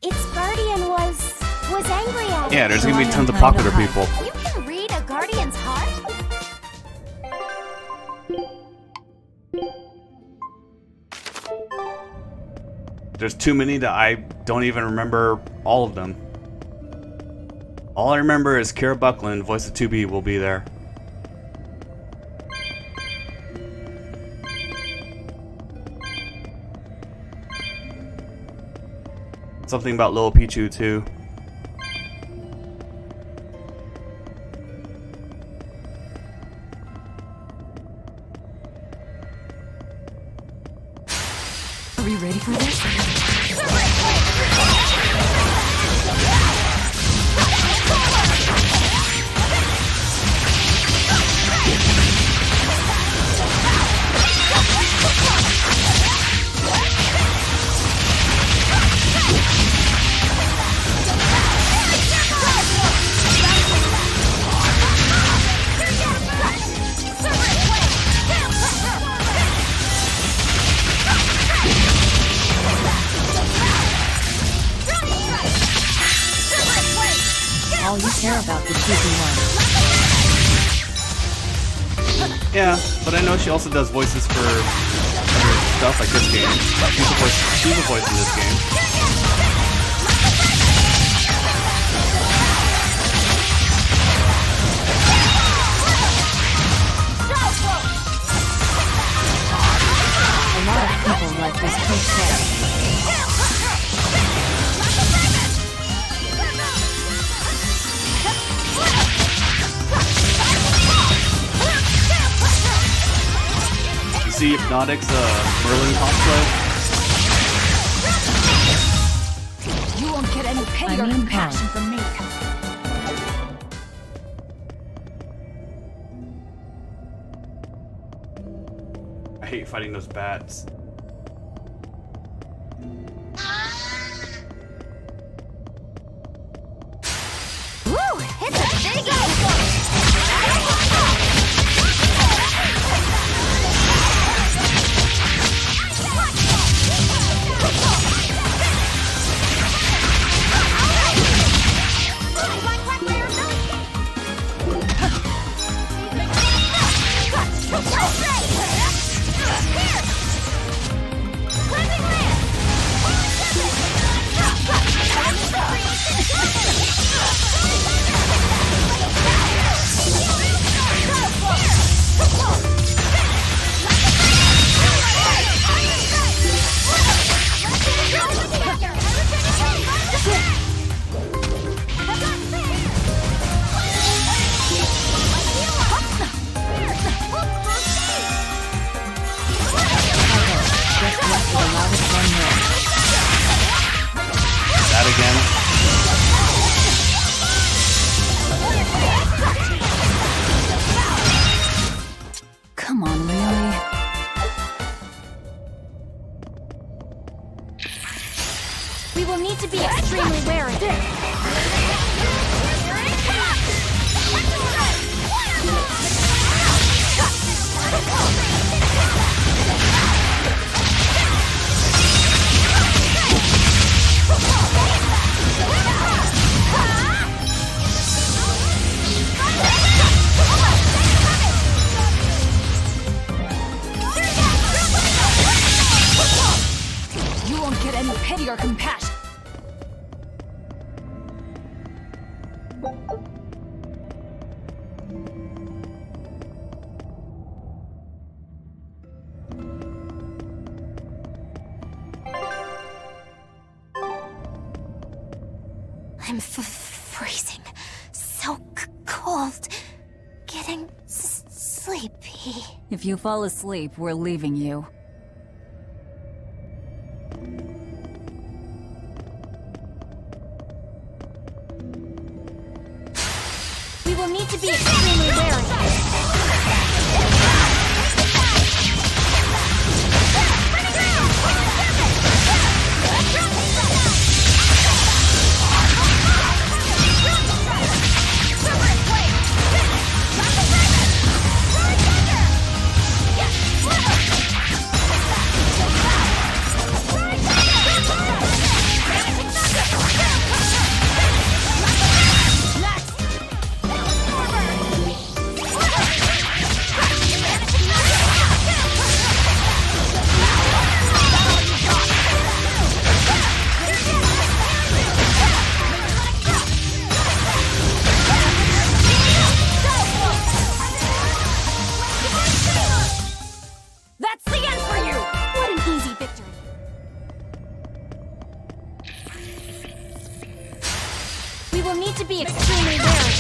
Its guardian was angry at Yeah, it. there's gonna be tons of popular people. You can read a guardian's heart? There's too many that I don't even remember all of them. All I remember is Kara Buckland, voice of 2B, will be there. Something about Lil Pichu too. Are we ready for this? All you care about the cheesy one. Yeah, but I know she also does voices for other stuff like this game. She's a voice in this game. A lot of people like this cliché. See Hypnotic's Merlin cosplay. You won't get any pity or compassion from me. I hate fighting those bats. Woo! Hit the biggie! I'm freezing. So cold. Getting sleepy. If you fall asleep, we're leaving you. We will need to be extremely wary. That's the end for you! What an easy victory. We will need to be extremely wary.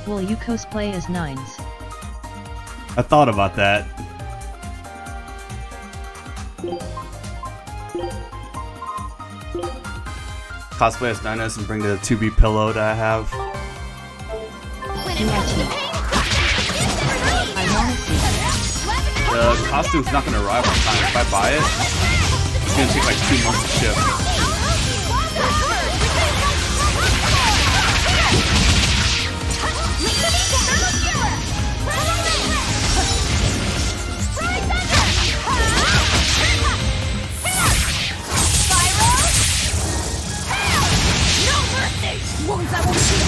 Will you cosplay as Nines? I thought about that. Cosplay as Ninus and bring the 2B pillow that I have. The costume's not gonna arrive on time. If I buy it, it's gonna take like 2 months to ship. Wounds I won't heal!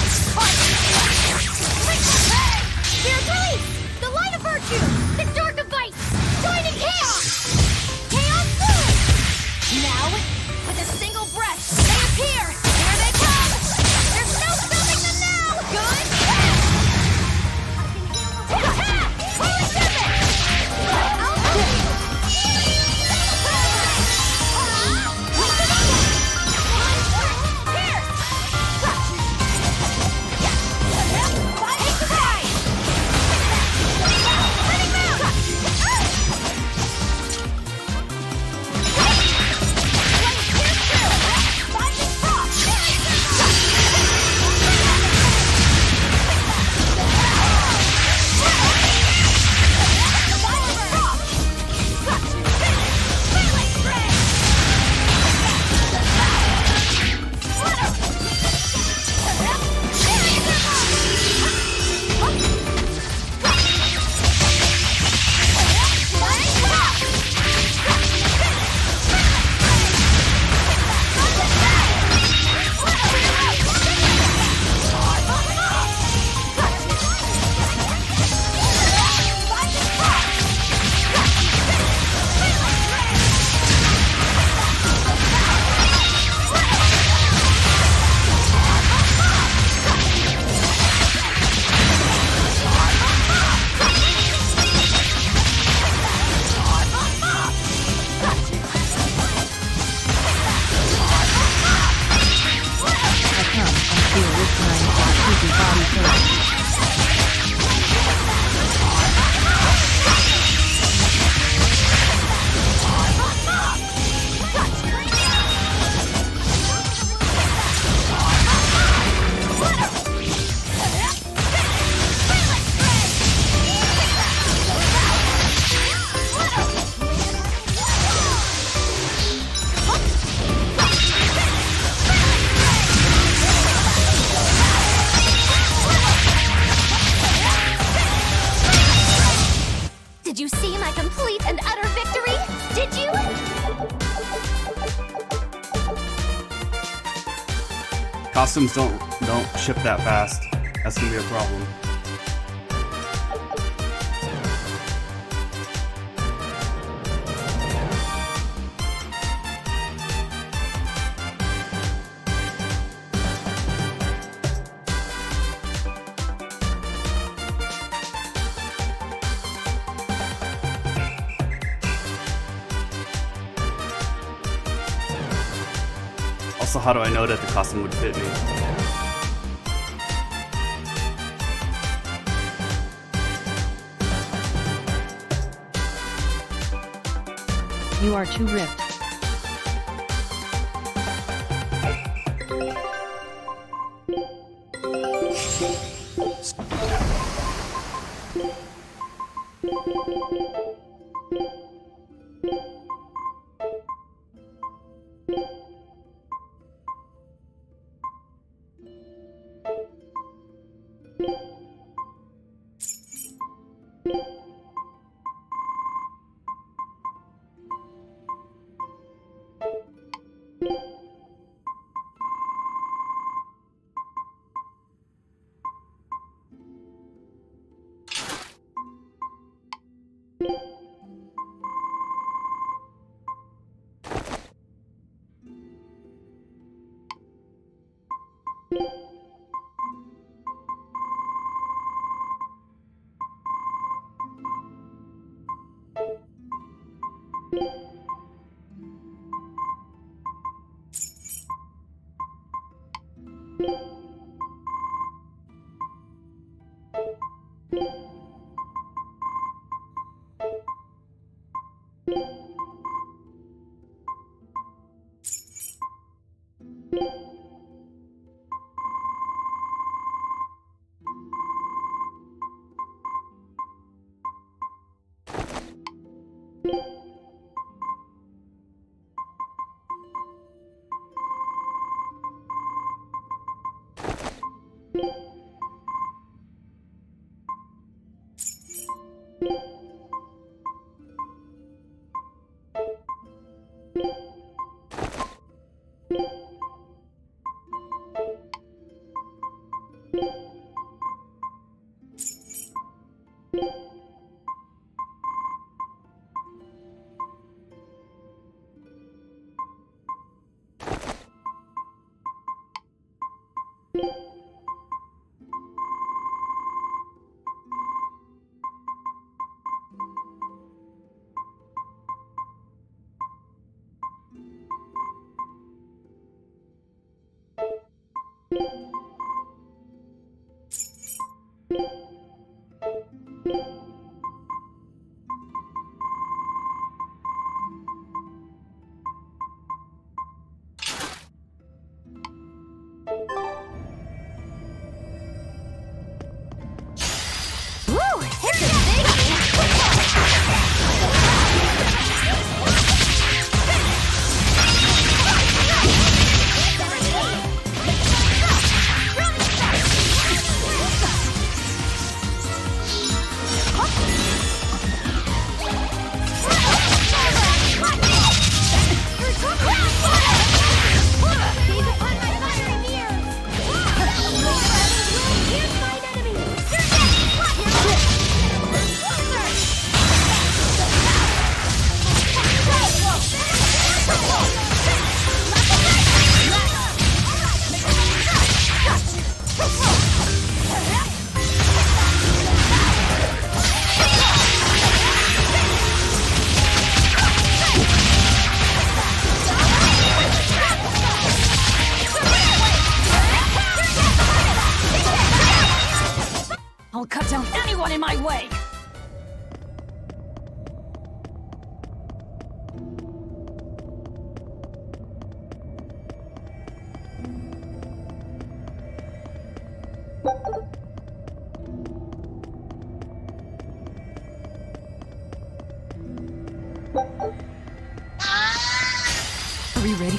Spirit release! The light of virtue! The dark of vice! Join in chaos! Chaos fluid! Now, with a single Did you see my complete and utter victory? Did you? Costumes don't ship that fast. That's gonna be a problem. Also, how do I know that the costume would fit me? You are too ripped.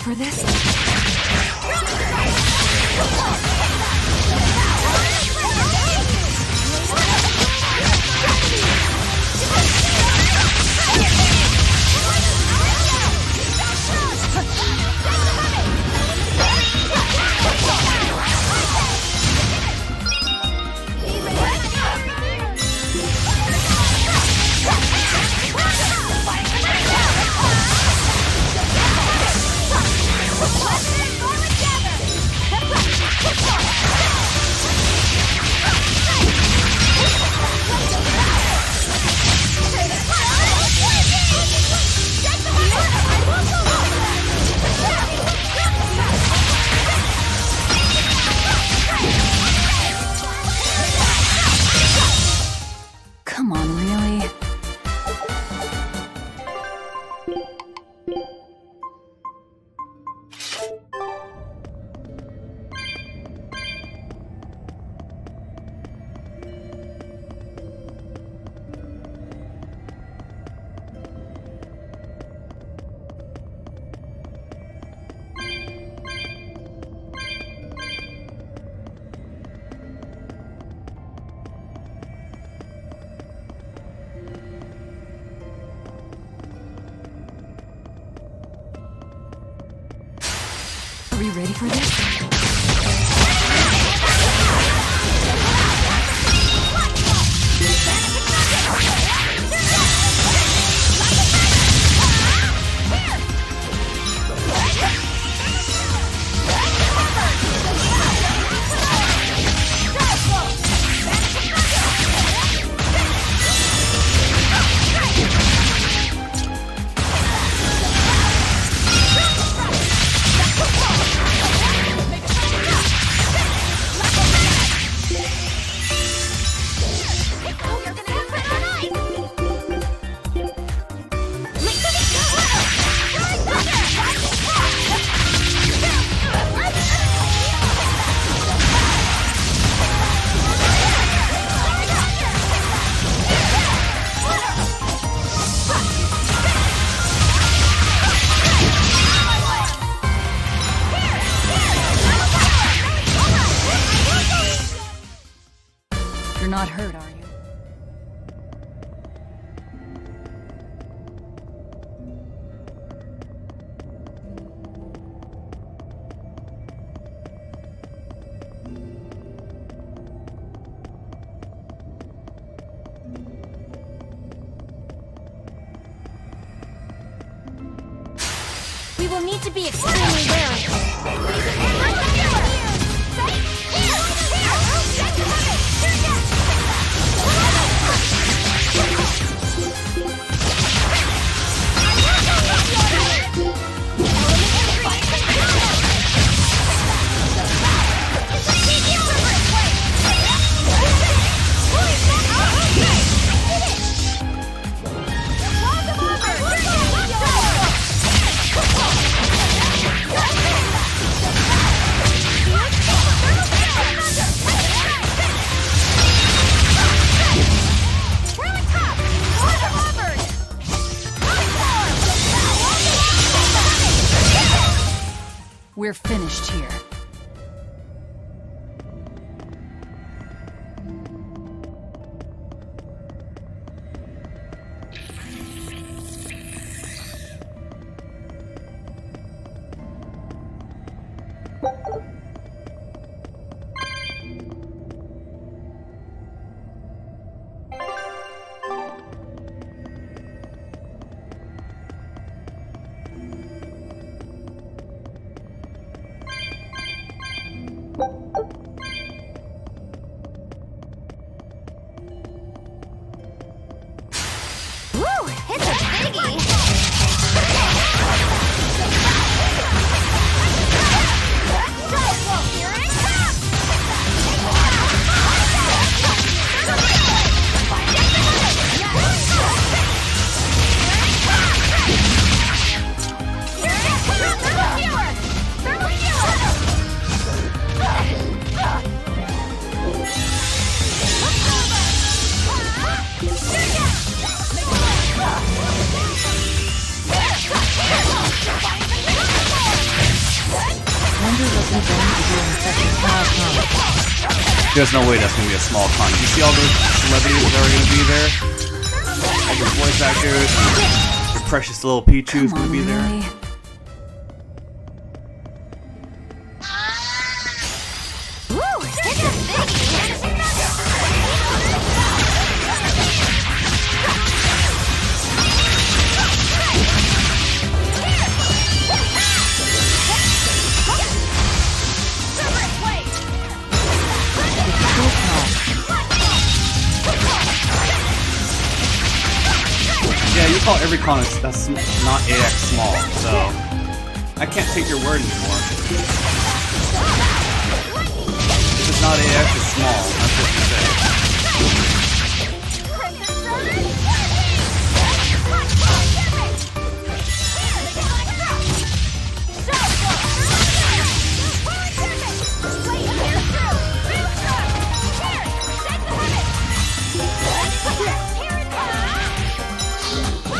ready for this? Come on, really? Are we ready for this? You're not hurt, are you? We will need to be extremely wary. We're finished here. It's a biggie! Ethan is doing such a small con. There's no way that's gonna be a small con. You see all those celebrities that are gonna be there? All the voice actors, and your precious little Pichu's gonna be there. Really? Yeah, you call every con that's not AX small, so I can't take your word anymore. If it's not AX, it's small. That's what you say.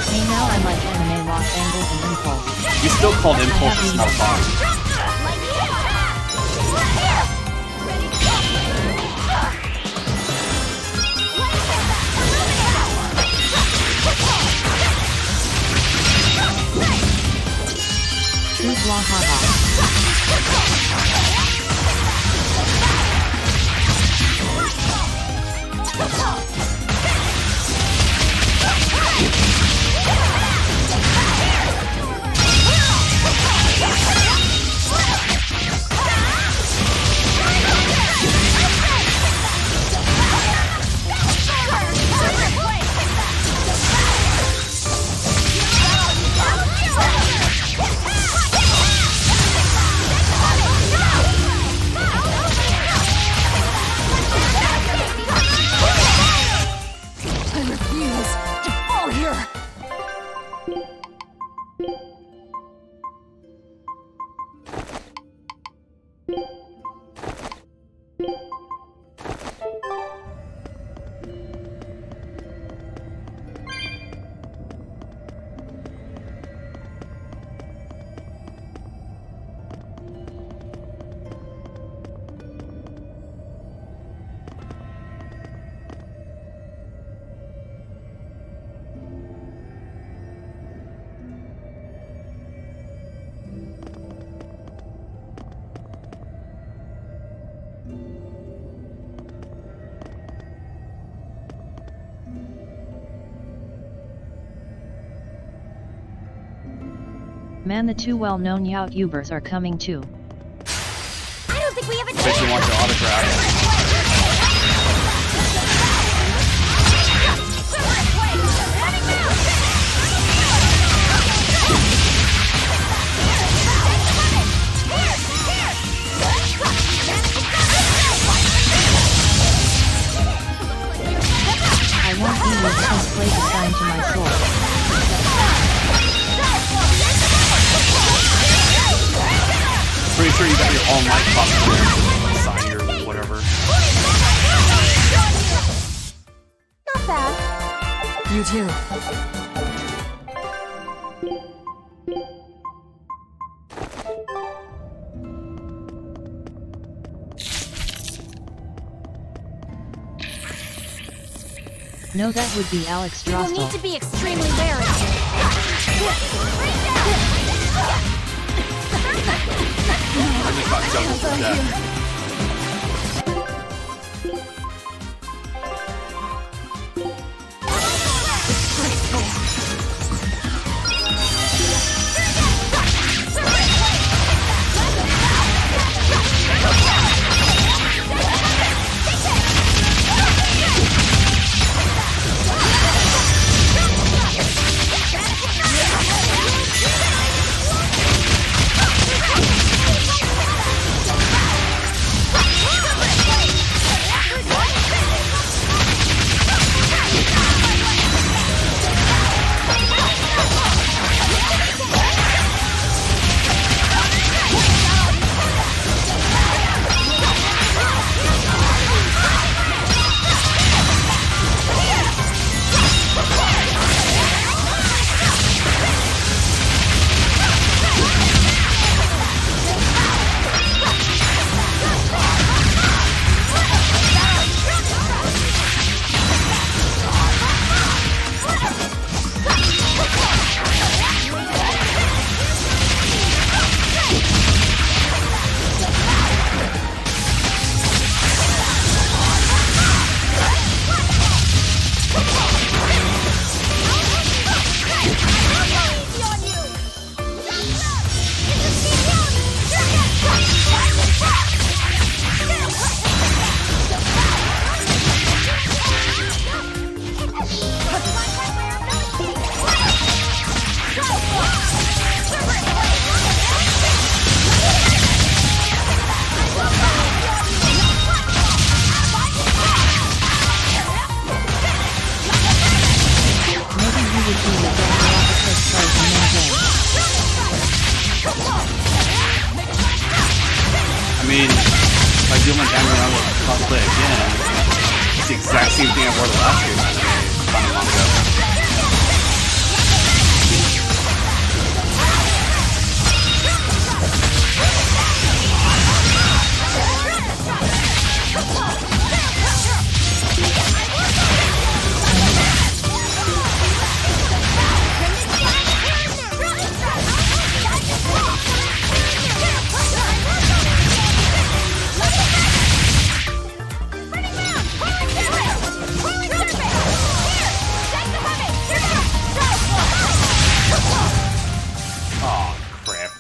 Hey, now I like anime lock angle and impulse. You still called Impulse a small con. Choose Wahaha. Man, the two well-known YouTubers are coming too. I don't think we have a Bet you want your autograph. I want you with cosplay assigned to my soul. Pretty sure you got your all night costume signed or whatever. Not bad. You too. No, that would be Alex You will Drossel. need to be extremely wary. I just got juggled to death. to play again. It's the exact same thing I wore last year, by the way. Not long ago. Oh, crap.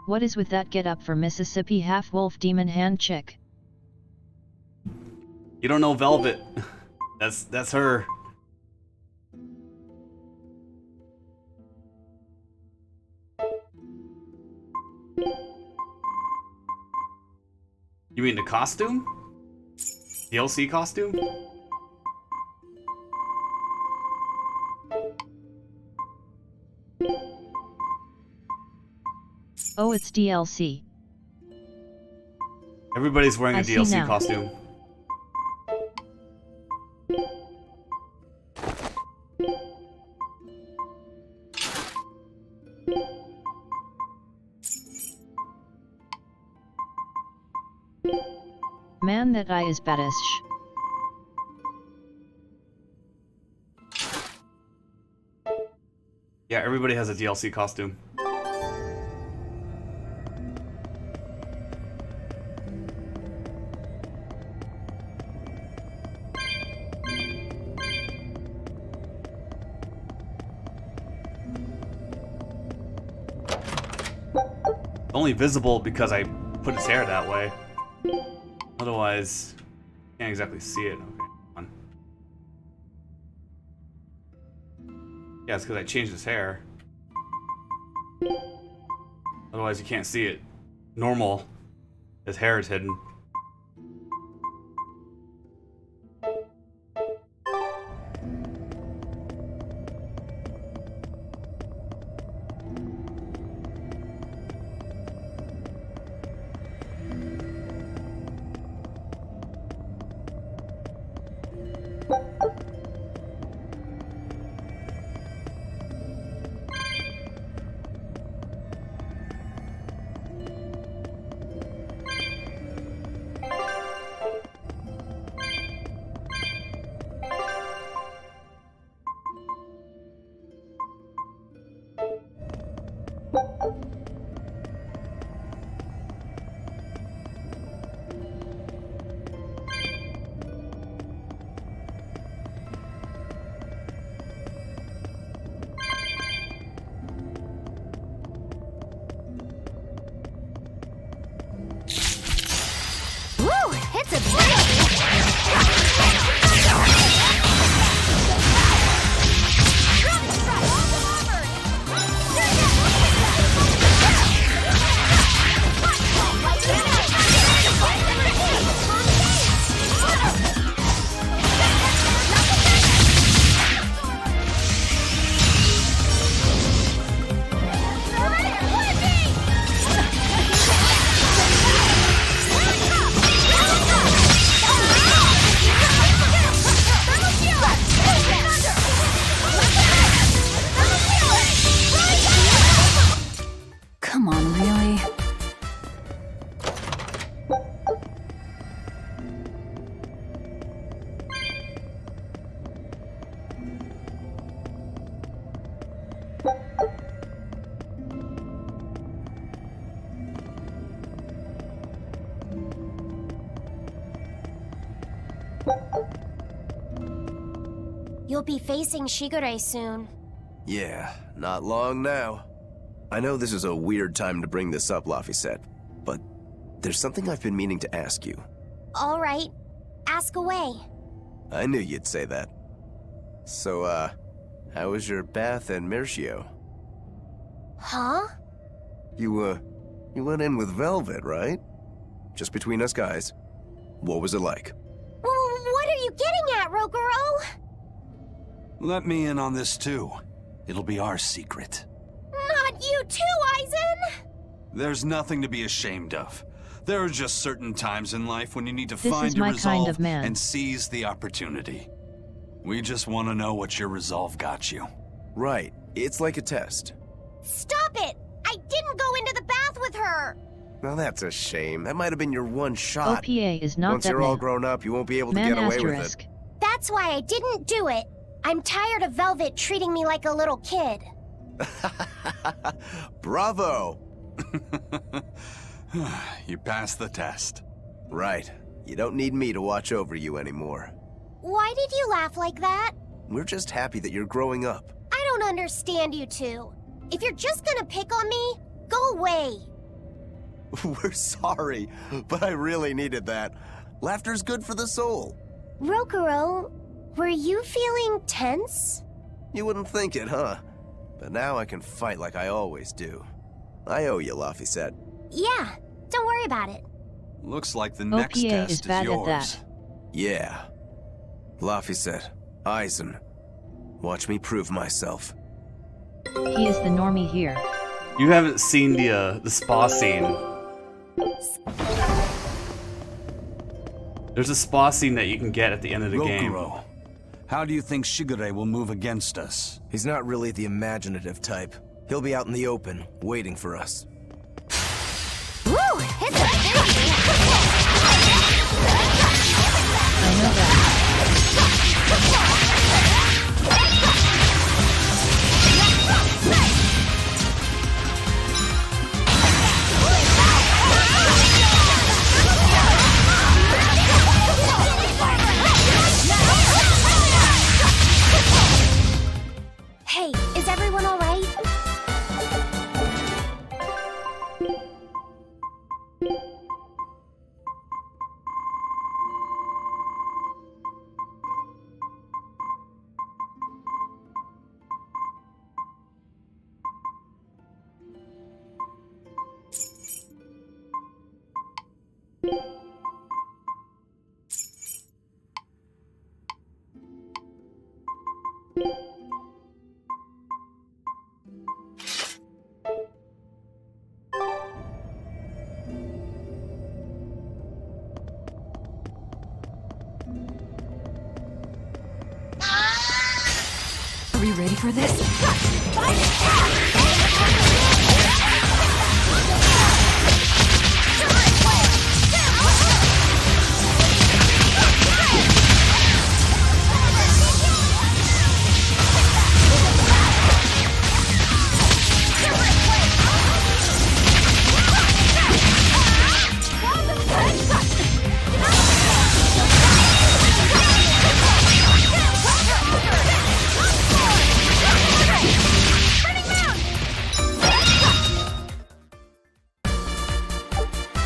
What is with that get up for Mississippi half-wolf demon hand chick? You don't know Velvet. That's her. You mean the costume? DLC costume? Oh, it's DLC. Everybody's wearing a I see DLC now. costume. Man, that eye is baddish. Yeah, everybody has a DLC costume. Only visible because I put his hair that way. Otherwise, can't exactly see it. Okay, come on. Yeah, it's because I changed his hair. Otherwise, you can't see it. Normal, his hair is hidden. Woo! It's a Come on, really? You'll be facing Shigure soon. Yeah, not long now. I know this is a weird time to bring this up, Laphicet, but there's something I've been meaning to ask you. All right, ask away. I knew you'd say that. So, how was your bath and Mercio? Huh? You went in with Velvet, right? Just between us guys. What was it like? What are you getting at, Rogoro? Let me in on this too. It'll be our secret. Not you too, Aizen! There's nothing to be ashamed of. There are just certain times in life when you need to This find is your my resolve kind of man. and seize the opportunity. We just want to know what your resolve got you. Right. It's like a test. Stop it! I didn't go into the bath with her! Well, that's a shame. That might have been your one shot. OPA is not Once that you're all man. grown up, you won't be able to Man get away with asterisk. it. That's why I didn't do it. I'm tired of Velvet treating me like a little kid. Bravo! You passed the test. Right. You don't need me to watch over you anymore. Why did you laugh like that? We're just happy that you're growing up. I don't understand you two. If you're just gonna pick on me, go away. We're sorry, but I really needed that. Laughter's good for the soul. Rokuro, were you feeling tense? You wouldn't think it, huh? But now I can fight like I always do. I owe you, Laffy said. Yeah, don't worry about it. Looks like the next OPA test is bad yours. at that. Yeah. Laffy said, Aizen, watch me prove myself. He is the normie here. You haven't seen the spa scene. There's a spa scene that you can get at the end of the game. Rokuro, how do you think Shigure will move against us? He's not really the imaginative type. He'll be out in the open, waiting for us. Woo! It's a I know that. Hey, is everyone all right? Are we ready for this?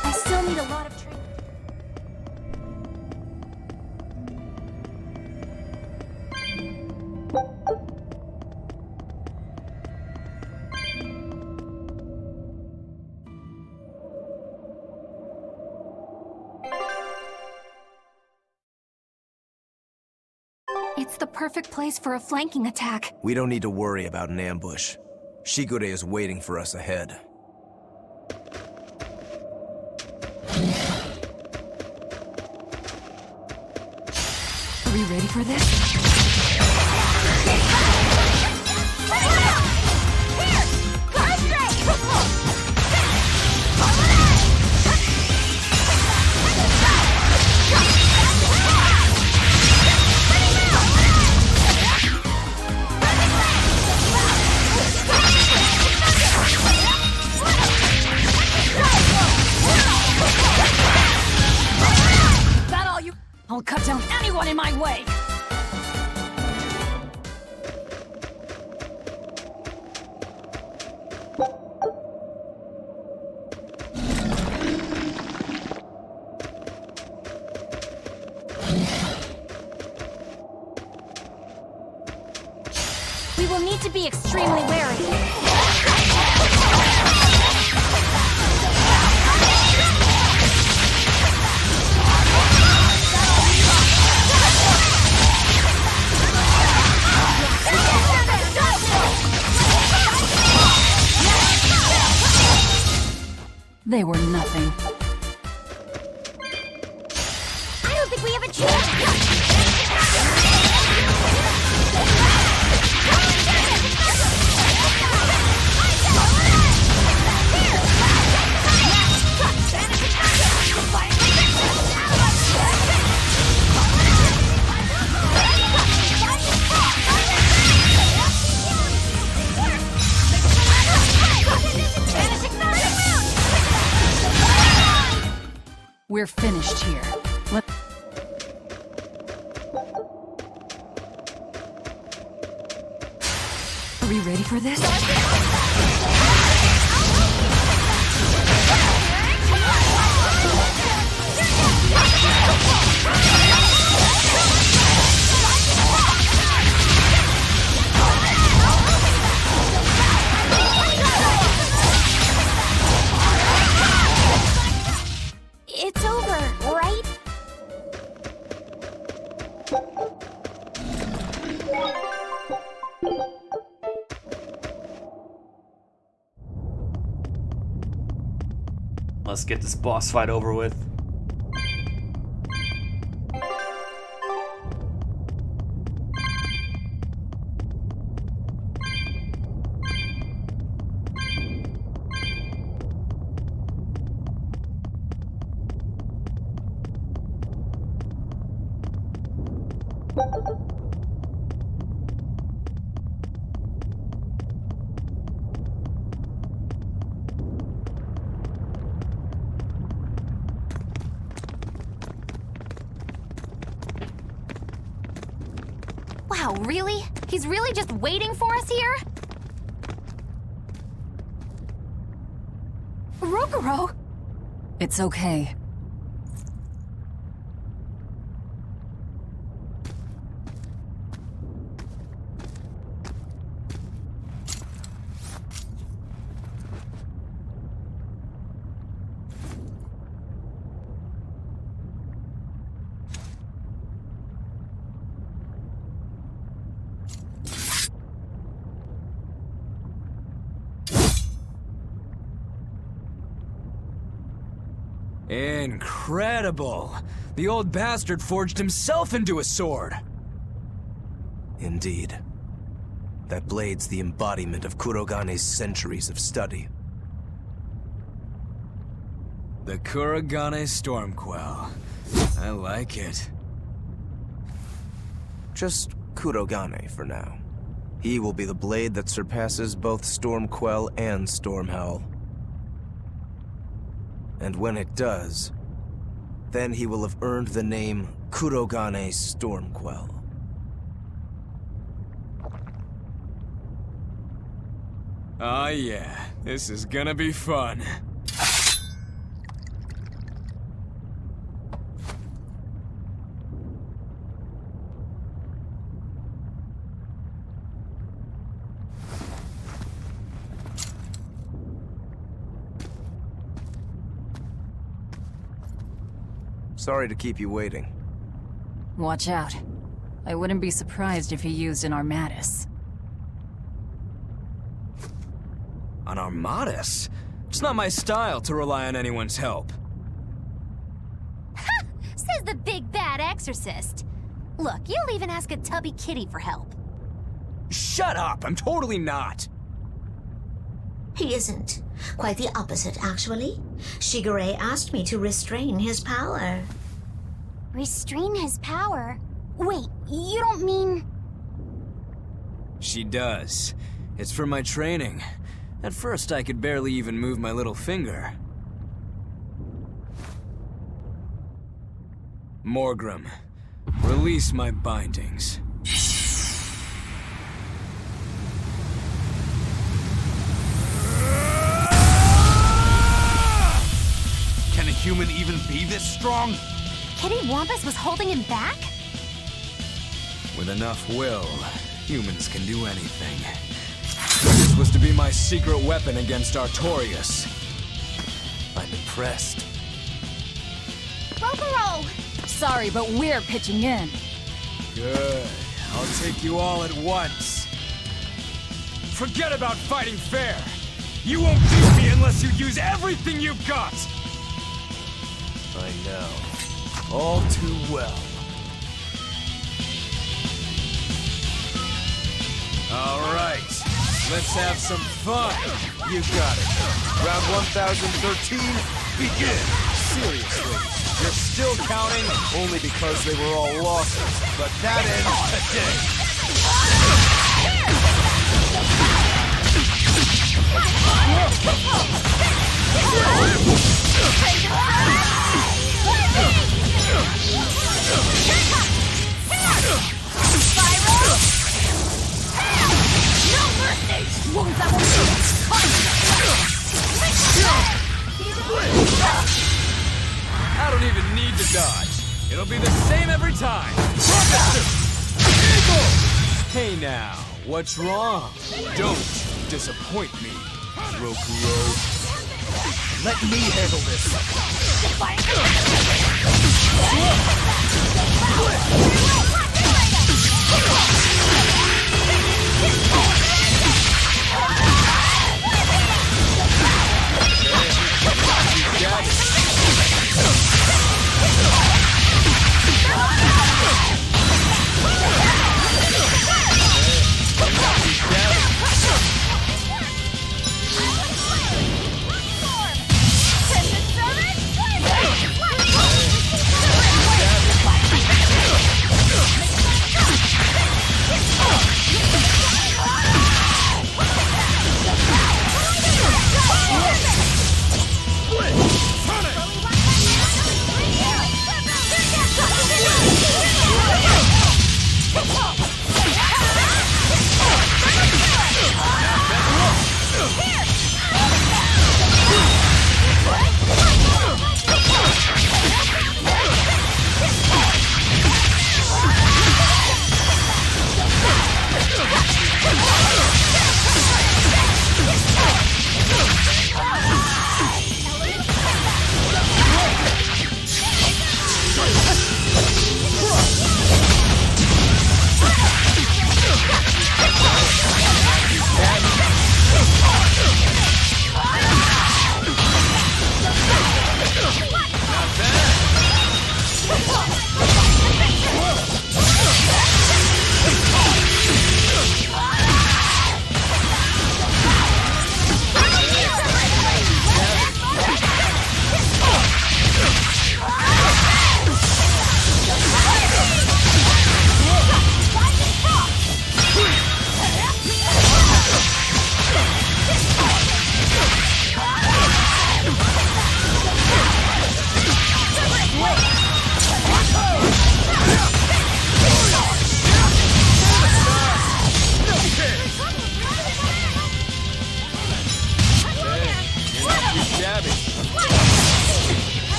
I still need a lot of training. It's the perfect place for a flanking attack. We don't need to worry about an ambush. Shigure is waiting for us ahead. Are we ready for this? That all you? I'll cut down anyone in my way. We will need to be extremely wary. They were nothing. I don't think we have a chance. Vanish ignite! We're finished here. Are we ready for this? It's over, right? Let's get this boss fight over with. Wow, really? He's really just waiting for us here? Rokuro! It's okay. Incredible! The old bastard forged himself into a sword! Indeed. That blade's the embodiment of Kurogane's centuries of study. The Kurogane Stormquell. I like it. Just Kurogane for now. He will be the blade that surpasses both Stormquell and Stormhowl. And when it does, then he will have earned the name Kurogane Stormquell. Oh yeah, this is gonna be fun. Sorry to keep you waiting. Watch out. I wouldn't be surprised if he used an Armatus. An Armatus? It's not my style to rely on anyone's help. Ha! Says the big bad exorcist. Look, you'll even ask a tubby kitty for help. Shut up! I'm totally not! He isn't. Quite the opposite, actually. Shigure asked me to restrain his power. Restrain his power? Wait, you don't mean... She does. It's for my training. At first, I could barely even move my little finger. Morgrim, release my bindings. Can a human even be this strong? Kitty Wampus was holding him back? With enough will, humans can do anything. This was to be my secret weapon against Artorias. I'm impressed. Rokuro! Sorry, but we're pitching in. Good. I'll take you all at once. Forget about fighting fair. You won't beat me unless you use everything you've got! I know. All too well. All right. Let's have some fun. You got it. Round 1013, begin. Seriously, you're still counting only because they were all losses. But that ends today. to dodge. It'll be the same every time. Hey now, what's wrong? Don't disappoint me, Rokuro. Let me handle this.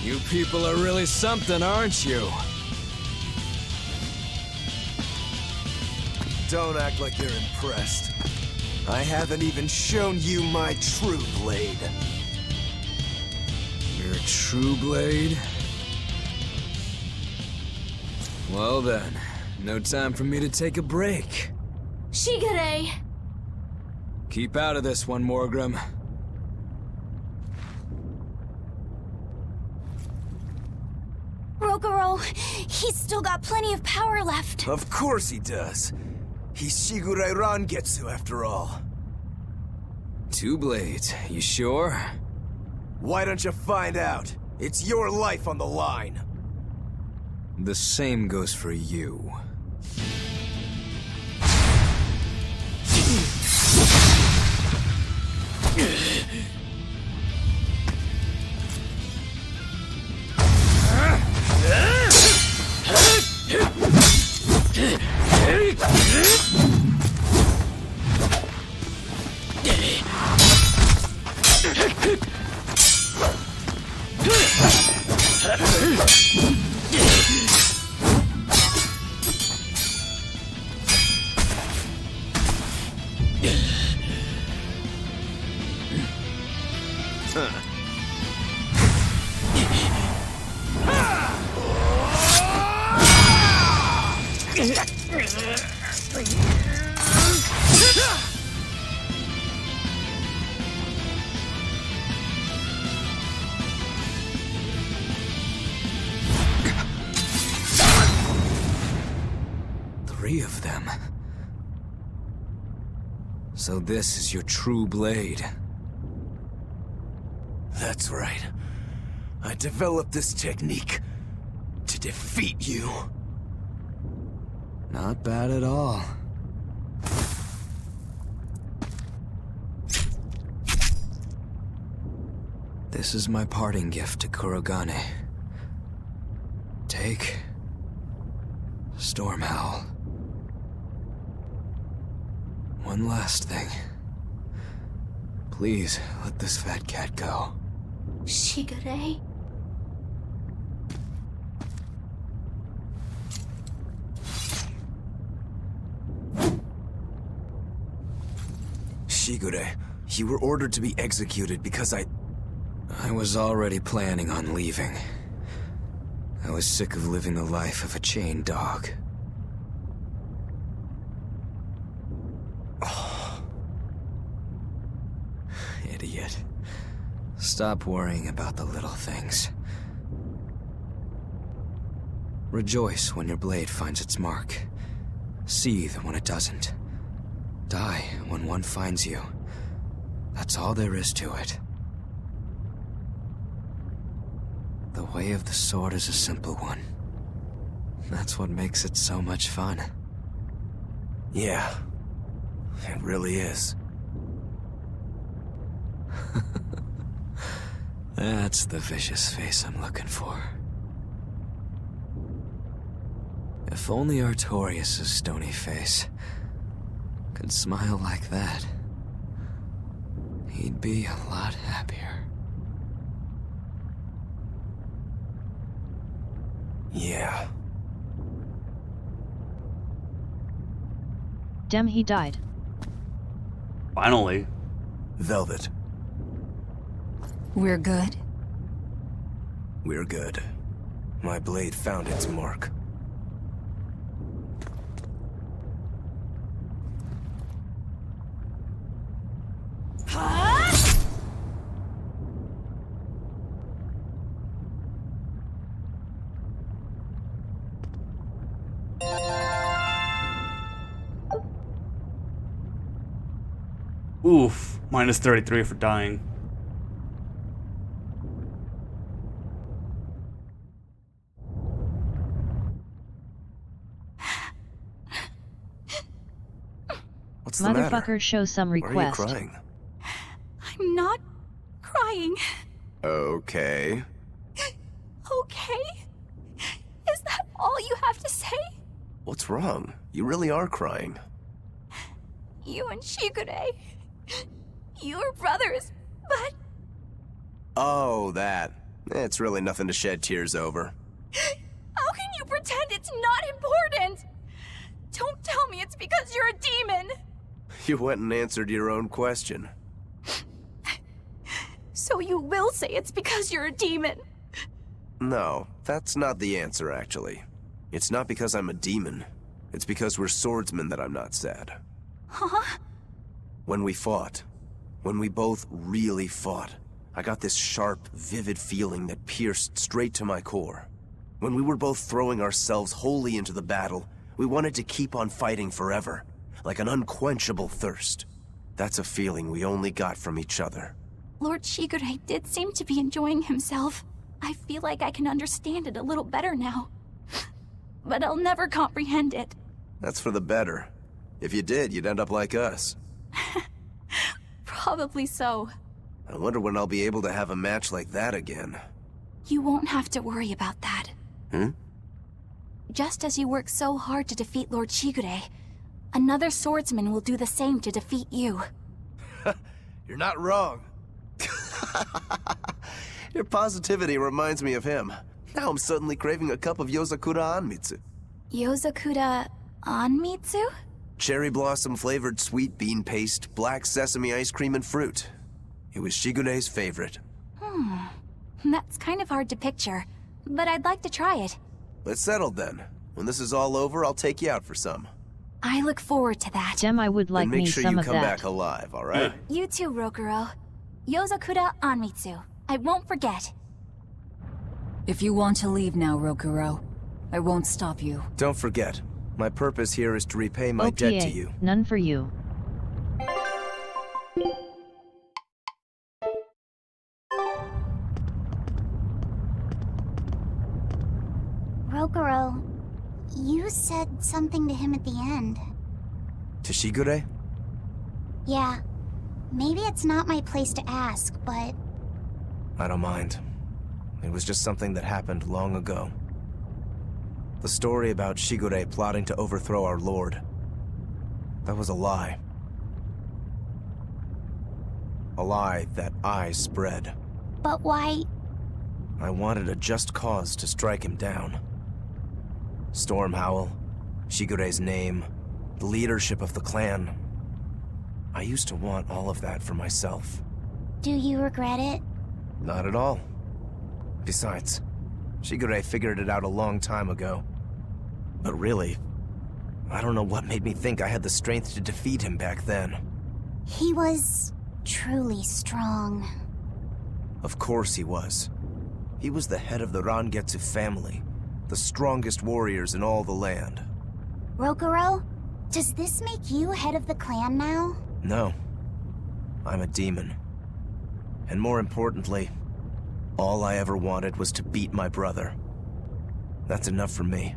You people are really something, aren't you? Don't act like you're impressed. I haven't even shown you my true blade. Your true blade? Well then, no time for me to take a break. Shigure! Keep out of this one, Morgrim. Rokuro, he's still got plenty of power left. Of course he does. He's Shigure Rangetsu after all. 2 blades, you sure? Why don't you find out? It's your life on the line. The same goes for you. Of them. So this is your true blade. That's right. I developed this technique to defeat you. Not bad at all. This is my parting gift to Kurogane. Take... Stormhowl. One last thing. Please, let this fat cat go. Shigure? Shigure, you were ordered to be executed because I was already planning on leaving. I was sick of living the life of a chained dog. Oh. Idiot. Stop worrying about the little things. Rejoice when your blade finds its mark. Seethe when it doesn't. Die when one finds you. That's all there is to it. The way of the sword is a simple one. That's what makes it so much fun. Yeah, it really is. That's the vicious face I'm looking for. If only Artorias' stony face could smile like that, he'd be a lot happier. Yeah. Dem, he died. Finally. Velvet. We're good? We're good. My blade found its mark. Oof, minus 33 for dying. What's the matter? Motherfucker, show some request. Why are you crying? I'm not crying. Okay. Okay? Is that all you have to say? What's wrong? You really are crying. You and Shigure. You're brothers, but... Oh, that. It's really nothing to shed tears over. How can you pretend it's not important? Don't tell me it's because you're a demon. You went and answered your own question. So you will say it's because you're a demon. No, that's not the answer, actually. It's not because I'm a demon. It's because we're swordsmen that I'm not sad. Huh? When we fought, when we both really fought, I got this sharp, vivid feeling that pierced straight to my core. When we were both throwing ourselves wholly into the battle, we wanted to keep on fighting forever, like an unquenchable thirst. That's a feeling we only got from each other. Lord Shigure did seem to be enjoying himself. I feel like I can understand it a little better now. But I'll never comprehend it. That's for the better. If you did, you'd end up like us. Probably so. I wonder when I'll be able to have a match like that again. You won't have to worry about that. Just as you work so hard to defeat Lord Shigure, another swordsman will do the same to defeat you. You're not wrong. Your positivity reminds me of him. Now I'm suddenly craving a cup of Yozakura Anmitsu. Yozakura Anmitsu? Cherry blossom flavored sweet bean paste, black sesame ice cream, and fruit. It was Shigure's favorite. That's kind of hard to picture, but I'd like to try it. It's settled then. When this is all over, I'll take you out for some. I look forward to that. Dem, I would like and make me sure some you of come that. back alive, all right? You too, Rokuro. Yozakura Anmitsu. I won't forget. If you want to leave now, Rokuro, I won't stop you. Don't forget, my purpose here is to repay my debt to you. None for you. Rokuro, you said something to him at the end. To Shigure? Yeah. Maybe it's not my place to ask, but... I don't mind. It was just something that happened long ago. The story about Shigure plotting to overthrow our lord. That was a lie. A lie that I spread. But why? I wanted a just cause to strike him down. Storm Howl, Shigure's name, the leadership of the clan. I used to want all of that for myself. Do you regret it? Not at all. Besides, Shigure figured it out a long time ago. But really, I don't know what made me think I had the strength to defeat him back then. He was truly strong. Of course he was. He was the head of the Rangetsu family, the strongest warriors in all the land. Rokuro, does this make you head of the clan now? No. I'm a demon. And more importantly, all I ever wanted was to beat my brother. That's enough for me.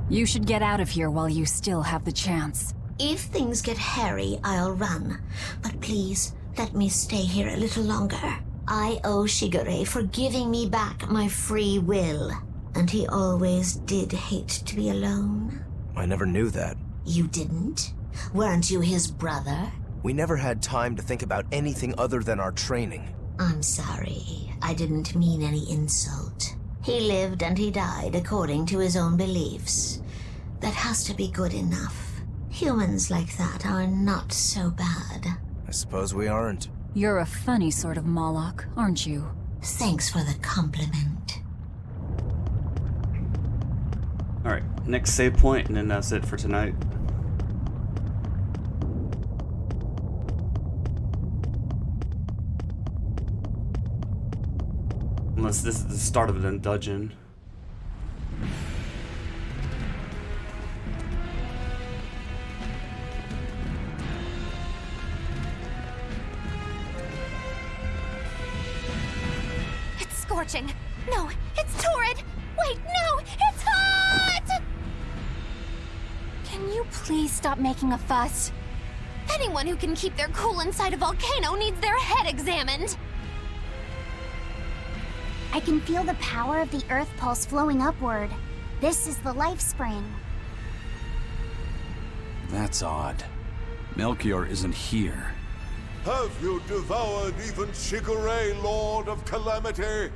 You should get out of here while you still have the chance. If things get hairy, I'll run. But please, let me stay here a little longer. I owe Shigure for giving me back my free will. And he always did hate to be alone. I never knew that. You didn't? Weren't you his brother? We never had time to think about anything other than our training. I'm sorry. I didn't mean any insult. He lived and he died according to his own beliefs. That has to be good enough. Humans like that are not so bad. I suppose we aren't. You're a funny sort of Moloch, aren't you? Thanks for the compliment. Alright, next save point, and then that's it for tonight. Unless this is the start of the dungeon. It's scorching. No, it's torrid. Wait, no, it's hot! Can you please stop making a fuss? Anyone who can keep their cool inside a volcano needs their head examined. I can feel the power of the Earth Pulse flowing upward. This is the life spring. That's odd. Melchior isn't here. Have you devoured even Shigure, Lord of Calamity?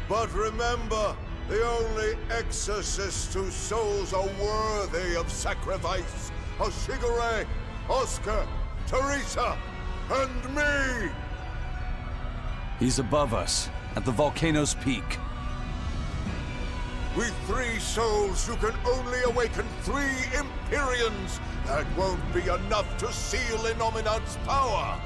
But remember, the only exorcists whose souls are worthy of sacrifice are Shigure, Oscar, Teresa, and me! He's above us, at the volcano's peak. With 3 souls, you can only awaken 3 Empyreans. That won't be enough to seal Innominat's power.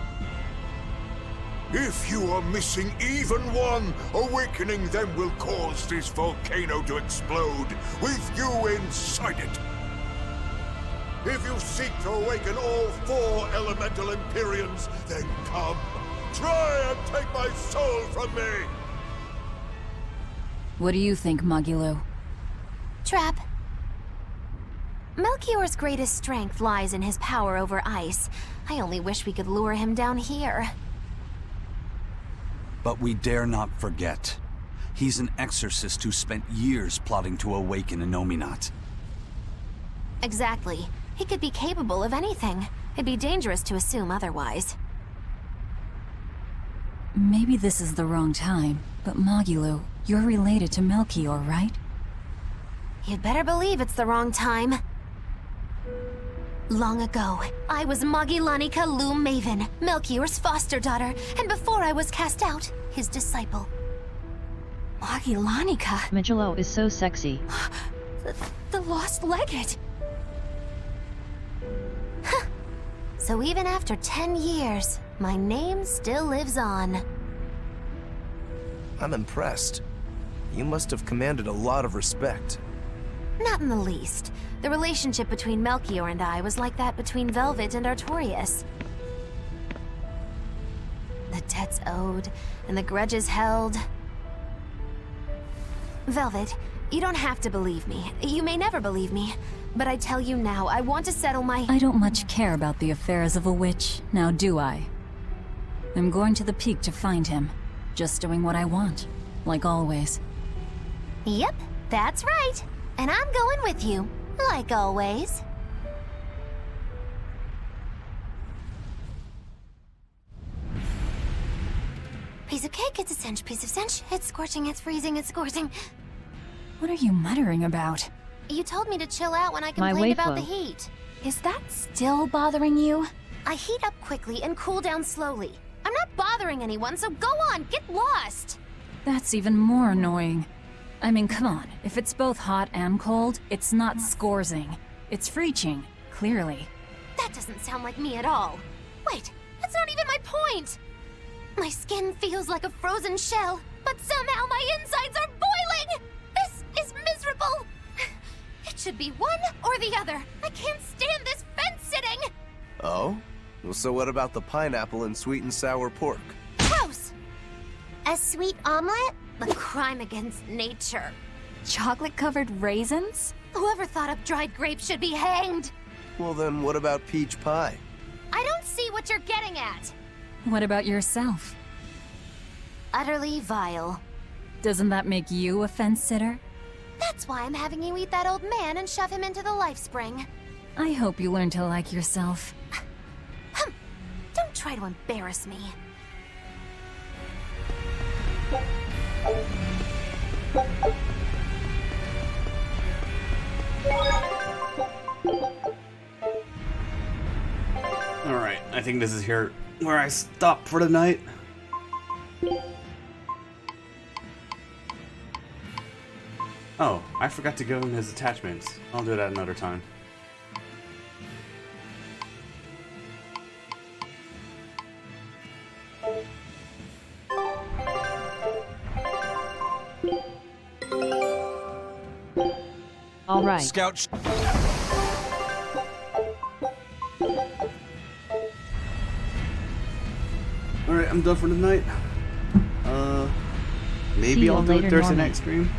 If you are missing even one, awakening them will cause this volcano to explode, with you inside it. If you seek to awaken all 4 elemental Empyreans, then come. Try and take my soul from me! What do you think, Magilo? Trap. Melchior's greatest strength lies in his power over ice. I only wish we could lure him down here. But we dare not forget. He's an exorcist who spent years plotting to awaken Innominat. Exactly. He could be capable of anything. It'd be dangerous to assume otherwise. Maybe this is the wrong time, but Magilo, you're related to Melchior, right? You'd better believe it's the wrong time. Long ago, I was Magilanica Loom Maven, Melchior's foster daughter, and before I was cast out, his disciple. Magilanica? Magilo is so sexy. The lost legate. So even after 10 years, my name still lives on. I'm impressed. You must have commanded a lot of respect. Not in the least. The relationship between Melchior and I was like that between Velvet and Artorias. The debts owed, and the grudges held. Velvet, you don't have to believe me. You may never believe me. But I tell you now, I want to settle my... I don't much care about the affairs of a witch, now do I? I'm going to the peak to find him. Just doing what I want, like always. Yep, that's right. And I'm going with you, like always. Piece of cake, it's a cinch, piece of cinch. It's scorching, it's freezing, it's scorching. What are you muttering about? You told me to chill out when I complained about the heat. Is that still bothering you? I heat up quickly and cool down slowly. I'm not bothering anyone, so go on, get lost! That's even more annoying. I mean, come on. If it's both hot and cold, it's not scorzing. It's freeching, clearly. That doesn't sound like me at all. Wait, that's not even my point! My skin feels like a frozen shell, but somehow my insides are boiling! This is miserable! It should be one or the other. I can't stand this fence-sitting! Oh? Well, so what about the pineapple and sweet and sour pork? Gross! A sweet omelet? A crime against nature. Chocolate-covered raisins? Whoever thought up dried grapes should be hanged! Well then, what about peach pie? I don't see what you're getting at! What about yourself? Utterly vile. Doesn't that make you a fence-sitter? That's why I'm having you eat that old man and shove him into the life spring. I hope you learn to like yourself. Don't try to embarrass me. Alright, I think this is here where I stop for the night. Oh, I forgot to go in his attachments. I'll do that another time. All right. Scout. Alright, I'm done for the night. See Maybe you I'll do a later, Thursday Norman. night stream.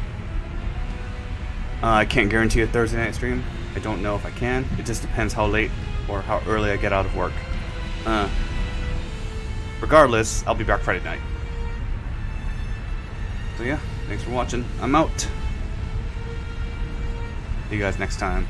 I can't guarantee a Thursday night stream. I don't know if I can. It just depends how late or how early I get out of work. Regardless, I'll be back Friday night. So yeah, thanks for watching. I'm out. See you guys next time.